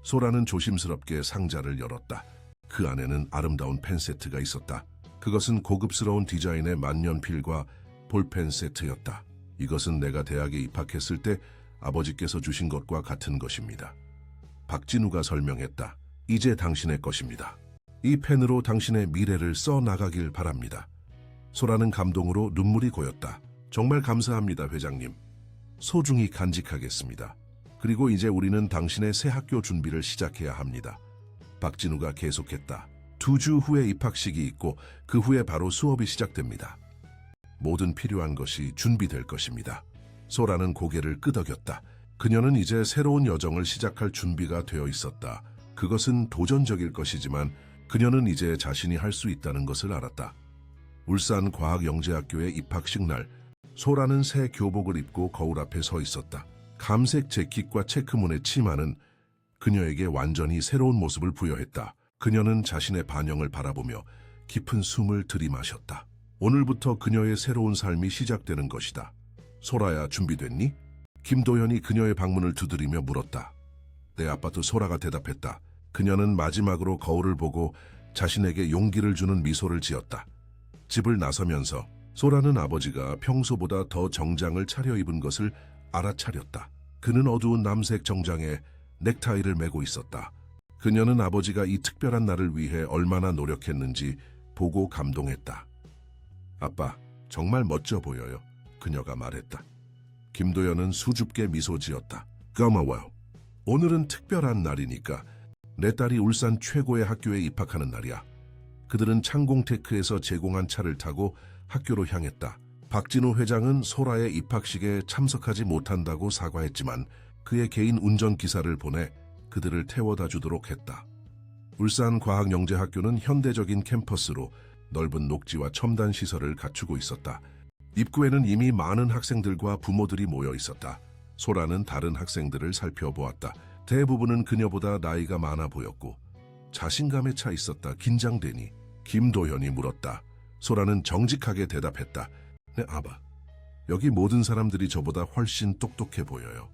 소라는 조심스럽게 상자를 열었다. 그 안에는 아름다운 펜 세트가 있었다. 그것은 고급스러운 디자인의 만년필과 볼펜 세트였다. 이것은 내가 대학에 입학했을 때 아버지께서 주신 것과 같은 것입니다. 박진우가 설명했다. 이제 당신의 것입니다. 이 펜으로 당신의 미래를 써나가길 바랍니다. 소라는 감동으로 눈물이 고였다. 정말 감사합니다, 회장님. 소중히 간직하겠습니다. 그리고 이제 우리는 당신의 새 학교 준비를 시작해야 합니다. 박진우가 계속했다. 2주 후에 입학식이 있고 그 후에 바로 수업이 시작됩니다. 모든 필요한 것이 준비될 것입니다. 소라는 고개를 끄덕였다. 그녀는 이제 새로운 여정을 시작할 준비가 되어 있었다. 그것은 도전적일 것이지만 그녀는 이제 자신이 할 수 있다는 것을 알았다. 울산 과학영재학교의 입학식 날, 소라는 새 교복을 입고 거울 앞에 서 있었다. 감색 재킷과 체크문의 치마는 그녀에게 완전히 새로운 모습을 부여했다. 그녀는 자신의 반영을 바라보며 깊은 숨을 들이마셨다. 오늘부터 그녀의 새로운 삶이 시작되는 것이다. 소라야, 준비됐니? 김도현이 그녀의 방문을 두드리며 물었다. 내 아빠도 소라가 대답했다. 그녀는 마지막으로 거울을 보고 자신에게 용기를 주는 미소를 지었다. 집을 나서면서 소라는 아버지가 평소보다 더 정장을 차려입은 것을 알아차렸다. 그는 어두운 남색 정장에 넥타이를 메고 있었다. 그녀는 아버지가 이 특별한 날을 위해 얼마나 노력했는지 보고 감동했다. 아빠, 정말 멋져 보여요. 그녀가 말했다. 김도연은 수줍게 미소 지었다. 고마워요. 오늘은 특별한 날이니까 내 딸이 울산 최고의 학교에 입학하는 날이야. 그들은 창공테크에서 제공한 차를 타고 학교로 향했다. 박진우 회장은 소라의 입학식에 참석하지 못한다고 사과했지만 그의 개인 운전기사를 보내 그들을 태워다 주도록 했다. 울산과학영재학교는 현대적인 캠퍼스로 넓은 녹지와 첨단 시설을 갖추고 있었다. 입구에는 이미 많은 학생들과 부모들이 모여 있었다. 소라는 다른 학생들을 살펴보았다. 대부분은 그녀보다 나이가 많아 보였고 자신감에 차 있었다. 긴장되니? 김도현이 물었다. 소라는 정직하게 대답했다. 네, 아바. 여기 모든 사람들이 저보다 훨씬 똑똑해 보여요.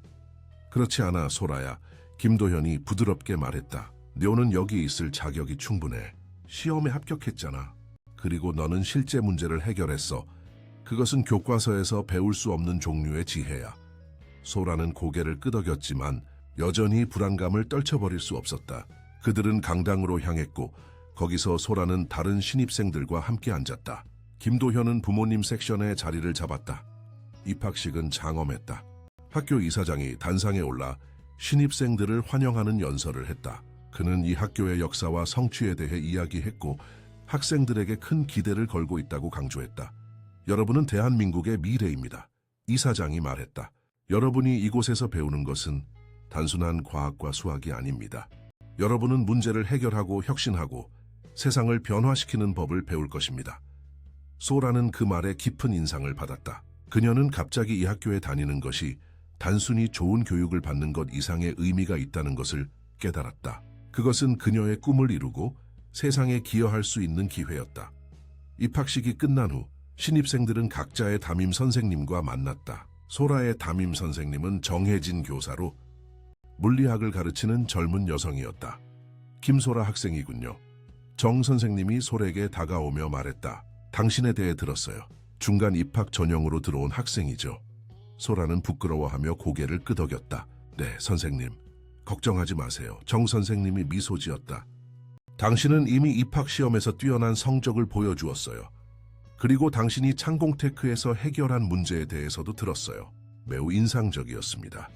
그렇지 않아, 소라야. 김도현이 부드럽게 말했다. 너는 여기 있을 자격이 충분해. 시험에 합격했잖아. 그리고 너는 실제 문제를 해결했어. 그것은 교과서에서 배울 수 없는 종류의 지혜야. 소라는 고개를 끄덕였지만 여전히 불안감을 떨쳐버릴 수 없었다. 그들은 강당으로 향했고 거기서 소라는 다른 신입생들과 함께 앉았다. 김도현은 부모님 섹션에 자리를 잡았다. 입학식은 장엄했다. 학교 이사장이 단상에 올라 신입생들을 환영하는 연설을 했다. 그는 이 학교의 역사와 성취에 대해 이야기했고 학생들에게 큰 기대를 걸고 있다고 강조했다. 여러분은 대한민국의 미래입니다. 이사장이 말했다. 여러분이 이곳에서 배우는 것은 단순한 과학과 수학이 아닙니다. 여러분은 문제를 해결하고 혁신하고 세상을 변화시키는 법을 배울 것입니다. 소라는 그 말에 깊은 인상을 받았다. 그녀는 갑자기 이 학교에 다니는 것이 단순히 좋은 교육을 받는 것 이상의 의미가 있다는 것을 깨달았다. 그것은 그녀의 꿈을 이루고 세상에 기여할 수 있는 기회였다. 입학식이 끝난 후 신입생들은 각자의 담임 선생님과 만났다. 소라의 담임 선생님은 정혜진 교사로 물리학을 가르치는 젊은 여성이었다. 김소라 학생이군요. 정 선생님이 소라에게 다가오며 말했다. 당신에 대해 들었어요. 중간 입학 전형으로 들어온 학생이죠. 소라는 부끄러워하며 고개를 끄덕였다. 네, 선생님. 걱정하지 마세요. 정 선생님이 미소 지었다. 당신은 이미 입학 시험에서 뛰어난 성적을 보여주었어요. 그리고 당신이 창공테크에서 해결한 문제에 대해서도 들었어요. 매우 인상적이었습니다.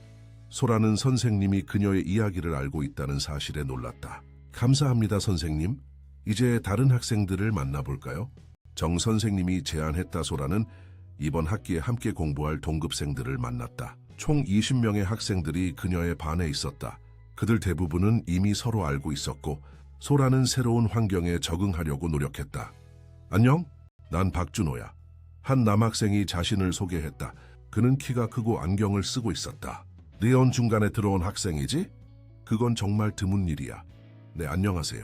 소라는 선생님이 그녀의 이야기를 알고 있다는 사실에 놀랐다. 감사합니다, 선생님. 이제 다른 학생들을 만나볼까요? 정 선생님이 제안했다. 소라는 이번 학기에 함께 공부할 동급생들을 만났다. 총 20명의 학생들이 그녀의 반에 있었다. 그들 대부분은 이미 서로 알고 있었고 소라는 새로운 환경에 적응하려고 노력했다. 안녕? 난 박준호야. 한 남학생이 자신을 소개했다. 그는 키가 크고 안경을 쓰고 있었다. 네온 중간에 들어온 학생이지? 그건 정말 드문 일이야. 네, 안녕하세요.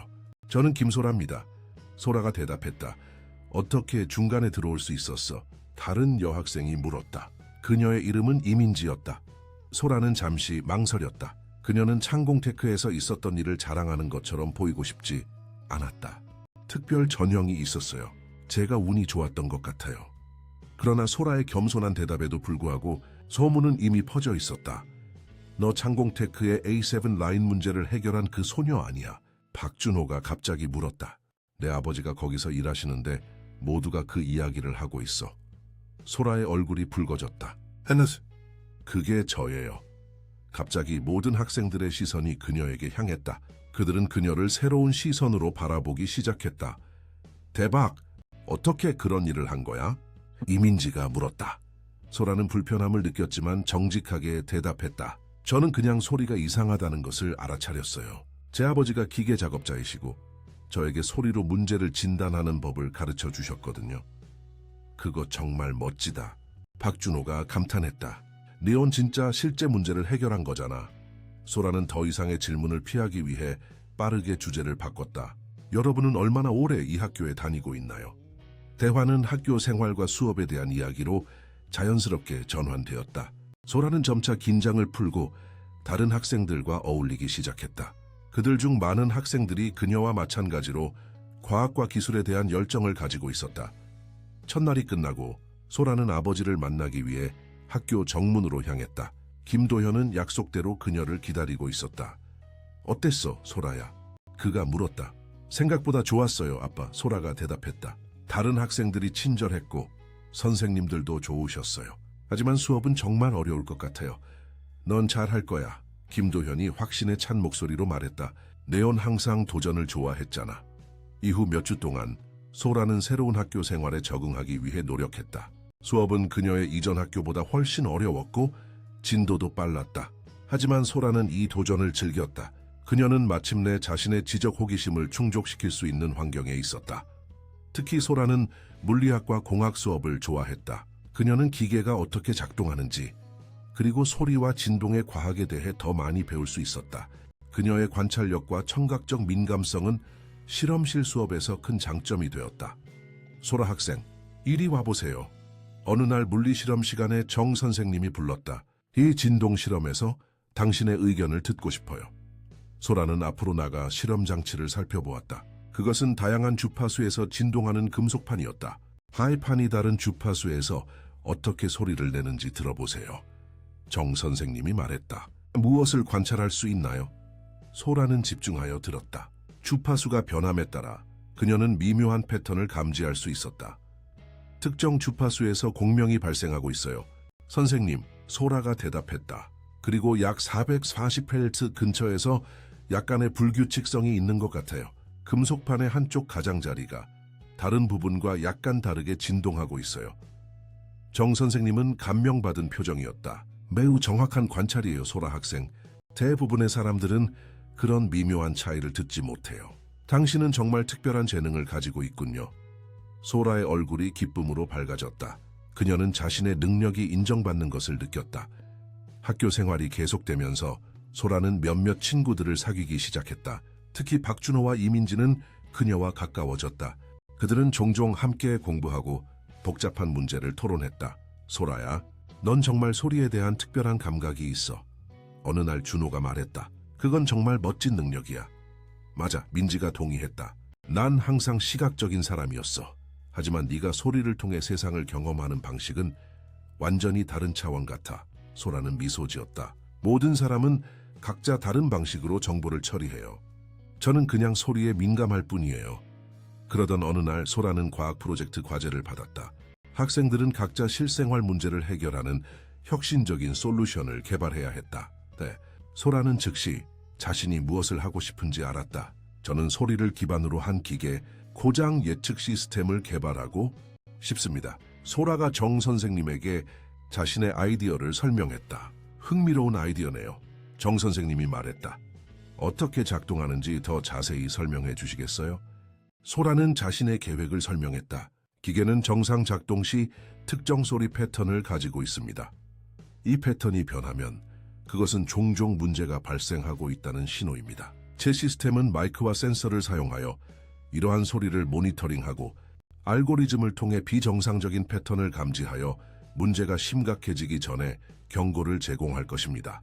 저는 김소라입니다. 소라가 대답했다. 어떻게 중간에 들어올 수 있었어? 다른 여학생이 물었다. 그녀의 이름은 이민지였다. 소라는 잠시 망설였다. 그녀는 창공테크에서 있었던 일을 자랑하는 것처럼 보이고 싶지 않았다. 특별 전형이 있었어요. 제가 운이 좋았던 것 같아요. 그러나 소라의 겸손한 대답에도 불구하고 소문은 이미 퍼져 있었다. 너 창공테크의 A7 라인 문제를 해결한 그 소녀 아니야? 박준호가 갑자기 물었다. 내 아버지가 거기서 일하시는데 모두가 그 이야기를 하고 있어. 소라의 얼굴이 붉어졌다. 헤너스. 그게 저예요. 갑자기 모든 학생들의 시선이 그녀에게 향했다. 그들은 그녀를 새로운 시선으로 바라보기 시작했다. 대박! 어떻게 그런 일을 한 거야? 이민지가 물었다. 소라는 불편함을 느꼈지만 정직하게 대답했다. 저는 그냥 소리가 이상하다는 것을 알아차렸어요. 제 아버지가 기계 작업자이시고 저에게 소리로 문제를 진단하는 법을 가르쳐 주셨거든요. 그거 정말 멋지다. 박준호가 감탄했다. 네온 진짜 실제 문제를 해결한 거잖아. 소라는 더 이상의 질문을 피하기 위해 빠르게 주제를 바꿨다. 여러분은 얼마나 오래 이 학교에 다니고 있나요? 대화는 학교 생활과 수업에 대한 이야기로 자연스럽게 전환되었다. 소라는 점차 긴장을 풀고 다른 학생들과 어울리기 시작했다. 그들 중 많은 학생들이 그녀와 마찬가지로 과학과 기술에 대한 열정을 가지고 있었다. 첫날이 끝나고 소라는 아버지를 만나기 위해 학교 정문으로 향했다. 김도현은 약속대로 그녀를 기다리고 있었다. 어땠어, 소라야? 그가 물었다. 생각보다 좋았어요, 아빠. 소라가 대답했다. 다른 학생들이 친절했고 선생님들도 좋으셨어요. 하지만 수업은 정말 어려울 것 같아요. 넌 잘할 거야. 김도현이 확신에 찬 목소리로 말했다. 내온 항상 도전을 좋아했잖아. 이후 몇 주 동안 소라는 새로운 학교 생활에 적응하기 위해 노력했다. 수업은 그녀의 이전 학교보다 훨씬 어려웠고 진도도 빨랐다. 하지만 소라는 이 도전을 즐겼다. 그녀는 마침내 자신의 지적 호기심을 충족시킬 수 있는 환경에 있었다. 특히 소라는 물리학과 공학 수업을 좋아했다. 그녀는 기계가 어떻게 작동하는지, 그리고 소리와 진동의 과학에 대해 더 많이 배울 수 있었다. 그녀의 관찰력과 청각적 민감성은 실험실 수업에서 큰 장점이 되었다. 소라 학생, 이리 와보세요. 어느 날 물리실험 시간에 정 선생님이 불렀다. 이 진동 실험에서 당신의 의견을 듣고 싶어요. 소라는 앞으로 나가 실험 장치를 살펴보았다. 그것은 다양한 주파수에서 진동하는 금속판이었다. 하이판이 다른 주파수에서 어떻게 소리를 내는지 들어보세요. 정 선생님이 말했다. 무엇을 관찰할 수 있나요? 소라는 집중하여 들었다. 주파수가 변함에 따라 그녀는 미묘한 패턴을 감지할 수 있었다. 특정 주파수에서 공명이 발생하고 있어요. 선생님, 소라가 대답했다. 그리고 약 440Hz 근처에서 약간의 불규칙성이 있는 것 같아요. 금속판의 한쪽 가장자리가 다른 부분과 약간 다르게 진동하고 있어요. 정 선생님은 감명받은 표정이었다. 매우 정확한 관찰이에요, 소라 학생. 대부분의 사람들은 그런 미묘한 차이를 듣지 못해요. 당신은 정말 특별한 재능을 가지고 있군요. 소라의 얼굴이 기쁨으로 밝아졌다. 그녀는 자신의 능력이 인정받는 것을 느꼈다. 학교 생활이 계속되면서 소라는 몇몇 친구들을 사귀기 시작했다. 특히 박준호와 이민지는 그녀와 가까워졌다. 그들은 종종 함께 공부하고 복잡한 문제를 토론했다. 소라야, 넌 정말 소리에 대한 특별한 감각이 있어. 어느 날 준호가 말했다. 그건 정말 멋진 능력이야. 맞아, 민지가 동의했다. 난 항상 시각적인 사람이었어. 하지만 네가 소리를 통해 세상을 경험하는 방식은 완전히 다른 차원 같아. 소라는 미소 지었다. 모든 사람은 각자 다른 방식으로 정보를 처리해요. 저는 그냥 소리에 민감할 뿐이에요. 그러던 어느 날 소라는 과학 프로젝트 과제를 받았다. 학생들은 각자 실생활 문제를 해결하는 혁신적인 솔루션을 개발해야 했다. 네, 소라는 즉시 자신이 무엇을 하고 싶은지 알았다. 저는 소리를 기반으로 한 기계, 고장 예측 시스템을 개발하고 싶습니다. 소라가 정 선생님에게 자신의 아이디어를 설명했다. 흥미로운 아이디어네요. 정 선생님이 말했다. 어떻게 작동하는지 더 자세히 설명해 주시겠어요? 소라는 자신의 계획을 설명했다. 기계는 정상 작동 시 특정 소리 패턴을 가지고 있습니다. 이 패턴이 변하면 그것은 종종 문제가 발생하고 있다는 신호입니다. 제 시스템은 마이크와 센서를 사용하여 이러한 소리를 모니터링하고 알고리즘을 통해 비정상적인 패턴을 감지하여 문제가 심각해지기 전에 경고를 제공할 것입니다.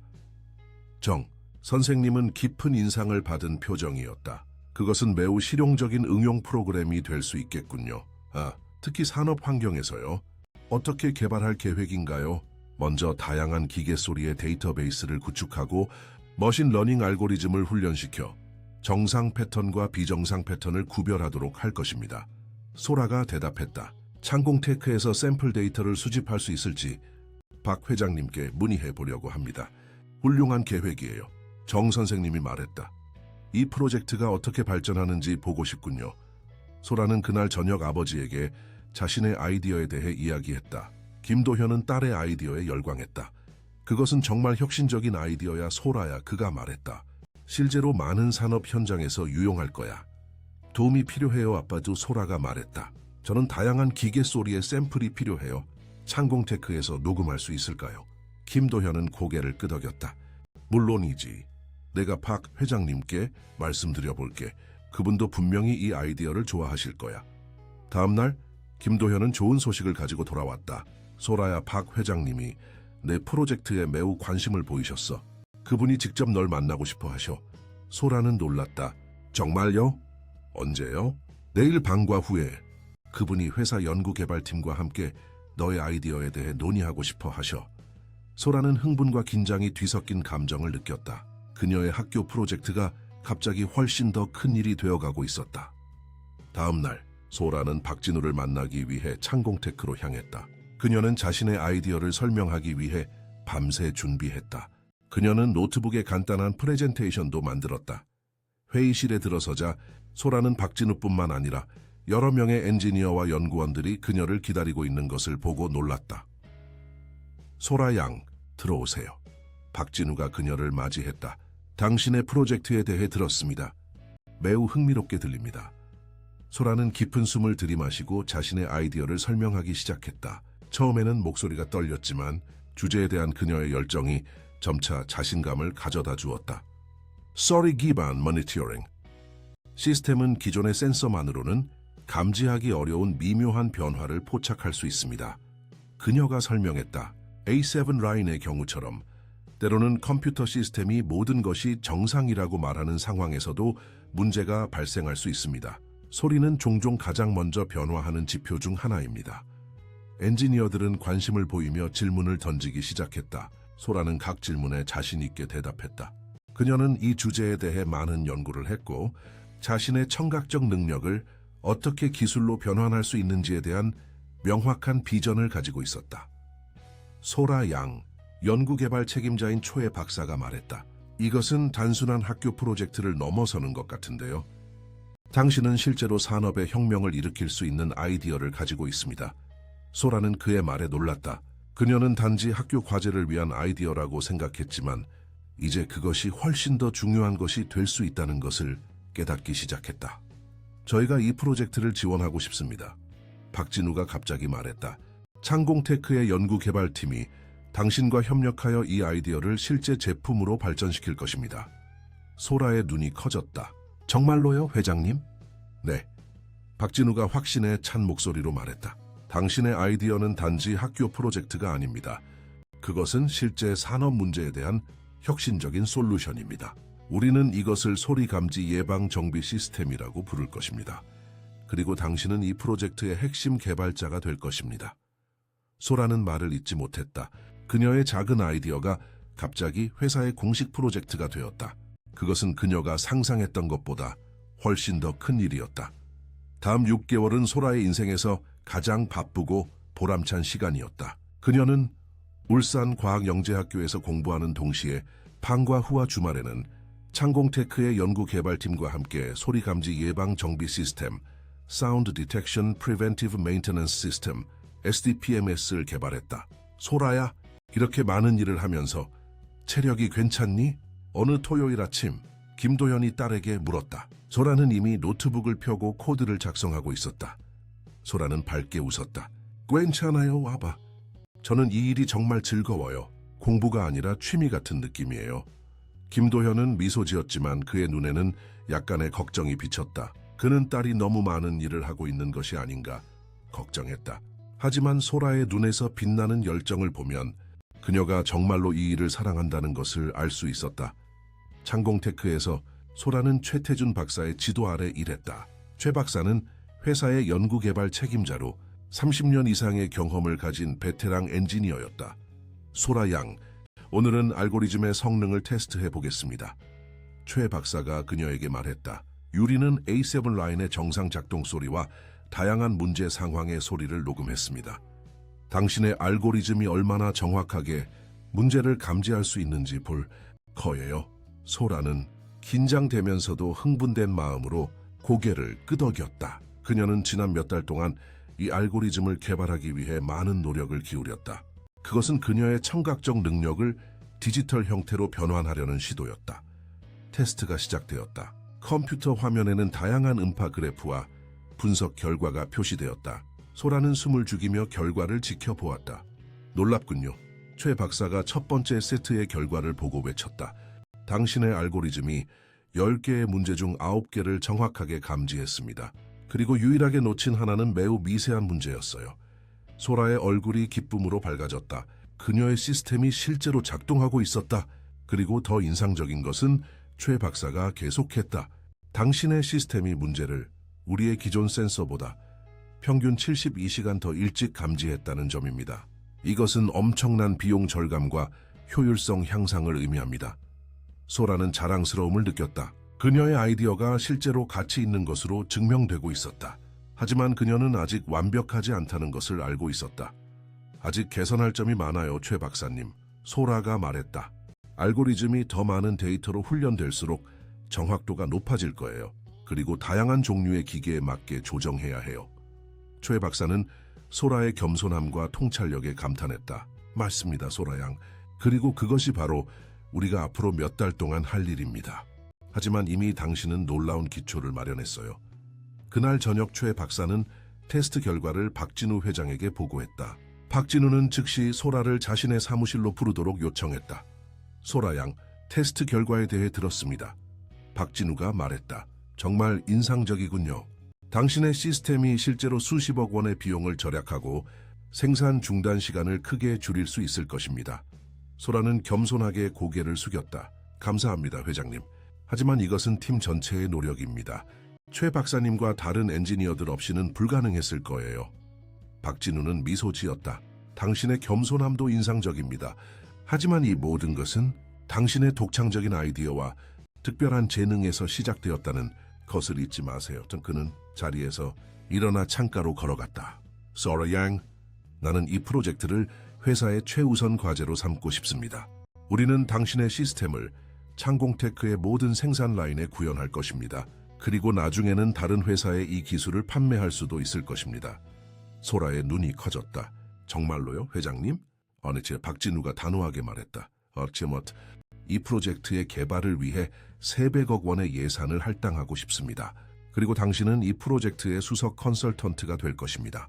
정 선생님은 깊은 인상을 받은 표정이었다. 그것은 매우 실용적인 응용 프로그램이 될 수 있겠군요. 특히 산업 환경에서요. 어떻게 개발할 계획인가요? 먼저 다양한 기계 소리의 데이터베이스를 구축하고 머신러닝 알고리즘을 훈련시켜 정상 패턴과 비정상 패턴을 구별하도록 할 것입니다. 소라가 대답했다. 창공테크에서 샘플 데이터를 수집할 수 있을지 박 회장님께 문의해 보려고 합니다. 훌륭한 계획이에요. 정 선생님이 말했다. 이 프로젝트가 어떻게 발전하는지 보고 싶군요. 소라는 그날 저녁 아버지에게 자신의 아이디어에 대해 이야기했다. 김도현은 딸의 아이디어에 열광했다. 그것은 정말 혁신적인 아이디어야, 소라야, 그가 말했다. 실제로 많은 산업 현장에서 유용할 거야. 도움이 필요해요, 아빠도. 소라가 말했다. 저는 다양한 기계 소리의 샘플이 필요해요. 창공테크에서 녹음할 수 있을까요? 김도현은 고개를 끄덕였다. 물론이지. 내가 박 회장님께 말씀드려 볼게. 그분도 분명히 이 아이디어를 좋아하실 거야. 다음 날 김도현은 좋은 소식을 가지고 돌아왔다. 소라야, 박 회장님이 내 프로젝트에 매우 관심을 보이셨어. 그분이 직접 널 만나고 싶어 하셔. 소라는 놀랐다. 정말요? 언제요? 내일 방과 후에. 그분이 회사 연구개발팀과 함께 너의 아이디어에 대해 논의하고 싶어 하셔. 소라는 흥분과 긴장이 뒤섞인 감정을 느꼈다. 그녀의 학교 프로젝트가 갑자기 훨씬 더 큰 일이 되어가고 있었다. 다음 날 소라는 박진우를 만나기 위해 창공테크로 향했다. 그녀는 자신의 아이디어를 설명하기 위해 밤새 준비했다. 그녀는 노트북에 간단한 프레젠테이션도 만들었다. 회의실에 들어서자 소라는 박진우뿐만 아니라 여러 명의 엔지니어와 연구원들이 그녀를 기다리고 있는 것을 보고 놀랐다. 소라 양, 들어오세요. 박진우가 그녀를 맞이했다. 당신의 프로젝트에 대해 들었습니다. 매우 흥미롭게 들립니다. 소라는 깊은 숨을 들이마시고 자신의 아이디어를 설명하기 시작했다. 처음에는 목소리가 떨렸지만 주제에 대한 그녀의 열정이 점차 자신감을 가져다 주었다. Sorry 기반 모니터링. 시스템은 기존의 센서만으로는 감지하기 어려운 미묘한 변화를 포착할 수 있습니다. 그녀가 설명했다. A7 라인의 경우처럼 때로는 컴퓨터 시스템이 모든 것이 정상이라고 말하는 상황에서도 문제가 발생할 수 있습니다. 소리는 종종 가장 먼저 변화하는 지표 중 하나입니다. 엔지니어들은 관심을 보이며 질문을 던지기 시작했다. 소라는 각 질문에 자신 있게 대답했다. 그녀는 이 주제에 대해 많은 연구를 했고 자신의 청각적 능력을 어떻게 기술로 변환할 수 있는지에 대한 명확한 비전을 가지고 있었다. 소라 양, 연구개발 책임자인 초에 박사가 말했다. 이것은 단순한 학교 프로젝트를 넘어서는 것 같은데요. 당신은 실제로 산업의 혁명을 일으킬 수 있는 아이디어를 가지고 있습니다. 소라는 그의 말에 놀랐다. 그녀는 단지 학교 과제를 위한 아이디어라고 생각했지만 이제 그것이 훨씬 더 중요한 것이 될 수 있다는 것을 깨닫기 시작했다. 저희가 이 프로젝트를 지원하고 싶습니다. 박진우가 갑자기 말했다. 창공테크의 연구개발팀이 당신과 협력하여 이 아이디어를 실제 제품으로 발전시킬 것입니다. 소라의 눈이 커졌다. 정말로요, 회장님? 네. 박진우가 확신에 찬 목소리로 말했다. 당신의 아이디어는 단지 학교 프로젝트가 아닙니다. 그것은 실제 산업 문제에 대한 혁신적인 솔루션입니다. 우리는 이것을 소리 감지 예방 정비 시스템이라고 부를 것입니다. 그리고 당신은 이 프로젝트의 핵심 개발자가 될 것입니다. 소라는 말을 잇지 못했다. 그녀의 작은 아이디어가 갑자기 회사의 공식 프로젝트가 되었다. 그것은 그녀가 상상했던 것보다 훨씬 더 큰 일이었다. 다음 6개월은 소라의 인생에서 가장 바쁘고 보람찬 시간이었다. 그녀는 울산과학영재학교에서 공부하는 동시에 방과 후와 주말에는 창공테크의 연구개발팀과 함께 소리감지 예방 정비 시스템 Sound Detection Preventive Maintenance System SDPMS를 개발했다. 소라야, 이렇게 많은 일을 하면서 체력이 괜찮니? 어느 토요일 아침 김도현이 딸에게 물었다. 소라는 이미 노트북을 펴고 코드를 작성하고 있었다. 소라는 밝게 웃었다. 괜찮아요, 와봐. 저는 이 일이 정말 즐거워요. 공부가 아니라 취미 같은 느낌이에요. 김도현은 미소 지었지만 그의 눈에는 약간의 걱정이 비쳤다. 그는 딸이 너무 많은 일을 하고 있는 것이 아닌가 걱정했다. 하지만 소라의 눈에서 빛나는 열정을 보면 그녀가 정말로 이 일을 사랑한다는 것을 알 수 있었다. 창공테크에서 소라는 최태준 박사의 지도 아래 일했다. 최 박사는 회사의 연구개발 책임자로 30년 이상의 경험을 가진 베테랑 엔지니어였다. 소라 양, 오늘은 알고리즘의 성능을 테스트해 보겠습니다. 최 박사가 그녀에게 말했다. 유리는 A7 라인의 정상 작동 소리와 다양한 문제 상황의 소리를 녹음했습니다. 당신의 알고리즘이 얼마나 정확하게 문제를 감지할 수 있는지 볼 거예요. 소라는 긴장되면서도 흥분된 마음으로 고개를 끄덕였다. 그녀는 지난 몇 달 동안 이 알고리즘을 개발하기 위해 많은 노력을 기울였다. 그것은 그녀의 청각적 능력을 디지털 형태로 변환하려는 시도였다. 테스트가 시작되었다. 컴퓨터 화면에는 다양한 음파 그래프와 분석 결과가 표시되었다. 소라는 숨을 죽이며 결과를 지켜보았다. 놀랍군요. 최 박사가 첫 번째 세트의 결과를 보고 외쳤다. 당신의 알고리즘이 10개의 문제 중 9개를 정확하게 감지했습니다. 그리고 유일하게 놓친 하나는 매우 미세한 문제였어요. 소라의 얼굴이 기쁨으로 밝아졌다. 그녀의 시스템이 실제로 작동하고 있었다. 그리고 더 인상적인 것은 최 박사가 계속했다. 당신의 시스템이 문제를 우리의 기존 센서보다 평균 72시간 더 일찍 감지했다는 점입니다. 이것은 엄청난 비용 절감과 효율성 향상을 의미합니다. 소라는 자랑스러움을 느꼈다. 그녀의 아이디어가 실제로 가치 있는 것으로 증명되고 있었다. 하지만 그녀는 아직 완벽하지 않다는 것을 알고 있었다. 아직 개선할 점이 많아요, 최 박사님. 소라가 말했다. 알고리즘이 더 많은 데이터로 훈련될수록 정확도가 높아질 거예요. 그리고 다양한 종류의 기계에 맞게 조정해야 해요. 최 박사는 소라의 겸손함과 통찰력에 감탄했다. 맞습니다, 소라 양. 그리고 그것이 바로 우리가 앞으로 몇 달 동안 할 일입니다. 하지만 이미 당신은 놀라운 기초를 마련했어요. 그날 저녁 최 박사는 테스트 결과를 박진우 회장에게 보고했다. 박진우는 즉시 소라를 자신의 사무실로 부르도록 요청했다. 소라 양, 테스트 결과에 대해 들었습니다. 박진우가 말했다. 정말 인상적이군요. 당신의 시스템이 실제로 수십억 원의 비용을 절약하고 생산 중단 시간을 크게 줄일 수 있을 것입니다. 소라는 겸손하게 고개를 숙였다. 감사합니다, 회장님. 하지만 이것은 팀 전체의 노력입니다. 최 박사님과 다른 엔지니어들 없이는 불가능했을 거예요. 박진우는 미소 지었다. 당신의 겸손함도 인상적입니다. 하지만 이 모든 것은 당신의 독창적인 아이디어와 특별한 재능에서 시작되었다는 것을 잊지 마세요. 그는 자리에서 일어나 창가로 걸어갔다. 소라 양, 나는 이 프로젝트를 회사의 최우선 과제로 삼고 싶습니다. 우리는 당신의 시스템을 창공테크의 모든 생산 라인에 구현할 것입니다. 그리고 나중에는 다른 회사에 이 기술을 판매할 수도 있을 것입니다. 소라의 눈이 커졌다. 정말로요, 회장님? 어느 제 박진우가 단호하게 말했다. 이 프로젝트의 개발을 위해 300억 원의 예산을 할당하고 싶습니다. 그리고 당신은 이 프로젝트의 수석 컨설턴트가 될 것입니다.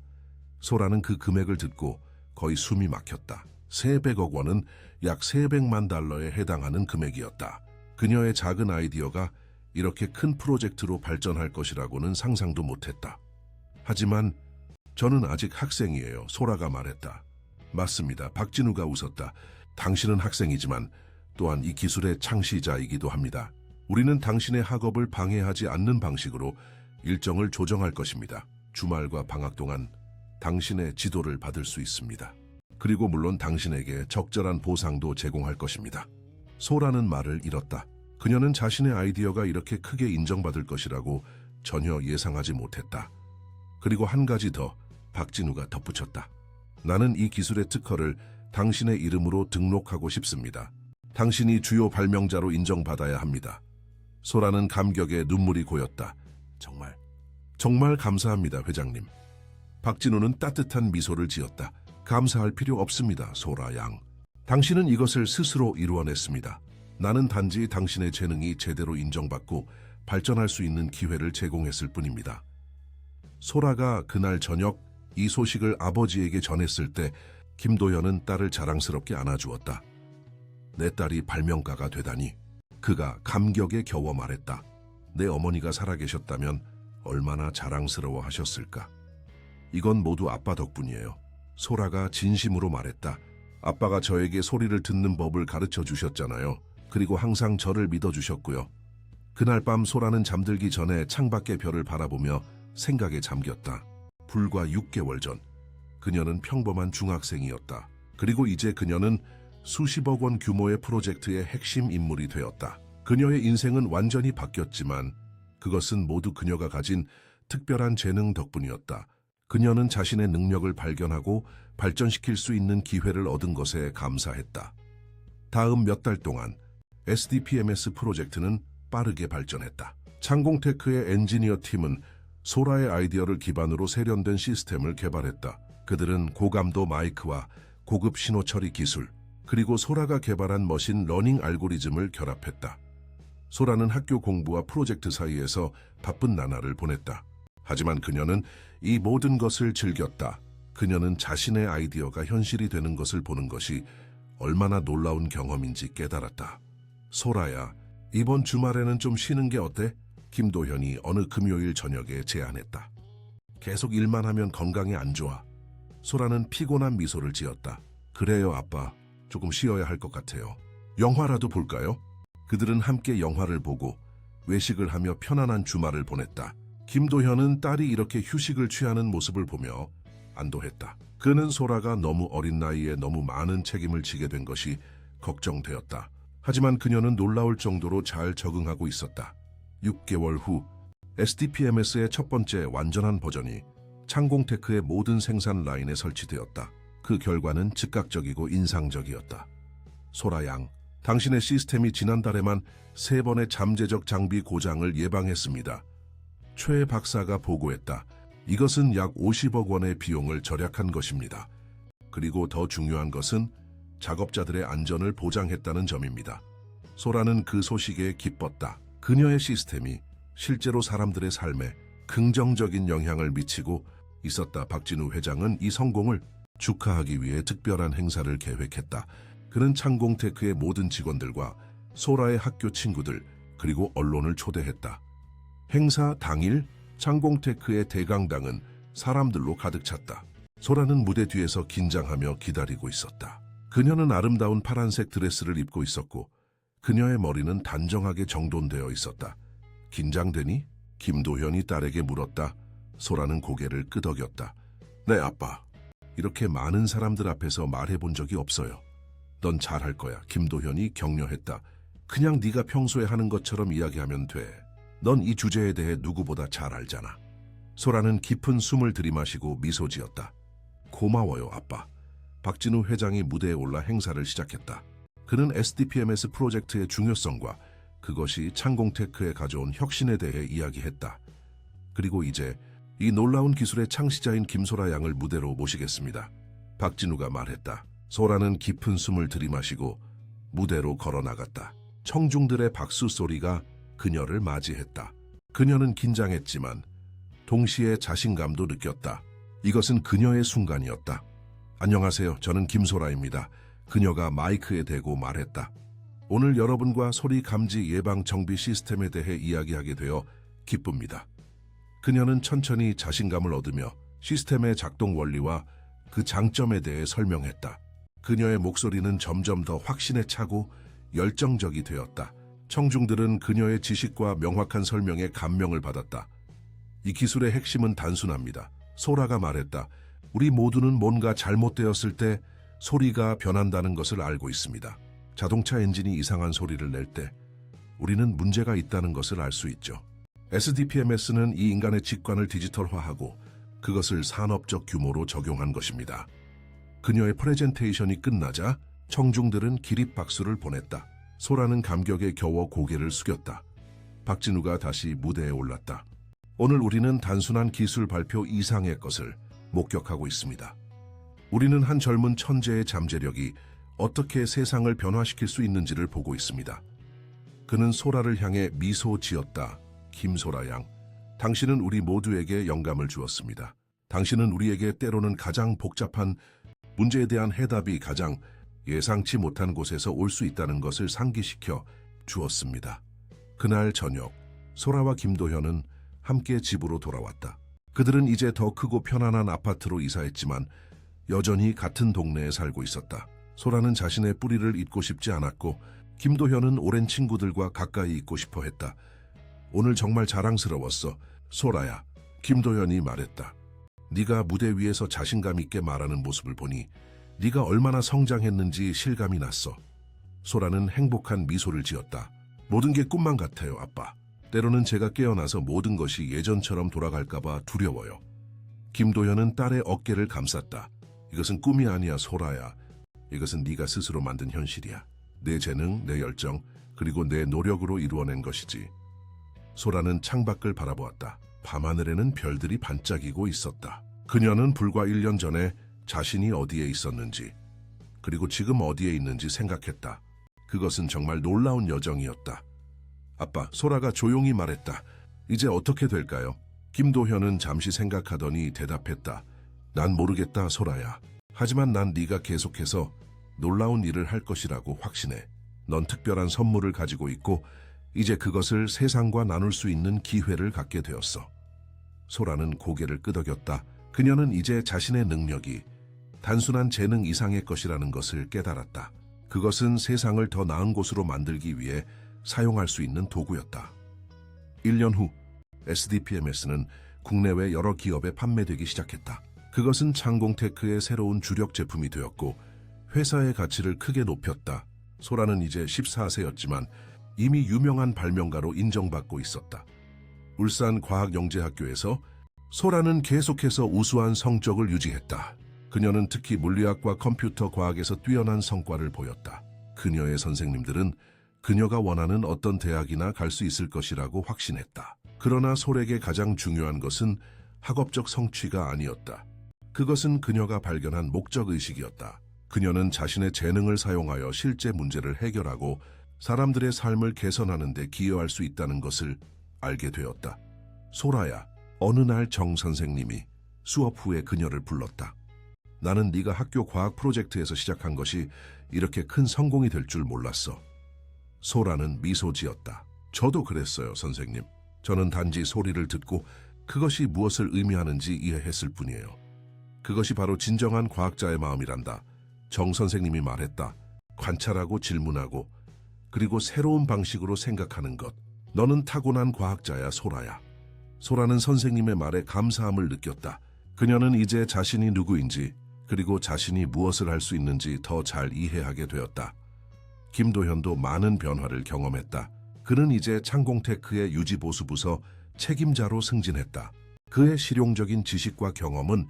소라는 그 금액을 듣고 거의 숨이 막혔다. 300억 원은 약 300만 달러에 해당하는 금액이었다. 그녀의 작은 아이디어가 이렇게 큰 프로젝트로 발전할 것이라고는 상상도 못했다. 하지만 저는 아직 학생이에요, 소라가 말했다. 맞습니다, 박진우가 웃었다. 당신은 학생이지만 또한 이 기술의 창시자이기도 합니다. 우리는 당신의 학업을 방해하지 않는 방식으로 일정을 조정할 것입니다. 주말과 방학 동안 당신의 지도를 받을 수 있습니다. 그리고 물론 당신에게 적절한 보상도 제공할 것입니다. 소라는 말을 잃었다. 그녀는 자신의 아이디어가 이렇게 크게 인정받을 것이라고 전혀 예상하지 못했다. 그리고 한 가지 더 박진우가 덧붙였다. 나는 이 기술의 특허를 당신의 이름으로 등록하고 싶습니다. 당신이 주요 발명자로 인정받아야 합니다. 소라는 감격에 눈물이 고였다. 정말 감사합니다, 회장님. 박진우는 따뜻한 미소를 지었다. 감사할 필요 없습니다, 소라 양. 당신은 이것을 스스로 이루어냈습니다. 나는 단지 당신의 재능이 제대로 인정받고 발전할 수 있는 기회를 제공했을 뿐입니다. 소라가 그날 저녁 이 소식을 아버지에게 전했을 때 김도현은 딸을 자랑스럽게 안아주었다. 내 딸이 발명가가 되다니. 그가 감격에 겨워 말했다. 내 어머니가 살아계셨다면 얼마나 자랑스러워 하셨을까. 이건 모두 아빠 덕분이에요. 소라가 진심으로 말했다. 아빠가 저에게 소리를 듣는 법을 가르쳐 주셨잖아요. 그리고 항상 저를 믿어주셨고요. 그날 밤 소라는 잠들기 전에 창밖의 별을 바라보며 생각에 잠겼다. 불과 6개월 전, 그녀는 평범한 중학생이었다. 그리고 이제 그녀는 수십억 원 규모의 프로젝트의 핵심 인물이 되었다. 그녀의 인생은 완전히 바뀌었지만 그것은 모두 그녀가 가진 특별한 재능 덕분이었다. 그녀는 자신의 능력을 발견하고 발전시킬 수 있는 기회를 얻은 것에 감사했다. 다음 몇 달 동안 SDPMS 프로젝트는 빠르게 발전했다. 창공테크의 엔지니어 팀은 소라의 아이디어를 기반으로 세련된 시스템을 개발했다. 그들은 고감도 마이크와 고급 신호 처리 기술, 그리고 소라가 개발한 머신 러닝 알고리즘을 결합했다. 소라는 학교 공부와 프로젝트 사이에서 바쁜 나날을 보냈다. 하지만 그녀는 이 모든 것을 즐겼다. 그녀는 자신의 아이디어가 현실이 되는 것을 보는 것이 얼마나 놀라운 경험인지 깨달았다. 소라야, 이번 주말에는 좀 쉬는 게 어때? 김도현이 어느 금요일 저녁에 제안했다. 계속 일만 하면 건강에 안 좋아. 소라는 피곤한 미소를 지었다. 그래요, 아빠. 조금 쉬어야 할 것 같아요. 영화라도 볼까요? 그들은 함께 영화를 보고 외식을 하며 편안한 주말을 보냈다. 김도현은 딸이 이렇게 휴식을 취하는 모습을 보며 안도했다. 그는 소라가 너무 어린 나이에 너무 많은 책임을 지게 된 것이 걱정되었다. 하지만 그녀는 놀라울 정도로 잘 적응하고 있었다. 6개월 후 SDPMS의 첫 번째 완전한 버전이 창공테크의 모든 생산 라인에 설치되었다. 그 결과는 즉각적이고 인상적이었다. 소라 양, 당신의 시스템이 지난달에만 3번의 잠재적 장비 고장을 예방했습니다. 최 박사가 보고했다. 이것은 약 50억 원의 비용을 절약한 것입니다. 그리고 더 중요한 것은 작업자들의 안전을 보장했다는 점입니다. 소라는 그 소식에 기뻤다. 그녀의 시스템이 실제로 사람들의 삶에 긍정적인 영향을 미치고 있었다. 박진우 회장은 이 성공을 축하하기 위해 특별한 행사를 계획했다. 그는 창공테크의 모든 직원들과 소라의 학교 친구들 그리고 언론을 초대했다. 행사 당일 창공테크의 대강당은 사람들로 가득 찼다. 소라는 무대 뒤에서 긴장하며 기다리고 있었다. 그녀는 아름다운 파란색 드레스를 입고 있었고 그녀의 머리는 단정하게 정돈되어 있었다. 긴장되니? 김도현이 딸에게 물었다. 소라는 고개를 끄덕였다. 네, 아빠. 이렇게 많은 사람들 앞에서 말해본 적이 없어요. 넌 잘할 거야. 김도현이 격려했다. 그냥 네가 평소에 하는 것처럼 이야기하면 돼. 넌 이 주제에 대해 누구보다 잘 알잖아. 소라는 깊은 숨을 들이마시고 미소 지었다. 고마워요, 아빠. 박진우 회장이 무대에 올라 행사를 시작했다. 그는 SDPMS 프로젝트의 중요성과 그것이 창공테크에 가져온 혁신에 대해 이야기했다. 그리고 이제 이 놀라운 기술의 창시자인 김소라 양을 무대로 모시겠습니다. 박진우가 말했다. 소라는 깊은 숨을 들이마시고 무대로 걸어나갔다. 청중들의 박수 소리가 그녀를 맞이했다. 그녀는 긴장했지만 동시에 자신감도 느꼈다. 이것은 그녀의 순간이었다. 안녕하세요. 저는 김소라입니다. 그녀가 마이크에 대고 말했다. 오늘 여러분과 소리 감지 예방 정비 시스템에 대해 이야기하게 되어 기쁩니다. 그녀는 천천히 자신감을 얻으며 시스템의 작동 원리와 그 장점에 대해 설명했다. 그녀의 목소리는 점점 더 확신에 차고 열정적이 되었다. 청중들은 그녀의 지식과 명확한 설명에 감명을 받았다. 이 기술의 핵심은 단순합니다. 소라가 말했다. 우리 모두는 뭔가 잘못되었을 때 소리가 변한다는 것을 알고 있습니다. 자동차 엔진이 이상한 소리를 낼 때 우리는 문제가 있다는 것을 알 수 있죠. SDPMS는 이 인간의 직관을 디지털화하고 그것을 산업적 규모로 적용한 것입니다. 그녀의 프레젠테이션이 끝나자 청중들은 기립박수를 보냈다. 소라는 감격에 겨워 고개를 숙였다. 박진우가 다시 무대에 올랐다. 오늘 우리는 단순한 기술 발표 이상의 것을 목격하고 있습니다. 우리는 한 젊은 천재의 잠재력이 어떻게 세상을 변화시킬 수 있는지를 보고 있습니다. 그는 소라를 향해 미소 지었다. 김소라 양, 당신은 우리 모두에게 영감을 주었습니다. 당신은 우리에게 때로는 가장 복잡한 문제에 대한 해답이 가장 예상치 못한 곳에서 올 수 있다는 것을 상기시켜 주었습니다. 그날 저녁, 소라와 김도현은 함께 집으로 돌아왔다. 그들은 이제 더 크고 편안한 아파트로 이사했지만 여전히 같은 동네에 살고 있었다. 소라는 자신의 뿌리를 잇고 싶지 않았고 김도현은 오랜 친구들과 가까이 있고 싶어 했다. 오늘 정말 자랑스러웠어. 소라야, 김도현이 말했다. 네가 무대 위에서 자신감 있게 말하는 모습을 보니 네가 얼마나 성장했는지 실감이 났어. 소라는 행복한 미소를 지었다. 모든 게 꿈만 같아요, 아빠. 때로는 제가 깨어나서 모든 것이 예전처럼 돌아갈까봐 두려워요. 김도현은 딸의 어깨를 감쌌다. 이것은 꿈이 아니야, 소라야. 이것은 네가 스스로 만든 현실이야. 내 재능, 내 열정, 그리고 내 노력으로 이루어낸 것이지. 소라는 창밖을 바라보았다. 밤하늘에는 별들이 반짝이고 있었다. 그녀는 불과 1년 전에 자신이 어디에 있었는지, 그리고 지금 어디에 있는지 생각했다. 그것은 정말 놀라운 여정이었다. 아빠, 소라가 조용히 말했다. 이제 어떻게 될까요? 김도현은 잠시 생각하더니 대답했다. 난 모르겠다, 소라야. 하지만 난 네가 계속해서 놀라운 일을 할 것이라고 확신해. 넌 특별한 선물을 가지고 있고 이제 그것을 세상과 나눌 수 있는 기회를 갖게 되었어. 소라는 고개를 끄덕였다. 그녀는 이제 자신의 능력이 단순한 재능 이상의 것이라는 것을 깨달았다. 그것은 세상을 더 나은 곳으로 만들기 위해 사용할 수 있는 도구였다. 1년 후 SDPMS는 국내외 여러 기업에 판매되기 시작했다. 그것은 창공테크의 새로운 주력 제품이 되었고 회사의 가치를 크게 높였다. 소라는 이제 14세였지만 이미 유명한 발명가로 인정받고 있었다. 울산 과학영재학교에서 소라는 계속해서 우수한 성적을 유지했다. 그녀는 특히 물리학과 컴퓨터 과학에서 뛰어난 성과를 보였다. 그녀의 선생님들은 그녀가 원하는 어떤 대학이나 갈 수 있을 것이라고 확신했다. 그러나 솔에게 가장 중요한 것은 학업적 성취가 아니었다. 그것은 그녀가 발견한 목적의식이었다. 그녀는 자신의 재능을 사용하여 실제 문제를 해결하고 사람들의 삶을 개선하는 데 기여할 수 있다는 것을 알게 되었다. 소라야, 어느 날 정 선생님이 수업 후에 그녀를 불렀다. 나는 네가 학교 과학 프로젝트에서 시작한 것이 이렇게 큰 성공이 될 줄 몰랐어. 소라는 미소 지었다. 저도 그랬어요, 선생님. 저는 단지 소리를 듣고 그것이 무엇을 의미하는지 이해했을 뿐이에요. 그것이 바로 진정한 과학자의 마음이란다. 정 선생님이 말했다. 관찰하고 질문하고 그리고 새로운 방식으로 생각하는 것. 너는 타고난 과학자야, 소라야. 소라는 선생님의 말에 감사함을 느꼈다. 그녀는 이제 자신이 누구인지 그리고 자신이 무엇을 할 수 있는지 더 잘 이해하게 되었다. 김도현도 많은 변화를 경험했다. 그는 이제 창공테크의 유지보수부서 책임자로 승진했다. 그의 실용적인 지식과 경험은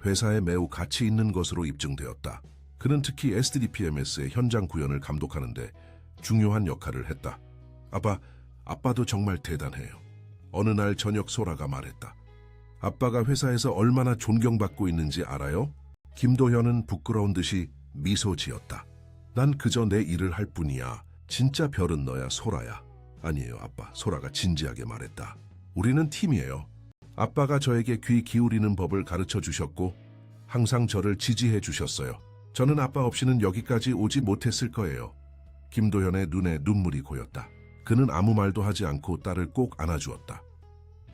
회사에 매우 가치 있는 것으로 입증되었다. 그는 특히 SDPMS의 현장 구현을 감독하는데 중요한 역할을 했다. 아빠도 정말 대단해요. 어느 날 저녁 소라가 말했다. 아빠가 회사에서 얼마나 존경받고 있는지 알아요? 김도현은 부끄러운 듯이 미소 지었다. 난 그저 내 일을 할 뿐이야. 진짜 별은 너야, 소라야. 아니에요, 아빠. 소라가 진지하게 말했다. 우리는 팀이에요. 아빠가 저에게 귀 기울이는 법을 가르쳐 주셨고 항상 저를 지지해 주셨어요. 저는 아빠 없이는 여기까지 오지 못했을 거예요. 김도현의 눈에 눈물이 고였다. 그는 아무 말도 하지 않고 딸을 꼭 안아주었다.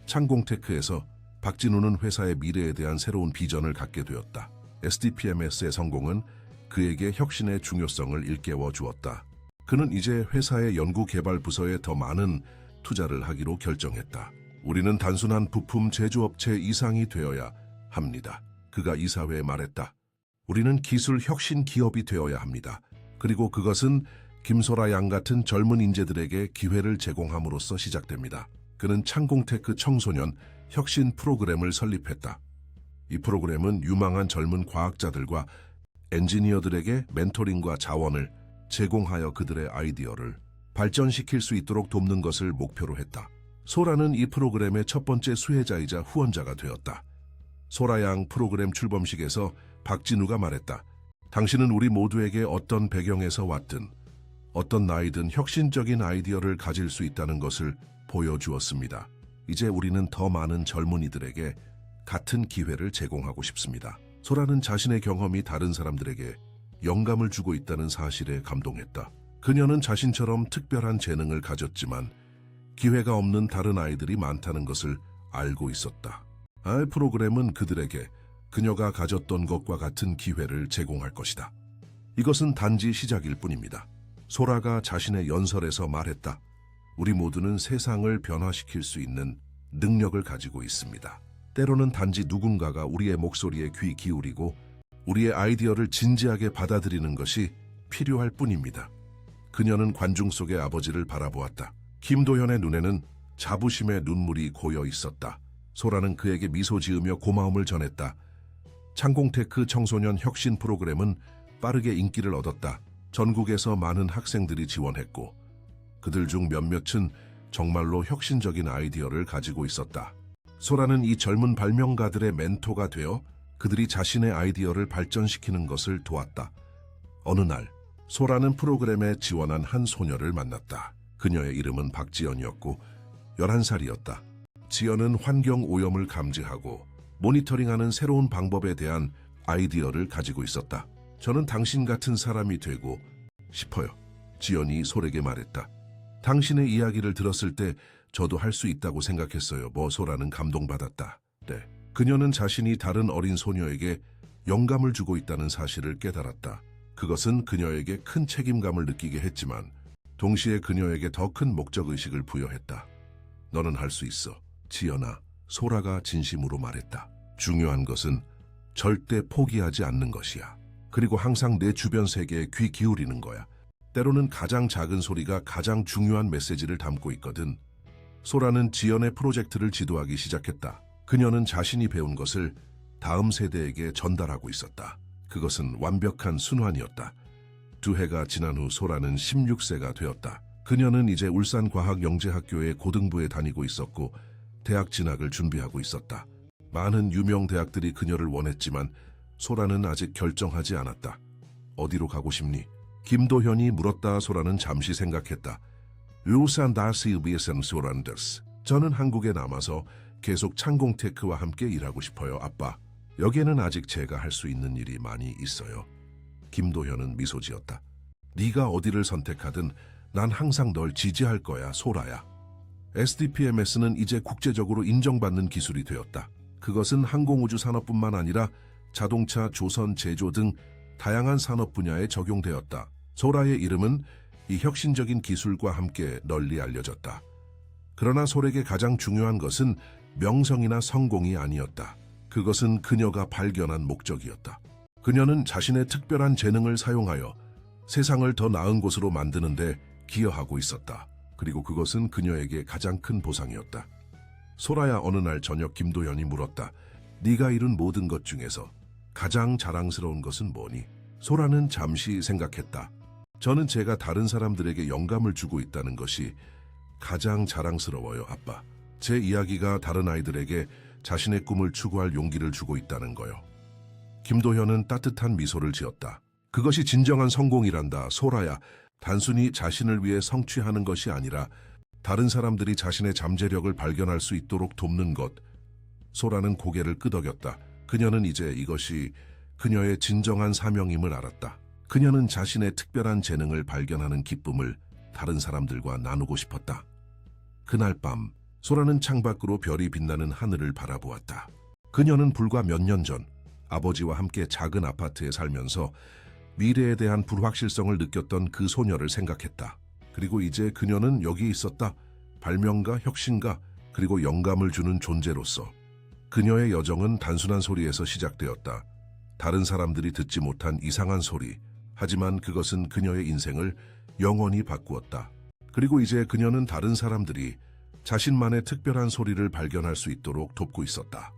창공테크에서 박진우는 회사의 미래에 대한 새로운 비전을 갖게 되었다. SDPMS의 성공은 그에게 혁신의 중요성을 일깨워 주었다. 그는 이제 회사의 연구개발 부서에 더 많은 투자를 하기로 결정했다. 우리는 단순한 부품 제조업체 이상이 되어야 합니다. 그가 이사회에 말했다. 우리는 기술 혁신 기업이 되어야 합니다. 그리고 그것은 김소라 양 같은 젊은 인재들에게 기회를 제공함으로써 시작됩니다. 그는 창공테크 청소년 혁신 프로그램을 설립했다. 이 프로그램은 유망한 젊은 과학자들과 엔지니어들에게 멘토링과 자원을 제공하여 그들의 아이디어를 발전시킬 수 있도록 돕는 것을 목표로 했다. 소라는 이 프로그램의 첫 번째 수혜자이자 후원자가 되었다. 소라 양 프로그램 출범식에서 박진우가 말했다. 당신은 우리 모두에게 어떤 배경에서 왔든 어떤 나이든 혁신적인 아이디어를 가질 수 있다는 것을 보여주었습니다. 이제 우리는 더 많은 젊은이들에게 같은 기회를 제공하고 싶습니다. 소라는 자신의 경험이 다른 사람들에게 영감을 주고 있다는 사실에 감동했다. 그녀는 자신처럼 특별한 재능을 가졌지만 기회가 없는 다른 아이들이 많다는 것을 알고 있었다. 프로그램은 그들에게 그녀가 가졌던 것과 같은 기회를 제공할 것이다. 이것은 단지 시작일 뿐입니다. 소라가 자신의 연설에서 말했다. 우리 모두는 세상을 변화시킬 수 있는 능력을 가지고 있습니다. 때로는 단지 누군가가 우리의 목소리에 귀 기울이고 우리의 아이디어를 진지하게 받아들이는 것이 필요할 뿐입니다. 그녀는 관중 속의 아버지를 바라보았다. 김도현의 눈에는 자부심의 눈물이 고여 있었다. 소라는 그에게 미소 지으며 고마움을 전했다. 창공테크 청소년 혁신 프로그램은 빠르게 인기를 얻었다. 전국에서 많은 학생들이 지원했고 그들 중 몇몇은 정말로 혁신적인 아이디어를 가지고 있었다. 소라는 이 젊은 발명가들의 멘토가 되어 그들이 자신의 아이디어를 발전시키는 것을 도왔다. 어느 날 소라는 프로그램에 지원한 한 소녀를 만났다. 그녀의 이름은 박지연이었고 11살이었다. 지연은 환경 오염을 감지하고 모니터링하는 새로운 방법에 대한 아이디어를 가지고 있었다. 저는 당신 같은 사람이 되고 싶어요. 지연이 소에게 말했다. 당신의 이야기를 들었을 때 저도 할 수 있다고 생각했어요. 소라는 감동받았다. 네. 그녀는 자신이 다른 어린 소녀에게 영감을 주고 있다는 사실을 깨달았다. 그것은 그녀에게 큰 책임감을 느끼게 했지만 동시에 그녀에게 더 큰 목적의식을 부여했다. 너는 할 수 있어. 지연아, 소라가 진심으로 말했다. 중요한 것은 절대 포기하지 않는 것이야. 그리고 항상 내 주변 세계에 귀 기울이는 거야. 때로는 가장 작은 소리가 가장 중요한 메시지를 담고 있거든. 소라는 지연의 프로젝트를 지도하기 시작했다. 그녀는 자신이 배운 것을 다음 세대에게 전달하고 있었다. 그것은 완벽한 순환이었다. 2해가 지난 후 소라는 16세가 되었다. 그녀는 이제 울산과학영재학교의 고등부에 다니고 있었고 대학 진학을 준비하고 있었다. 많은 유명 대학들이 그녀를 원했지만 소라는 아직 결정하지 않았다. 어디로 가고 싶니? 김도현이 물었다. 소라는 잠시 생각했다. 울산 다시 위해선 소란더스. 저는 한국에 남아서 계속 창공테크와 함께 일하고 싶어요, 아빠. 여기에는 아직 제가 할 수 있는 일이 많이 있어요. 김도현은 미소 지었다. 네가 어디를 선택하든 난 항상 널 지지할 거야, 소라야. SDPMS는 이제 국제적으로 인정받는 기술이 되었다. 그것은 항공우주 산업뿐만 아니라 자동차, 조선, 제조 등 다양한 산업 분야에 적용되었다. 소라의 이름은 이 혁신적인 기술과 함께 널리 알려졌다. 그러나 소라에게 가장 중요한 것은 명성이나 성공이 아니었다. 그것은 그녀가 발견한 목적이었다. 그녀는 자신의 특별한 재능을 사용하여 세상을 더 나은 곳으로 만드는데 기여하고 있었다. 그리고 그것은 그녀에게 가장 큰 보상이었다. 소라야, 어느 날 저녁 김도현이 물었다. 네가 이룬 모든 것 중에서 가장 자랑스러운 것은 뭐니? 소라는 잠시 생각했다. 저는 제가 다른 사람들에게 영감을 주고 있다는 것이 가장 자랑스러워요, 아빠. 제 이야기가 다른 아이들에게 자신의 꿈을 추구할 용기를 주고 있다는 거요. 김도현은 따뜻한 미소를 지었다. 그것이 진정한 성공이란다, 소라야. 단순히 자신을 위해 성취하는 것이 아니라 다른 사람들이 자신의 잠재력을 발견할 수 있도록 돕는 것. 소라는 고개를 끄덕였다. 그녀는 이제 이것이 그녀의 진정한 사명임을 알았다. 그녀는 자신의 특별한 재능을 발견하는 기쁨을 다른 사람들과 나누고 싶었다. 그날 밤, 소라는 창밖으로 별이 빛나는 하늘을 바라보았다. 그녀는 불과 몇 년 전 아버지와 함께 작은 아파트에 살면서 미래에 대한 불확실성을 느꼈던 그 소녀를 생각했다. 그리고 이제 그녀는 여기 있었다. 발명가, 혁신가, 그리고 영감을 주는 존재로서. 그녀의 여정은 단순한 소리에서 시작되었다. 다른 사람들이 듣지 못한 이상한 소리. 하지만 그것은 그녀의 인생을 영원히 바꾸었다. 그리고 이제 그녀는 다른 사람들이 자신만의 특별한 소리를 발견할 수 있도록 돕고 있었다.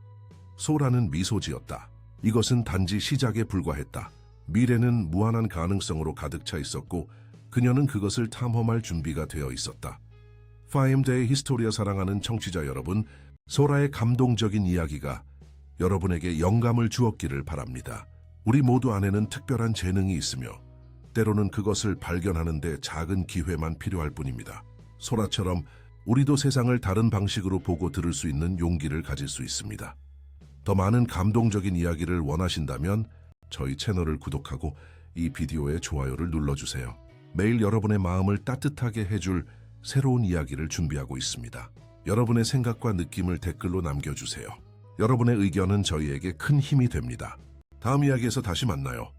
소라는 미소 지었다. 이것은 단지 시작에 불과했다. 미래는 무한한 가능성으로 가득 차 있었고 그녀는 그것을 탐험할 준비가 되어 있었다. 파임데이 히스토리아 사랑하는 청취자 여러분, 소라의 감동적인 이야기가 여러분에게 영감을 주었기를 바랍니다. 우리 모두 안에는 특별한 재능이 있으며 때로는 그것을 발견하는 데 작은 기회만 필요할 뿐입니다. 소라처럼 우리도 세상을 다른 방식으로 보고 들을 수 있는 용기를 가질 수 있습니다. 더 많은 감동적인 이야기를 원하신다면 저희 채널을 구독하고 이 비디오에 좋아요를 눌러주세요. 매일 여러분의 마음을 따뜻하게 해줄 새로운 이야기를 준비하고 있습니다. 여러분의 생각과 느낌을 댓글로 남겨주세요. 여러분의 의견은 저희에게 큰 힘이 됩니다. 다음 이야기에서 다시 만나요.